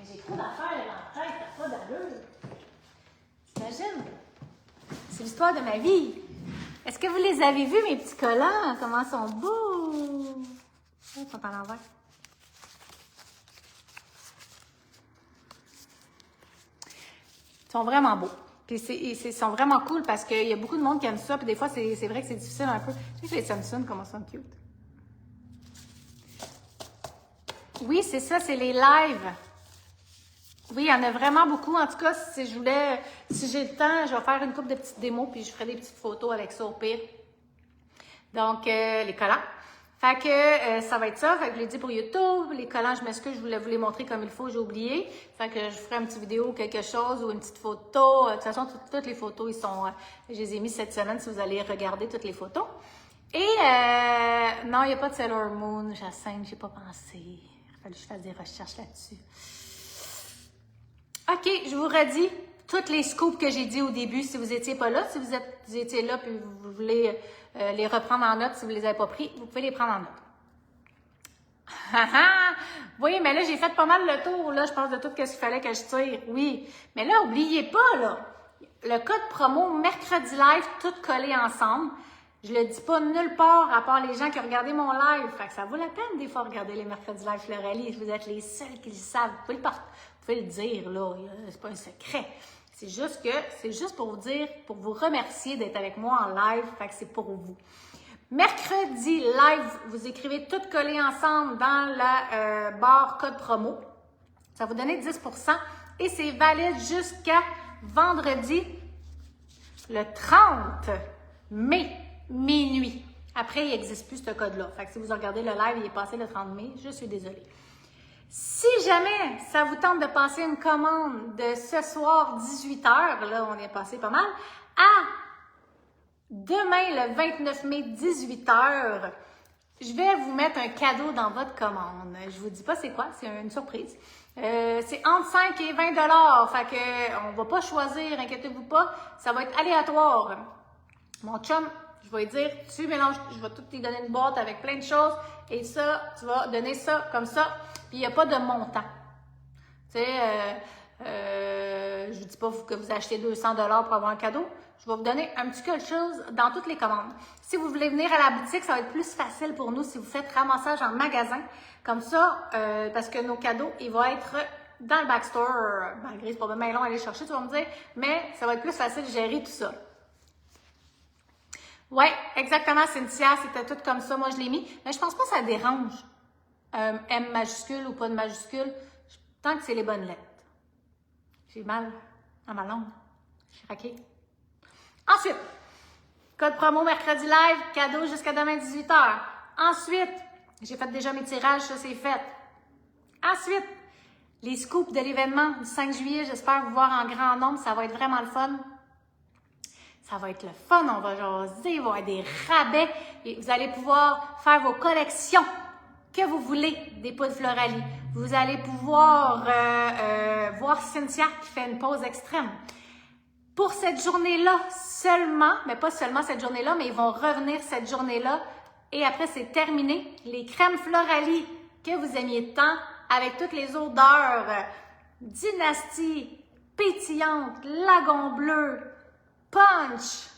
j'ai trop d'affaires dans la tête, t'as pas d'allure. T'imagines? C'est l'histoire de ma vie. Est-ce que vous les avez vus, mes petits collants? Comment ils sont beaux! Ils sont à l'envers. Ils sont vraiment beaux. Puis ils sont vraiment cool parce qu'il y a beaucoup de monde qui aime ça. Puis des fois, c'est vrai que c'est difficile un peu. Tu sais, les Samsung, comment ils sont cute. Oui, c'est ça, c'est les lives. Oui, il y en a vraiment beaucoup. En tout cas, si j'ai le temps, je vais faire une couple de petites démos puis je ferai des petites photos avec ça au pire. Donc, les collants. Fait que ça va être ça. Fait que je l'ai dit pour YouTube. Les collants, je m'excuse, je voulais vous les montrer comme il faut, j'ai oublié. Fait que je ferai une petite vidéo ou quelque chose ou une petite photo. De toute façon, toutes les photos, je les ai mis cette semaine si vous allez regarder toutes les photos. Et non, il n'y a pas de Sailor Moon, Jacinthe, j'ai pas pensé. Il a fallu que je fasse des recherches là-dessus. OK, je vous redis toutes les scoops que j'ai dit au début si vous n'étiez pas là. Si vous étiez là et vous voulez les reprendre en note, si vous ne les avez pas pris, vous pouvez les prendre en note. Oui, mais là, j'ai fait pas mal le tour. Là, je pense de tout ce qu'il fallait que je tire. Oui, mais là, n'oubliez pas, là, le code promo mercredi live, tout collé ensemble. Je le dis pas nulle part à part les gens qui ont regardé mon live. Fait que ça vaut la peine des fois regarder les mercredis live Floralie. Vous êtes les seuls qui le savent. Vous pouvez le dire, là. C'est pas un secret. C'est juste pour vous dire, pour vous remercier d'être avec moi en live. Fait que c'est pour vous. Mercredi live, vous écrivez tout collé ensemble dans la barre code promo. Ça va vous donner 10% et c'est valide jusqu'à vendredi le 30 mai. Minuit. Après, il n'existe plus ce code-là. Fait que si vous regardez le live, il est passé le 30 mai. Je suis désolée. Si jamais ça vous tente de passer une commande de ce soir 18h, là, on est passé pas mal, à demain, le 29 mai, 18h, je vais vous mettre un cadeau dans votre commande. Je vous dis pas c'est quoi, c'est une surprise. C'est entre 5 et 20 $. Fait que on va pas choisir, inquiétez-vous pas. Ça va être aléatoire. Mon chum, je vais dire, tu mélanges, je vais tout te donner une boîte avec plein de choses et ça, tu vas donner ça comme ça, puis il n'y a pas de montant. Tu sais, je ne dis pas que vous achetez 200 $ pour avoir un cadeau. Je vais vous donner un petit quelque chose dans toutes les commandes. Si vous voulez venir à la boutique, ça va être plus facile pour nous si vous faites ramassage en magasin. Comme ça, parce que nos cadeaux, ils vont être dans le backstore. Malgré, c'est pas bien long à aller chercher, tu vas me dire, mais ça va être plus facile de gérer tout ça. Oui, exactement, Cynthia, c'était tout comme ça. Moi, je l'ai mis. Mais je pense pas que ça dérange. M majuscule ou pas de majuscule, tant que c'est les bonnes lettres. J'ai mal. à ma langue. Je suis raquée. Ensuite, code promo mercredi live, cadeau jusqu'à demain 18h. Ensuite, j'ai fait déjà mes tirages, ça c'est fait. Ensuite, les scoops de l'événement du 5 juillet, j'espère vous voir en grand nombre, ça va être vraiment le fun. Ça va être le fun, on va jaser, il va y avoir des rabais et vous allez pouvoir faire vos collections que vous voulez des poudres Floralie. Vous allez pouvoir voir Cynthia qui fait une pause extrême. Pour cette journée-là seulement, mais pas seulement cette journée-là, mais ils vont revenir cette journée-là et après c'est terminé. Les crèmes Floralie que vous aimiez tant avec toutes les odeurs, Dynastie, pétillante, lagon bleu, punch,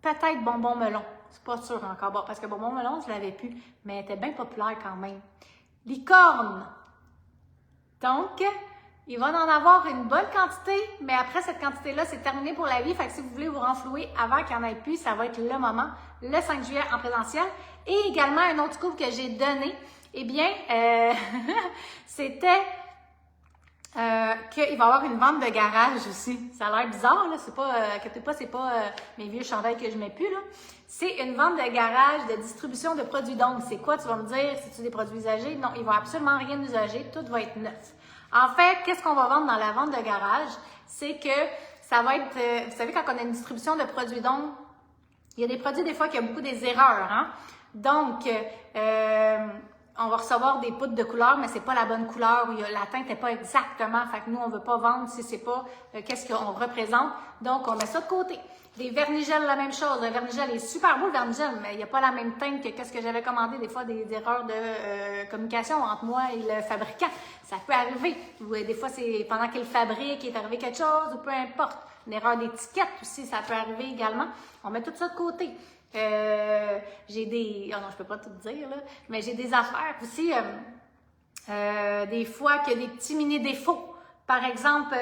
peut-être bonbon melon. C'est pas sûr encore. Bon, parce que bonbon melon, je l'avais plus, mais elle était bien populaire quand même. Licorne. Donc, il va en avoir une bonne quantité, mais après cette quantité-là, c'est terminé pour la vie. Fait que si vous voulez vous renflouer avant qu'il n'y en ait plus, ça va être le moment, le 5 juillet en présentiel. Et également, un autre coup que j'ai donné, eh bien, c'était qu'il va y avoir une vente de garage aussi. Ça a l'air bizarre, là. C'est pas, inquiétez pas, c'est pas mes vieux chandails que je mets plus, là. C'est une vente de garage de distribution de produits. Donc, c'est quoi, tu vas me dire? C'est-tu des produits usagés? Non, il va absolument rien usagé. Tout va être neuf. En fait, qu'est-ce qu'on va vendre dans la vente de garage? C'est que ça va être, vous savez, quand on a une distribution de produits, donc, il y a des produits, des fois, qui ont beaucoup des erreurs, hein? Donc, on va recevoir des poudres de couleur, mais c'est pas la bonne couleur, la teinte n'est pas exactement, fait que nous, on veut pas vendre si c'est pas qu'est-ce qu'on représente. Donc, on met ça de côté. Des vernigels, la même chose. Le vernigel est super beau, le vernigel, mais il n'y a pas la même teinte que qu'est-ce que j'avais commandé. Des fois, des erreurs de communication entre moi et le fabricant. Ça peut arriver. Ou, des fois, c'est pendant qu'il fabrique, il est arrivé quelque chose, ou peu importe. Une erreur d'étiquette aussi, ça peut arriver également. On met tout ça de côté. J'ai des... Oh non, je peux pas tout dire, là. Mais j'ai des affaires aussi. Des fois qu'il y a des petits mini-défauts. Par exemple,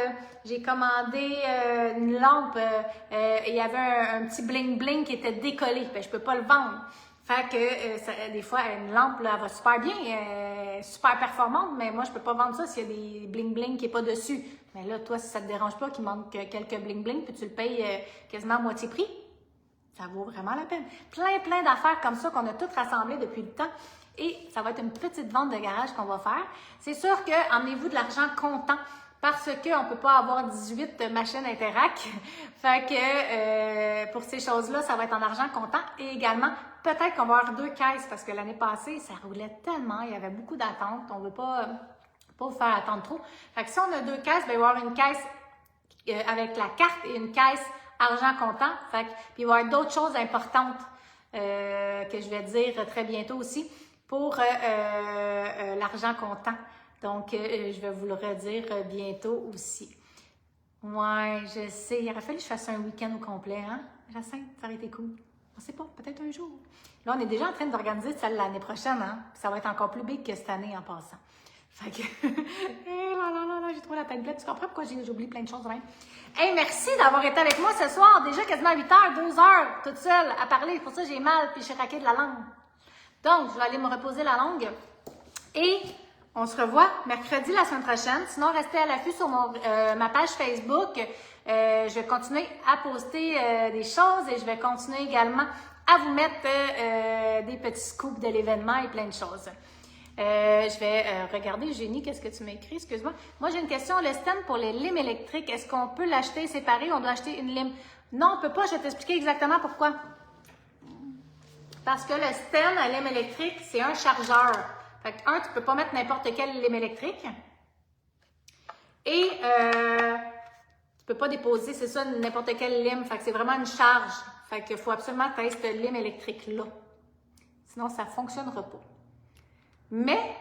j'ai commandé une lampe et il y avait un petit bling-bling qui était décollé. Ben, je peux pas le vendre. Fait que des fois, une lampe, là, elle va super bien, super performante, mais moi, je peux pas vendre ça s'il y a des bling-bling qui est pas dessus. Mais là, toi, si ça te dérange pas qu'il manque quelques bling-bling, puis tu le payes quasiment à moitié prix, ça vaut vraiment la peine. Plein d'affaires comme ça qu'on a toutes rassemblées depuis le temps. Et ça va être une petite vente de garage qu'on va faire. C'est sûr que emmenez-vous de l'argent comptant parce qu'on ne peut pas avoir 18 machines Interac. Fait que pour ces choses-là, ça va être en argent comptant. Et également, peut-être qu'on va avoir 2 caisses parce que l'année passée, ça roulait tellement, il y avait beaucoup d'attentes. On ne veut pas vous faire attendre trop. Fait que si on a 2 caisses, ben, il va y avoir une caisse avec la carte et une caisse argent comptant. Fait que, puis il va y avoir d'autres choses importantes que je vais dire très bientôt aussi pour l'argent comptant. Donc, je vais vous le redire bientôt aussi. Ouais, je sais. Il aurait fallu que je fasse un week-end au complet, hein? Jacinthe, ça aurait été cool. On ne sait pas, peut-être un jour. Là, on est déjà en train d'organiser celle l'année prochaine, hein? Puis ça va être encore plus big que cette année en passant. Fait que, j'ai trop la tête bleue. Tu comprends pourquoi j'ai oublié plein de choses, hein? Hey, merci d'avoir été avec moi ce soir. Déjà quasiment à 8h, 2h, toute seule à parler. Pour ça, j'ai mal, puis j'ai raqué de la langue. Donc, je vais aller me reposer la langue. Et on se revoit mercredi la semaine prochaine. Sinon, restez à l'affût sur ma page Facebook. Je vais continuer à poster des choses et je vais continuer également à vous mettre des petits scoops de l'événement et plein de choses. Je vais regarder, Génie, qu'est-ce que tu m'as écrit? Excuse-moi. Moi, j'ai une question. Le stand pour les limes électriques, est-ce qu'on peut l'acheter séparé? On doit acheter une lime? Non, on ne peut pas. Je vais t'expliquer exactement pourquoi. Parce que le stand à lime électrique, c'est un chargeur. Fait que, tu ne peux pas mettre n'importe quelle lime électrique. Et tu ne peux pas déposer, c'est ça, n'importe quelle lime. Fait que c'est vraiment une charge. Fait qu'il faut absolument que tu aies cette lime électrique-là. Sinon, ça ne fonctionnera pas. Mais,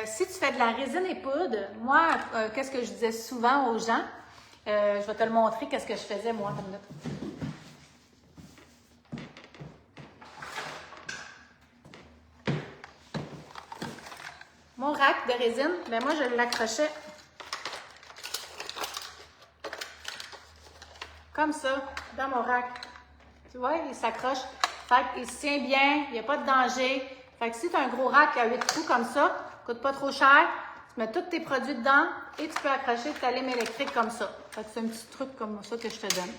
si tu fais de la résine et poudre, moi, qu'est-ce que je disais souvent aux gens? Je vais te le montrer, qu'est-ce que je faisais, moi, comme ça. Mon rack de résine, ben moi, je l'accrochais comme ça, dans mon rack. Tu vois, il s'accroche. Fait qu'il se tient bien, il n'y a pas de danger. Fait que si tu as un gros rack à 8 trous comme ça, coûte pas trop cher, tu Tu mets tous tes produits dedans et tu peux accrocher ta lime électrique comme ça. Fait que c'est un petit truc comme ça que je te donne.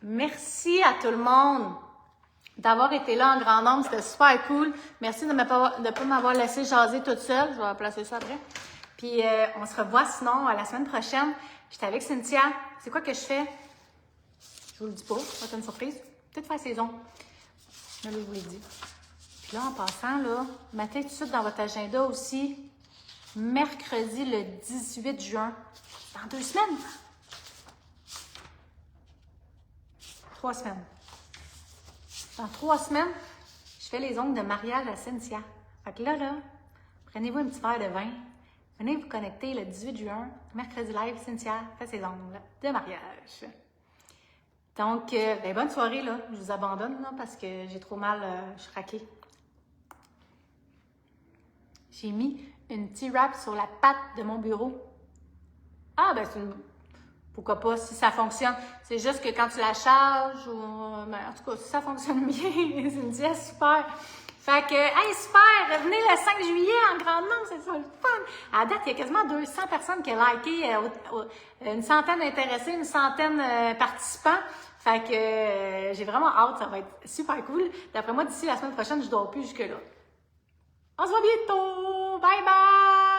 Merci à tout le monde d'avoir été là en grand nombre. C'était super cool. Merci de ne pas m'avoir laissé jaser toute seule. Je vais placer ça après. Puis on se revoit sinon la semaine prochaine. J'étais avec Cynthia. C'est quoi que je fais? Je vous le dis pas. Ça va être une surprise. Peut-être faire saison. Je vous l'ai dit. Puis là, en passant, là, mettez tout de suite dans votre agenda aussi. Mercredi le 18 juin. Dans 2 semaines. 3 semaines. Dans 3 semaines, je fais les ongles de mariage à Cynthia. Fait que là, prenez-vous un petit verre de vin. Venez vous connecter le 18 juin, mercredi live, Cynthia fait ses ongles de mariage. Donc, bonne soirée, là. Je vous abandonne, là, parce que j'ai trop mal, je suis raquée. J'ai mis une T-wrap sur la patte de mon bureau. Ah, c'est une... Pourquoi pas, si ça fonctionne. C'est juste que quand tu la charges, ou... en tout cas, si ça fonctionne bien, Cynthia, super. Fait que, hey, super! Venez le 5 juillet en grand nombre, c'est ça le fun! À date, il y a quasiment 200 personnes qui ont liké, une centaine d'intéressés, une centaine participants. Fait que j'ai vraiment hâte, ça va être super cool. D'après moi, d'ici la semaine prochaine, je dors plus jusque-là. On se voit bientôt! Bye bye!